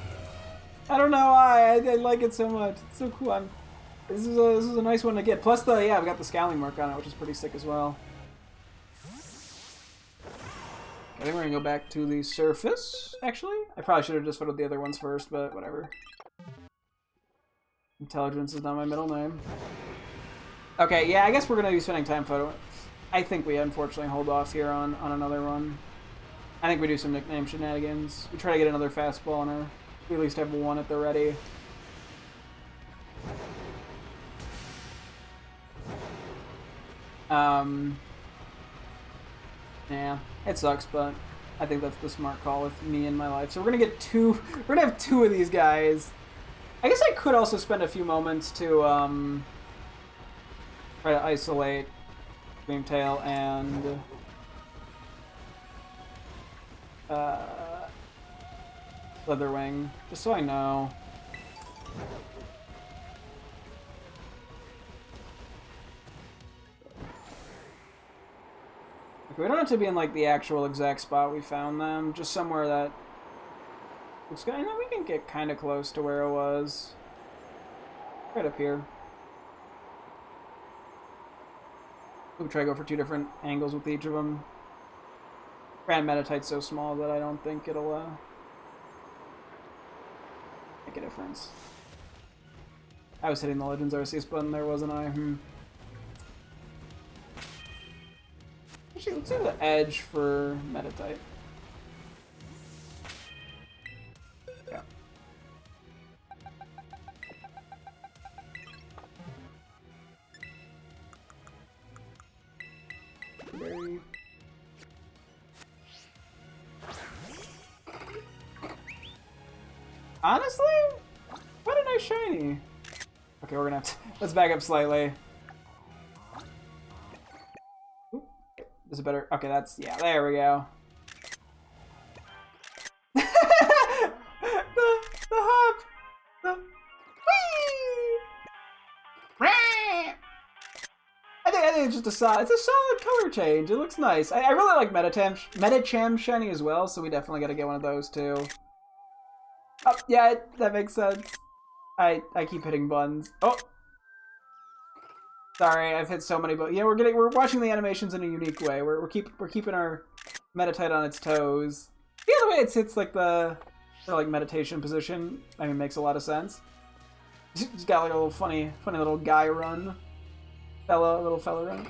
I don't know why. I like it so much. It's so cool. This is a nice one to get. Plus the I've got the Scowling mark on it, which is pretty sick as well. I think we're gonna go back to the surface, actually. I probably should have just photoed the other ones first, but whatever. Intelligence is not my middle name. Okay, yeah, I guess we're gonna be spending time photoing. I think we unfortunately hold off here on another one. I think we do some nickname shenanigans. We try to get another fastball and we at least have one at the ready. Yeah, it sucks, but I think that's the smart call with me in my life. So we're gonna get two. We're gonna have two of these guys. I guess I could also spend a few moments to try to isolate Dreamtail and Leatherwing, just so I know. We don't have to be in like the actual exact spot we found them, just somewhere that looks good. I know we can get kind of close to where it was. Right up here. We'll try to go for two different angles with each of them. Grand Metatite's so small that I don't think it'll make a difference. I was hitting the Legends Arceus button there, wasn't I? Actually, let's do the edge for Metatite. Yeah. Very... Honestly? What a nice shiny. Okay, we're gonna have to... Let's back up slightly. This is better. Okay, that's... Yeah, there we go. I think it's just it's a solid color change. It looks nice. I really like Metacham shiny as well, so we definitely got to get one of those too. Oh, yeah, that makes sense. I keep hitting buttons. Oh, sorry, I've hit so many buttons. Yeah, we're watching the animations in a unique way. We're keeping our Metatite on its toes. The other way it sits like the meditation position. I mean, makes a lot of sense. He's got like a little funny little guy run. Little fella run.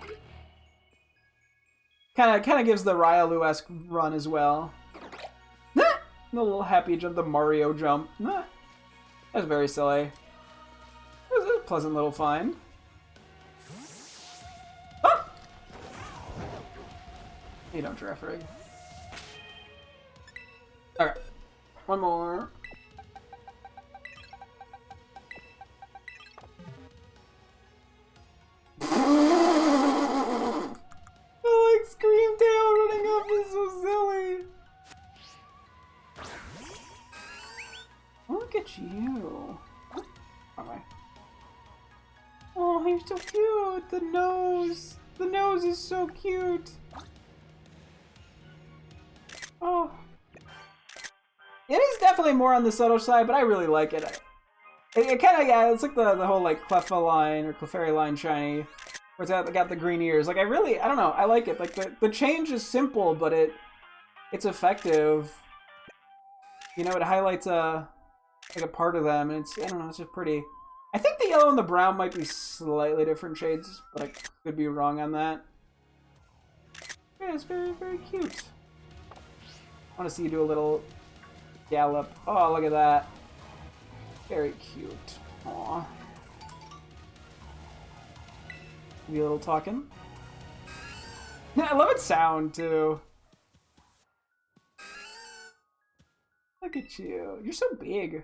Kind of gives the Ryalu-esque run as well. The little happy jump, the Mario jump. That's very silly. It was a pleasant little find. Ah! You don't giraffe rig. Okay, one more. Screamtail running up is so silly. Look at you. Okay. Oh, you're so cute. The nose. The nose is so cute. Oh. It is definitely more on the subtle side, but I really like it. It kind of, yeah, it's like the whole like Cleffa line or Clefairy line shiny. Where it's got the green ears. Like, I don't know, I like it. Like, the change is simple, but it's effective. You know, it highlights like a part of them, and I don't know, it's just pretty. I think the yellow and the brown might be slightly different shades, but I could be wrong on that. Yeah, it's very, very cute. I want to see you do a little gallop. Oh, look at that. Very cute. Aww. Be a little talking. I love its sound too. Look at you. You're so big.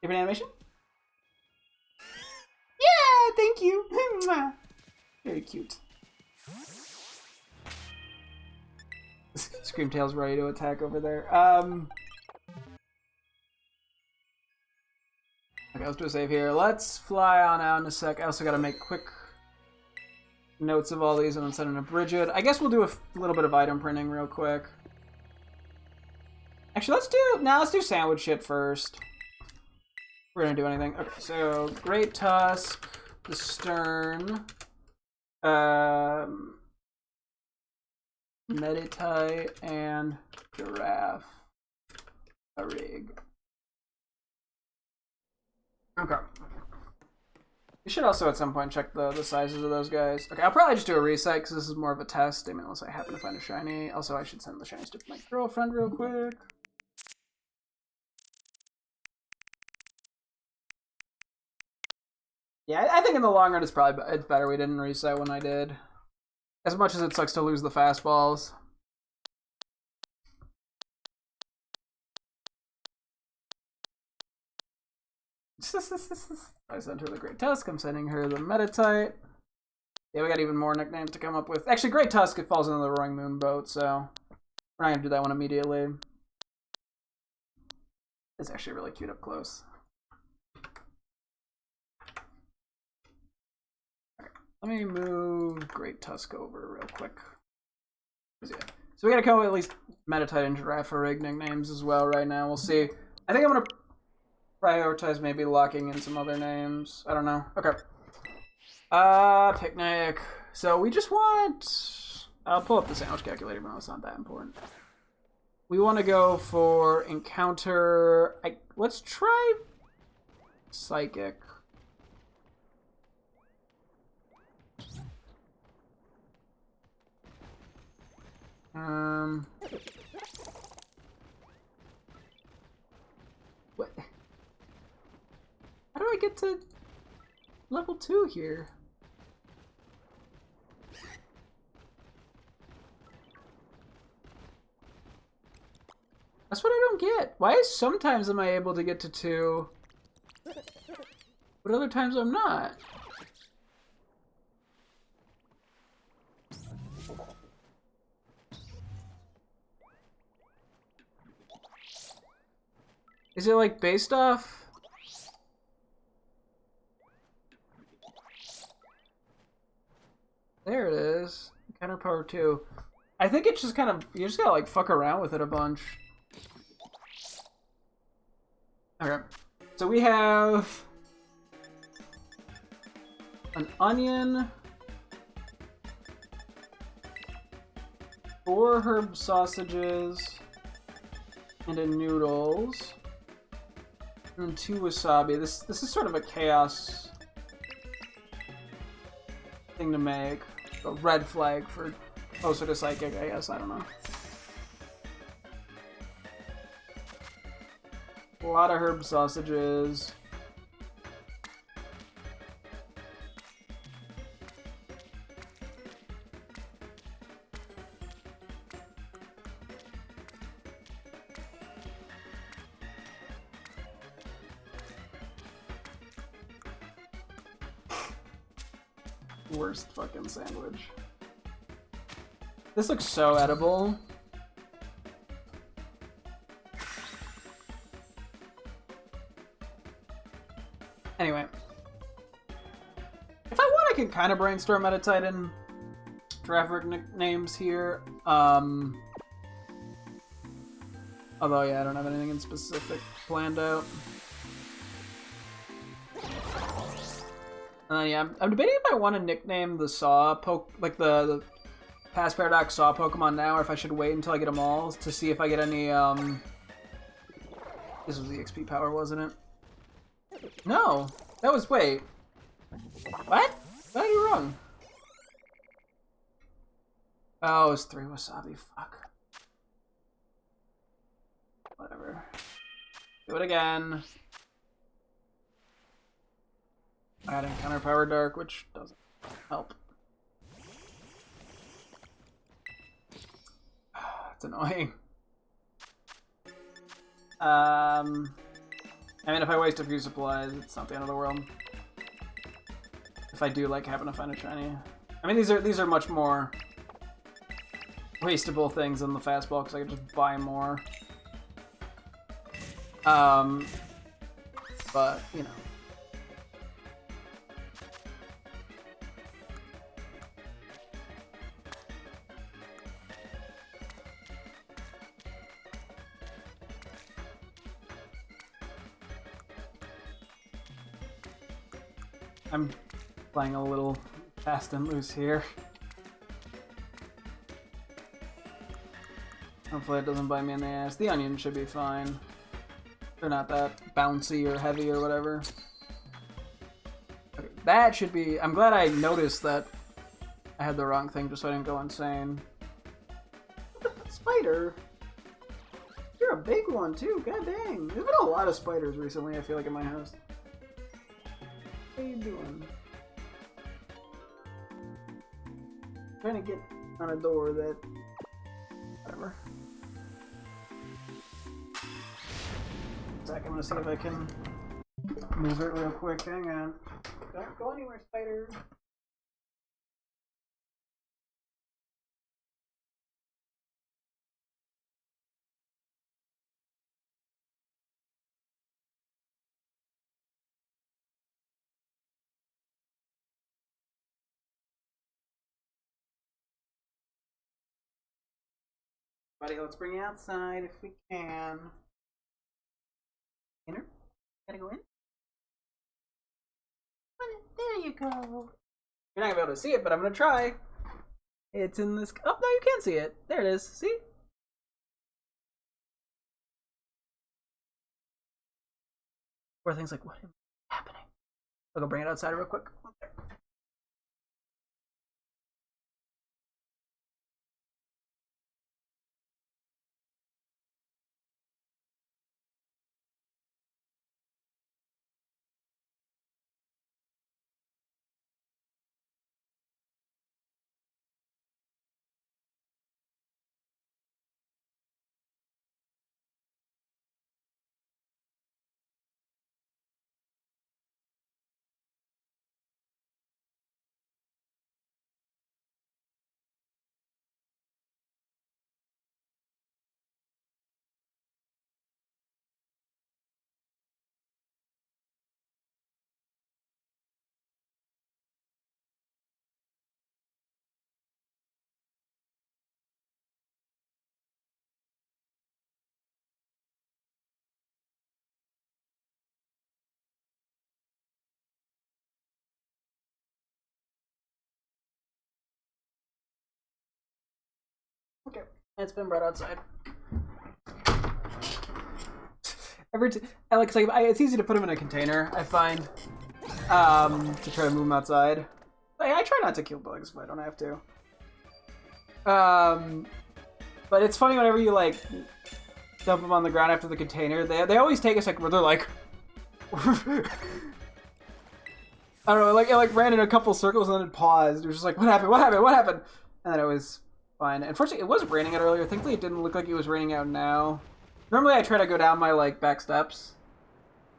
Different animation? Yeah, thank you. Very cute. Screamtail's ready to attack over there. Okay, let's do a save here. Let's fly on out in a sec. I also got to make quick notes of all these and then send them to Bridget. I guess we'll do a little bit of item printing real quick. Actually, let's do sandwich shit first. We're gonna do anything. Okay, so Great Tusk, the Stern, Meditite, and Giraffe. A rig. Okay. We should also at some point check the sizes of those guys. Okay, I'll probably just do a reset because this is more of a test. I mean, unless I happen to find a shiny. Also, I should send the shinies to my girlfriend real quick. Yeah, I think in the long run it's better we didn't reset when I did. As much as it sucks to lose the fastballs. I sent her the Great Tusk. I'm sending her the Meditite. Yeah, we got even more nicknames to come up with. Actually, Great Tusk, it falls into the Roaring Moon boat, so we're not going to do that one immediately. It's actually really cute up close. Okay, let me move Great Tusk over real quick. So we got to come up with at least Meditite and Giraffe rig nicknames as well right now. We'll see. I think I'm going to prioritize maybe locking in some other names. I don't know. Okay. Picnic. So we just want... I'll pull up the sandwich calculator, but it's not that important. We want to go for encounter... Let's try Psychic. What? How do I get to level 2 here? That's what I don't get. Why is sometimes am I able to get to 2, but other times I'm not? Is it like based off? There it is. Counter power 2. I think it's just kind of, you just gotta like fuck around with it a bunch. Okay. So we have an onion, 4 herb sausages, and a noodles, and 2 wasabi. This is sort of a chaos thing to make. A red flag for closer to psychic, I guess. I don't know. A lot of herb sausages. Worst fucking sandwich. This looks so edible. Anyway. If I want, I can kind of brainstorm at a Titan draft nicknames here. Although, yeah, I don't have anything in specific planned out. And then, yeah, I'm debating if I want to nickname the Saw like the Past Paradox Saw Pokemon now, or if I should wait until I get them all to see if I get any, This was the XP power, wasn't it? No! That was, wait. What? What are you wrong? Oh, it was 3 wasabi, fuck. Whatever. Do it again. Add Encounter Power Dark, which doesn't help. It's annoying. I mean, if I waste a few supplies, it's not the end of the world. If I do like happen to find a shiny. I mean, these are much more wastable things than the fastball, because I can just buy more. But, you know. I'm playing a little fast and loose here. Hopefully it doesn't bite me in the ass. The onion should be fine. They're not that bouncy or heavy or whatever. Okay, that should be... I'm glad I noticed that I had the wrong thing just so I didn't go insane. What the spider? You're a big one too, god dang. There's been a lot of spiders recently, I feel like, in my house. What are you doing? Trying to get on a door that... Whatever. I'm gonna see if I can move it real quick. Hang on. Don't go anywhere, spider. Buddy, let's bring you outside if we can. Inner? Gotta go in? There you go. You're not gonna be able to see it, but I'm gonna try. It's in this. Oh, no, you can see it. There it is. See? Or things like, what is happening? I'll go bring it outside real quick. It's been brought outside. It's easy to put them in a container, I find, to try to move them outside. I try not to kill bugs if I don't have to. But it's funny whenever you like dump them on the ground after the container. They always take a second where they're like, I don't know, it ran in a couple circles and then it paused. It was just like, what happened? What happened? What happened? And then it was fine. Unfortunately, it was raining out earlier. Thankfully, it didn't look like it was raining out now. Normally, I try to go down my back steps,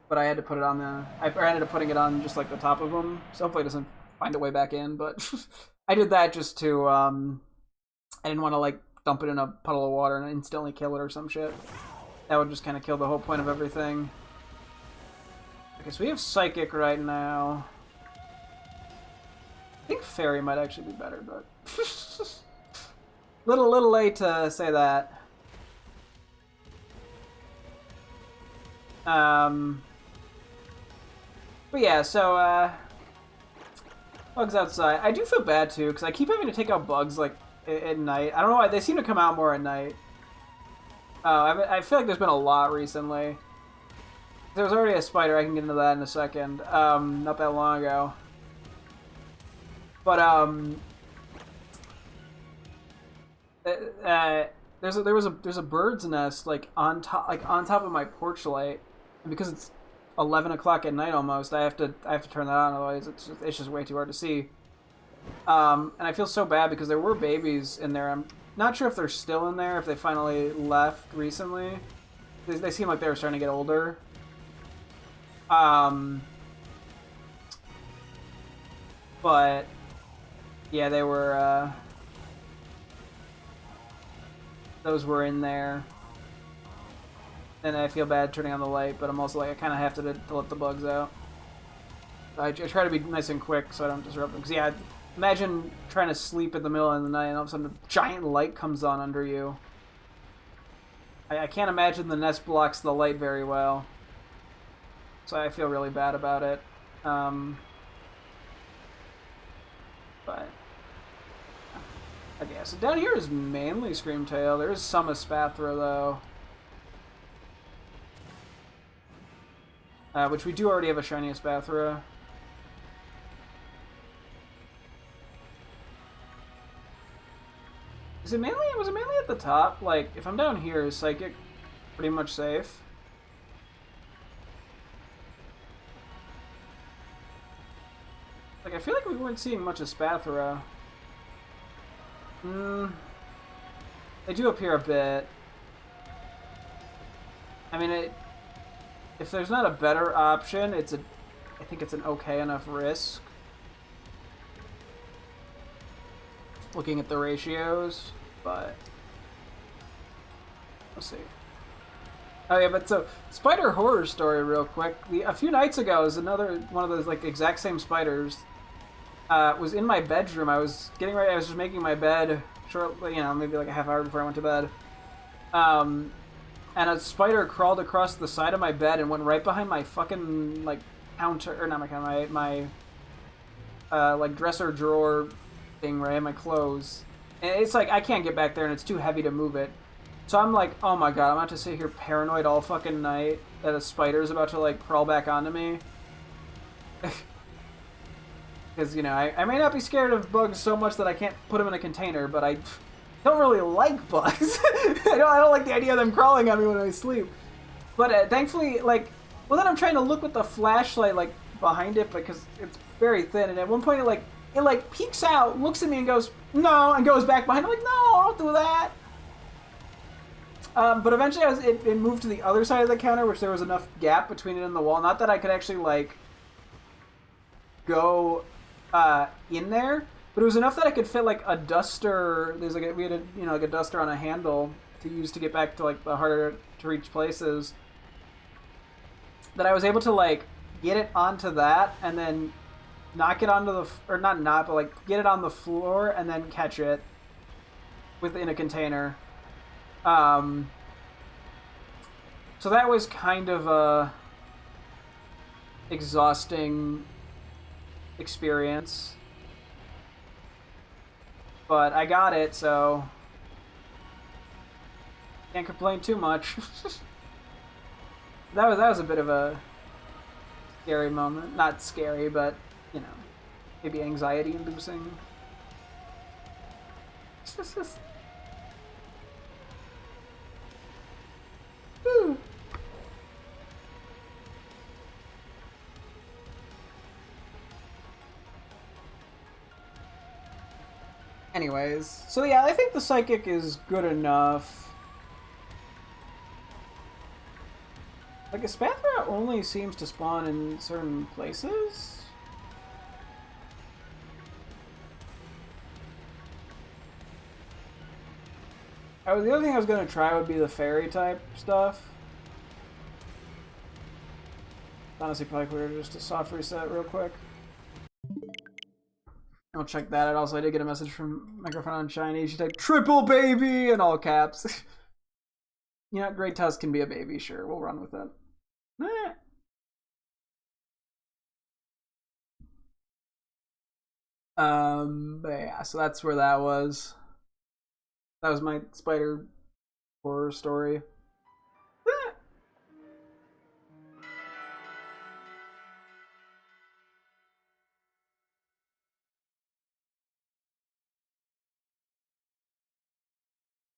but I had to put it on I ended up putting it on just like the top of them. So hopefully, it doesn't find a way back in. But I did that just to I didn't want to dump it in a puddle of water and instantly kill it or some shit. That would just kind of kill the whole point of everything. Okay, so we have Psychic right now. I think Fairy might actually be better, but little late to say that. But yeah, so bugs outside. I do feel bad too because I keep having to take out bugs at night. I don't know why they seem to come out more at night. I feel like there's been a lot recently. There was already a spider. I can get into that in a second. Not that long ago. But there's a bird's nest on top of my porch light, and because it's 11 o'clock at night almost, I have to turn that on. Otherwise, it's just way too hard to see. And I feel so bad because there were babies in there. I'm not sure if they're still in there. If they finally left recently, they seem like they were starting to get older. But yeah, they were. Those were in there. And I feel bad turning on the light, but I'm also I kind of have to let the bugs out. I try to be nice and quick so I don't disrupt them. Because yeah, imagine trying to sleep in the middle of the night and all of a sudden a giant light comes on under you. I can't imagine the nest blocks the light very well. So I feel really bad about it. But okay, so down here is mainly Screamtail. There is some Espathra though. Which we do already have a shiny Espathra. Was it mainly at the top? If I'm down here, is Psychic pretty much safe? I feel like we weren't seeing much Espathra. They do appear a bit. I mean, if there's not a better option, I think it's an okay enough risk. Looking at the ratios, but let's see. Oh yeah, but so spider horror story real quick. A few nights ago, was another one of those exact same spiders. Was in my bedroom. I was getting ready. I was just making my bed shortly, maybe a half hour before I went to bed. And a spider crawled across the side of my bed and went right behind my fucking counter, or not my counter, my dresser drawer thing, right? My clothes. And it's I can't get back there, and it's too heavy to move it. So I'm oh my god, I'm about to sit here paranoid all fucking night that a spider's about to crawl back onto me. Because, I may not be scared of bugs so much that I can't put them in a container, but I don't really like bugs. I don't like the idea of them crawling on me when I sleep. But thankfully, well, then I'm trying to look with the flashlight, behind it, because it's very thin, and at one point it peeks out, looks at me and goes, no, and goes back behind. I'm no, don't do that. But eventually it moved to the other side of the counter, which there was enough gap between it and the wall. Not that I could actually, go in there, but it was enough that I could fit a duster. There's we had a duster on a handle to use to get back to the harder to reach places. That I was able to get it onto that and then knock it onto the get it on the floor and then catch it within a container. So that was kind of a exhausting experience, but I got it, so Can't complain too much. That was a bit of a scary moment. Not scary, but, you know, maybe anxiety-inducing. Woo. Anyways, so yeah, I think the Psychic is good enough. Like, Espathra only seems to spawn in certain places? Oh, the other thing I was going to try would be the fairy type stuff. Honestly, probably clear just a soft reset real quick. I'll check that out. Also, I did get a message from Microphone on Shiny. She typed "triple baby" in all caps. You know, Great Tusk can be a baby, sure. We'll run with it. But yeah, so that's where that was. That was my spider horror story.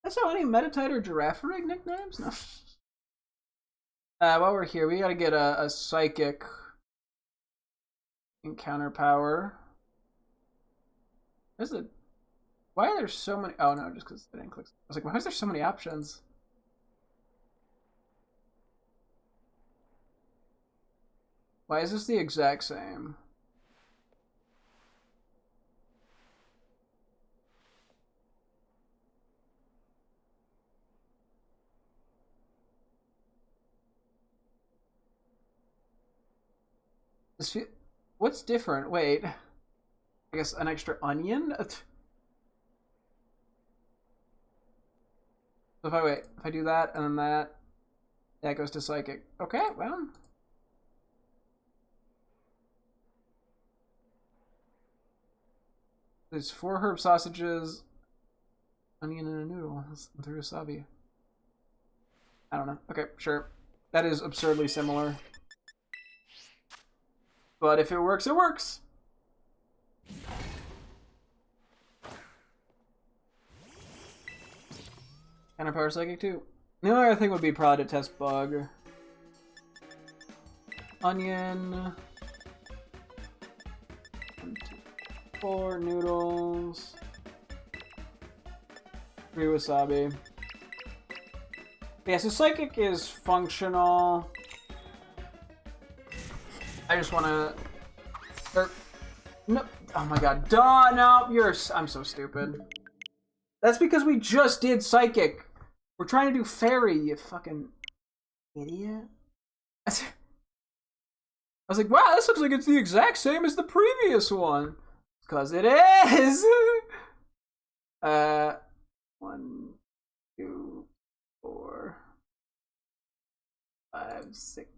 I saw any Meditite or Girafarig nicknames? No. While we're here, we gotta get a Psychic encounter power. Is it? Why are there so many? Oh no, just because I didn't click. I was like, why is there so many options? Why is this the exact same? What's different? Wait. I guess an extra onion? So if I do that and then that goes to Psychic. Okay, well. There's 4 herb sausages, onion and a noodle. Through wasabi. I don't know. Okay, sure. That is absurdly similar. But if it works, it works. Counter power Psychic too. The only other thing would be probably to test Bug. Onion. 1, 2, 4 noodles. 3 wasabi. Yeah, so Psychic is functional. I just want to. No. Oh my god. Duh, no, I'm so stupid. That's because we just did Psychic. We're trying to do Fairy, you fucking idiot. I was like, wow, this looks like it's the exact same as the previous one. Because it is! 1, 2, 4, 5, 6.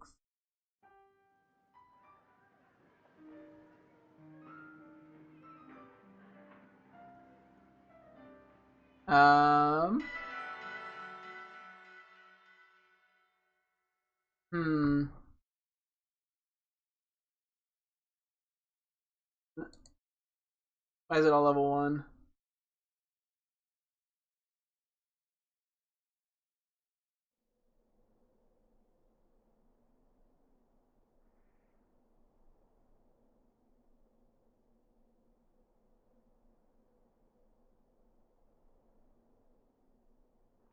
Why is it all level 1?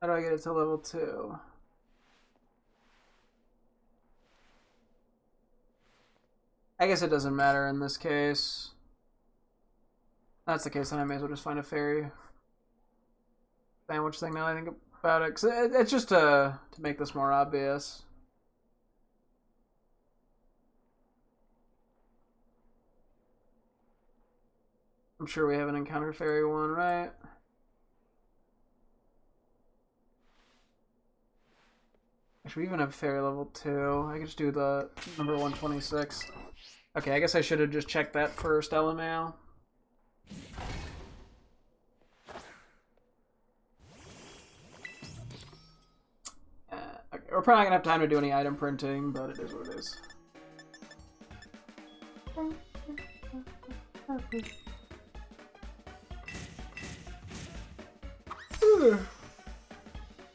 How do I get it to level 2? I guess it doesn't matter in this case. If that's the case, then I may as well just find a fairy sandwich thing now I think about it. Cause it's just to make this more obvious. I'm sure we have an encounter fairy one, right? Actually, we even have fairy level 2. I could just do the number 126. Okay, I guess I should have just checked that first, LMAO. we're probably not gonna have time to do any item printing, but it is what it is.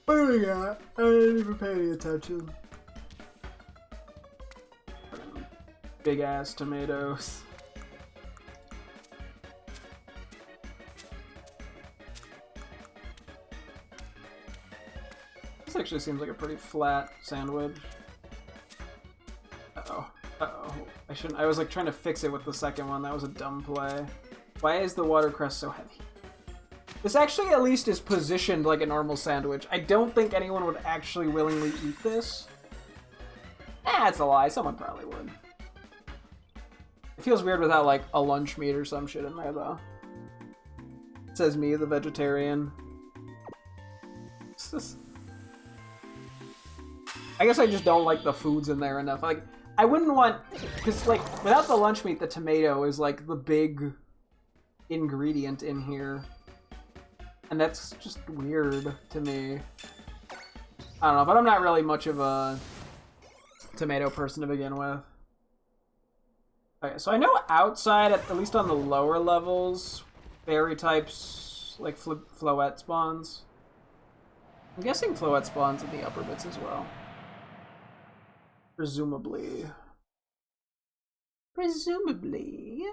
What do we got? I didn't even pay any attention. Big ass tomatoes. This actually seems like a pretty flat sandwich. Uh-oh. Uh-oh. I was like trying to fix it with the second one. That was a dumb play. Why is the watercress so heavy? This actually at least is positioned like a normal sandwich. I don't think anyone would actually willingly eat this. That's a lie. Someone probably would. It feels weird without like a lunch meat or some shit in there though. It says me, the vegetarian. I guess I just don't like the foods in there enough. Like, I wouldn't want... Because, like, without the lunch meat, the tomato is, like, the big ingredient in here. And that's just weird to me. I don't know, but I'm not really much of a tomato person to begin with. Okay, so I know outside, at least on the lower levels, fairy types, like, Floette spawns. I'm guessing Floette spawns in the upper bits as well. Presumably. Presumably.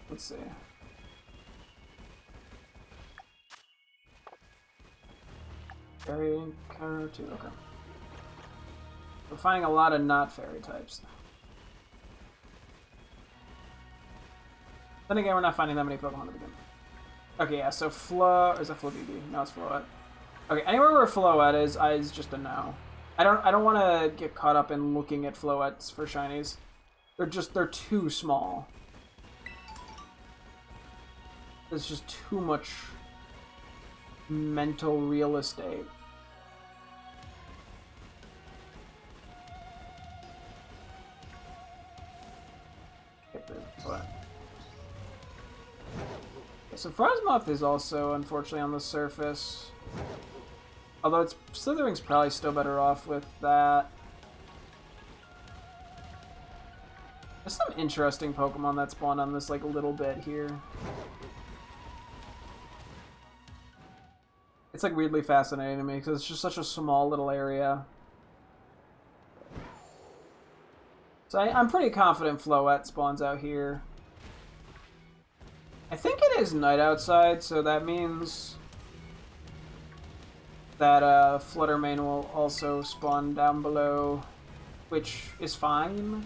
Let's see. Fairy encounter 2, okay. We're finding a lot of not fairy types. Then again, we're not finding that many Pokemon to begin with. Okay, yeah, so is that Flabébé? No, it's Floette. Okay, anywhere where Floette is just a no. I don't want to get caught up in looking at Floettes for shinies. They're too small. There's just too much mental real estate. So Frostmoth is also, unfortunately, on the surface. Although Slithering's probably still better off with that. There's some interesting Pokemon that spawn on this, like, little bit here. It's, like, weirdly fascinating to me, because it's just such a small little area. So I'm pretty confident Floette spawns out here. I think it is night outside, so that means that Fluttermane will also spawn down below, which is fine.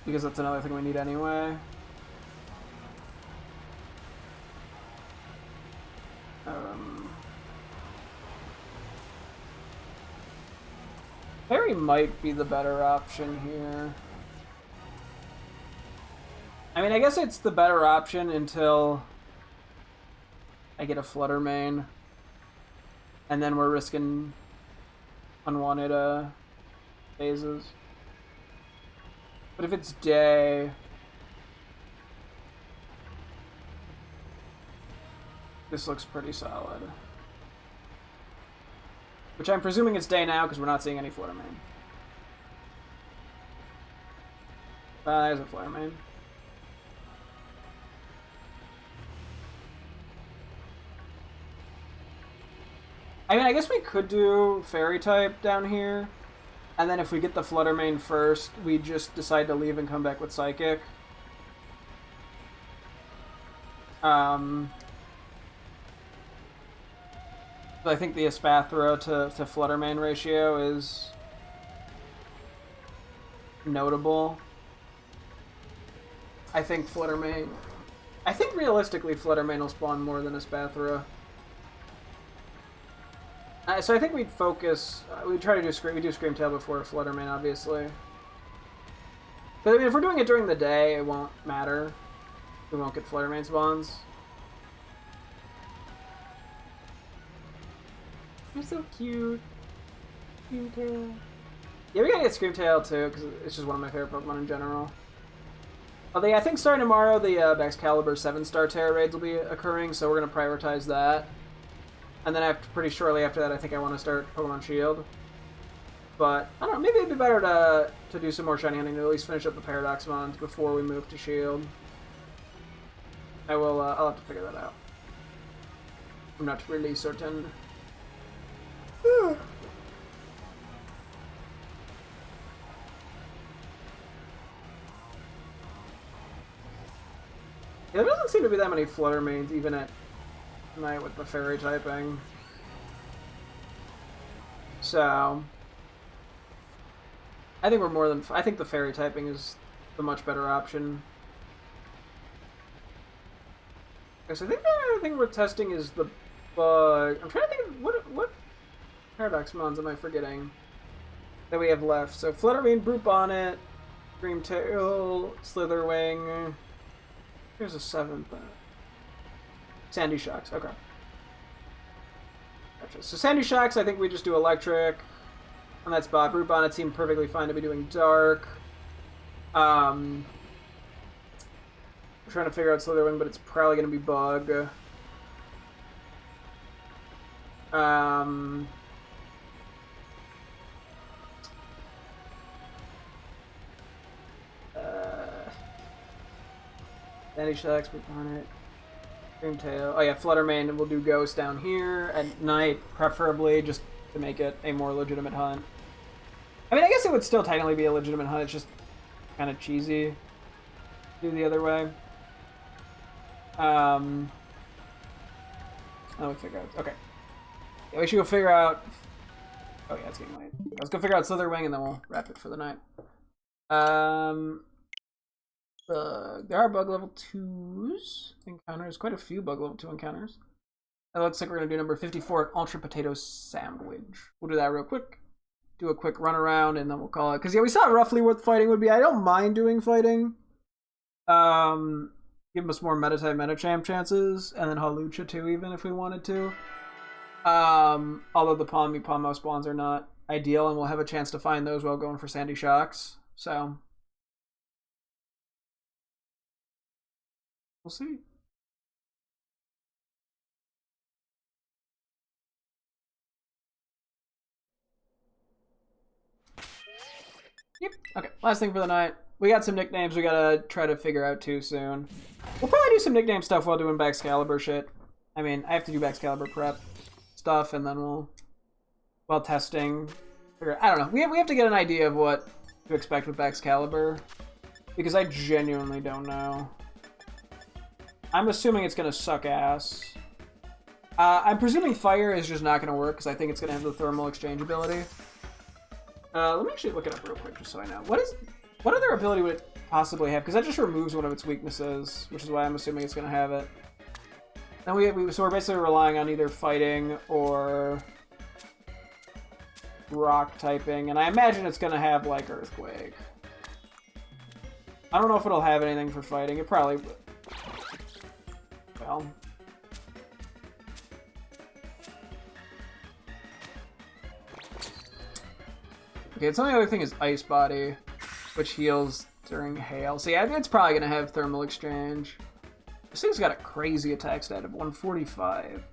Because that's another thing we need anyway. Fairy might be the better option here. I mean, I guess it's the better option until I get a Fluttermane. And then we're risking unwanted phases. But if it's day... This looks pretty solid. Which I'm presuming it's day now because we're not seeing any Fluttermane. There's a Fluttermane. I mean, I guess we could do Fairy type down here. And then if we get the Fluttermane first, we just decide to leave and come back with Psychic. I think the Espathra to Fluttermane ratio is notable. I think realistically Fluttermane will spawn more than Espathra. So I think we'd focus, we try to do Screamtail before Fluttermane, obviously. But I mean, if we're doing it during the day, it won't matter. We won't get Flutter Mane spawns. You're so cute. Screamtail. Yeah, we gotta get Screamtail too, because it's just one of my favorite Pokemon in general. Although, I think starting tomorrow, the Excalibur 7-star Terra raids will be occurring, so we're gonna prioritize that. And then pretty shortly after that, I think I want to start Pokemon Shield. But, I don't know, maybe it'd be better to do some more shiny hunting to at least finish up the Paradox Mons before we move to Shield. I'll have to figure that out. I'm not really certain. Yeah, there doesn't seem to be that many Flutter Manes even at night with the Fairy typing. So, I think we're more than. I think the Fairy typing is the much better option. Because I think the other thing we're testing is the bug. I'm trying to think of what Paradox Mons am I forgetting that we have left. So Fluttermane, Brute Bonnet, Screamtail, Slitherwing. Here's a 7th. Sandy Shocks. Okay. Gotcha. So Sandy Shocks, I think we just do Electric on that spot. Brute Bonnet seemed perfectly fine to be doing Dark. I'm trying to figure out Slitherwing, but it's probably going to be Bug. Sandy Shocks, Brute Bonnet, Screamtail. Oh yeah, Fluttermane, and we'll do Ghost down here at night, preferably, just to make it a more legitimate hunt. I mean, I guess it would still technically be a legitimate hunt, it's just kind of cheesy to do the other way. I would figure out. Okay. Yeah, we should go figure out. Oh yeah, it's getting late. Let's go figure out Slitherwing and then we'll wrap it for the night. There are bug level 2s encounters. Quite a few bug level 2 encounters. It looks like we're gonna do number 54 at Ultra Potato Sandwich. We'll do that real quick. Do a quick run around and then we'll call it. Because yeah, we saw roughly what fighting would be. I don't mind doing fighting. Give us more meta-type meta-champ chances, and then Hawlucha too, even if we wanted to. Although the Palmo spawns are not ideal, and we'll have a chance to find those while going for Sandy Shocks. So we'll see. Yep. Okay, last thing for the night. We got some nicknames we gotta try to figure out too soon. We'll probably do some nickname stuff while doing Excalibur shit. I mean, I have to do Excalibur prep stuff, and then while testing, I don't know. We have to get an idea of what to expect with Excalibur, because I genuinely don't know. I'm assuming it's gonna suck ass. I'm presuming Fire is just not gonna work, because I think it's gonna have the thermal exchange ability. Let me actually look it up real quick, just so I know. What other ability would it possibly have? Because that just removes one of its weaknesses, which is why I'm assuming it's going to have it. And so we're basically relying on either fighting or rock typing, and I imagine it's going to have, like, Earthquake. I don't know if it'll have anything for fighting. It probably would. Well. Okay, its only other thing is Ice Body, which heals during hail. So yeah, it's probably gonna have thermal exchange. This thing's got a crazy attack stat of 145.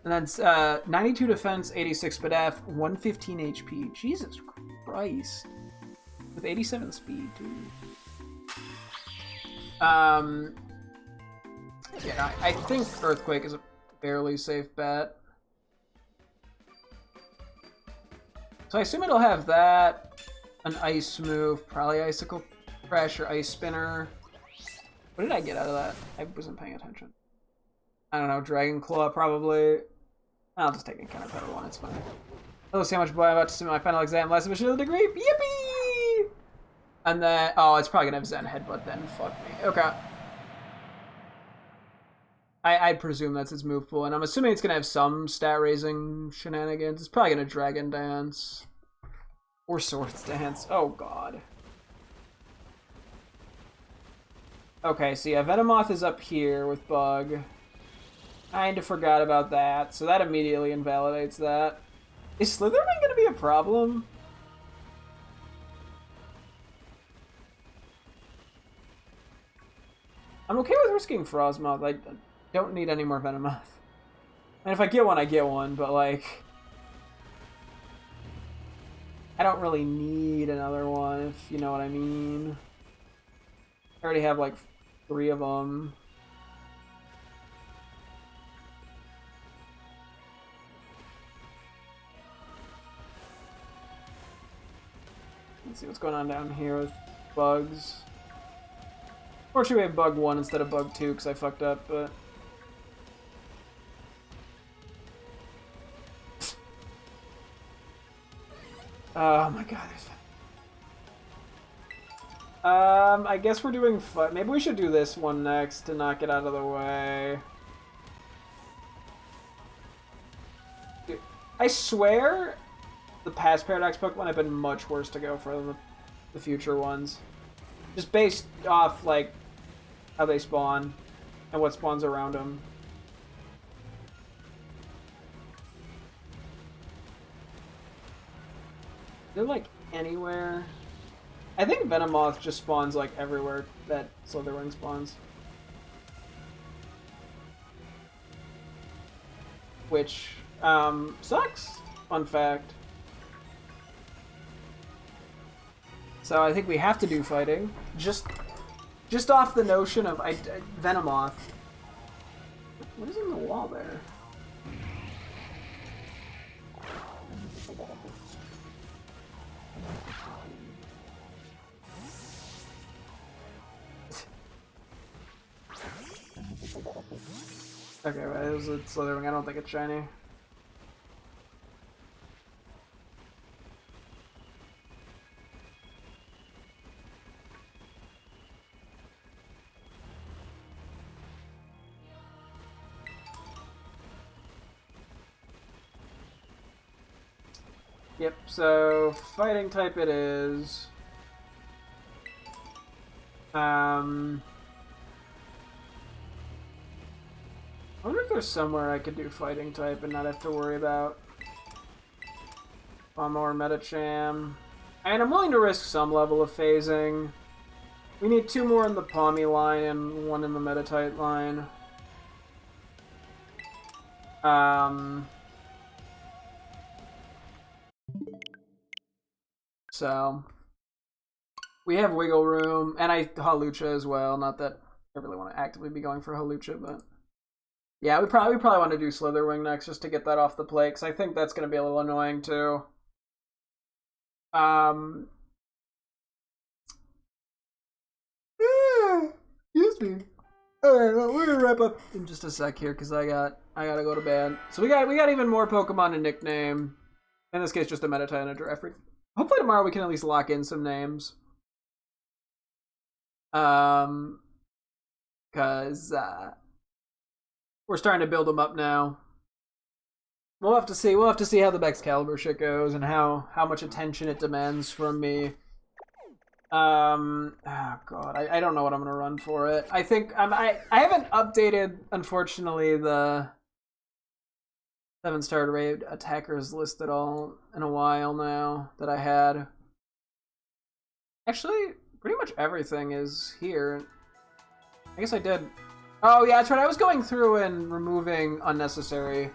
And then 92 defense, 86 SPDF, 115 HP. Jesus Christ. With 87 speed, too. Yeah, I think Earthquake is a fairly safe bet. So I assume it'll have that, an Ice move, probably Icicle Crash or Ice Spinner. What did I get out of that? I wasn't paying attention. I don't know, Dragon Claw probably. I'll just take Encounter Power 1, it's fine. Let's see how much boy I'm about to submit my final exam, last submission of the degree. Yippee! And then, oh, it's probably gonna have Zen Headbutt then. Fuck me. Okay. I presume that's its move pool, and I'm assuming it's gonna have some stat raising shenanigans. It's probably gonna Dragon Dance. Or Swords Dance. Oh god. Okay, so yeah, Venomoth is up here with Bug. Kinda forgot about that, so that immediately invalidates that. Is Slytherin gonna be a problem? I'm okay with risking Frostmoth. I don't need any more Venomoth. And if I get one, I get one, but like... I don't really need another one, if you know what I mean. I already have like 3 of them. Let's see what's going on down here with bugs. Fortunately, we have bug 1 instead of bug 2 because I fucked up, but... Oh my god, there's... I guess we're doing maybe we should do this one next to knock it out of the way. Dude, I swear the past Paradox Pokemon have been much worse to go for than the future ones. Just based off, like, how they spawn and what spawns around them. They're like anywhere. I think Venomoth just spawns like everywhere that Slitherwing spawns. Which sucks. Fun fact. So I think we have to do fighting. Just off the notion of Venomoth. What is in the wall there? Okay, right, it was a Slitherwing. I don't think it's shiny. Yep, so fighting type it is. I wonder if there's somewhere I could do fighting type and not have to worry about Pomo or Metacham. And I'm willing to risk some level of phasing. We need 2 more in the Pawmi line and 1 in the Metatite line. So we have wiggle room, and Hawlucha as well. Not that I really want to actively be going for Hawlucha, but yeah, we probably want to do Slitherwing next just to get that off the plate, because I think that's going to be a little annoying too. Excuse me. Alright, well, we're gonna wrap up in just a sec here because I gotta go to bed. So we got even more Pokemon to nickname. In this case, just a Metatite and a Giraffe. Hopefully tomorrow we can at least lock in some names. Cause we're starting to build them up now. We'll have to see. We'll have to see how the Excalibur shit goes and how much attention it demands from me. Oh god, I don't know what I'm gonna run for it. I think I haven't updated, unfortunately, the 7-star raid attackers list at all in a while now that I had. Actually, pretty much everything is here. I guess I did. Oh yeah, that's right. I was going through and removing unnecessary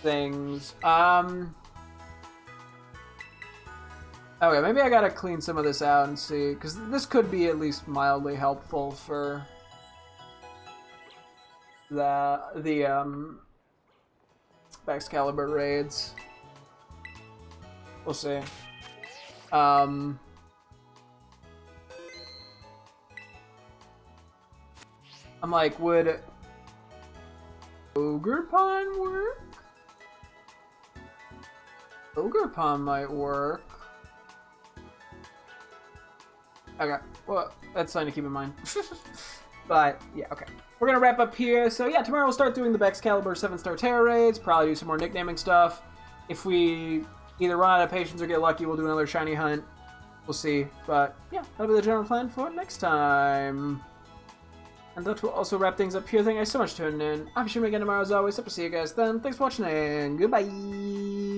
things. Okay, maybe I gotta clean some of this out and see, because this could be at least mildly helpful for the Excalibur raids. We'll see. I'm like, would Ogerpon work? Ogerpon might work. Okay, well, that's something to keep in mind. But, yeah, okay. We're gonna wrap up here. So, yeah, tomorrow we'll start doing the Excalibur 7-star Terra raids, probably do some more nicknaming stuff. If we either run out of patience or get lucky, we'll do another shiny hunt. we'll see. But yeah, that'll be the general plan for next time. And that will also wrap things up here. Thank you guys so much for tuning in. I'll be sure to again tomorrow as always. Hope to see you guys then. Thanks for watching and goodbye.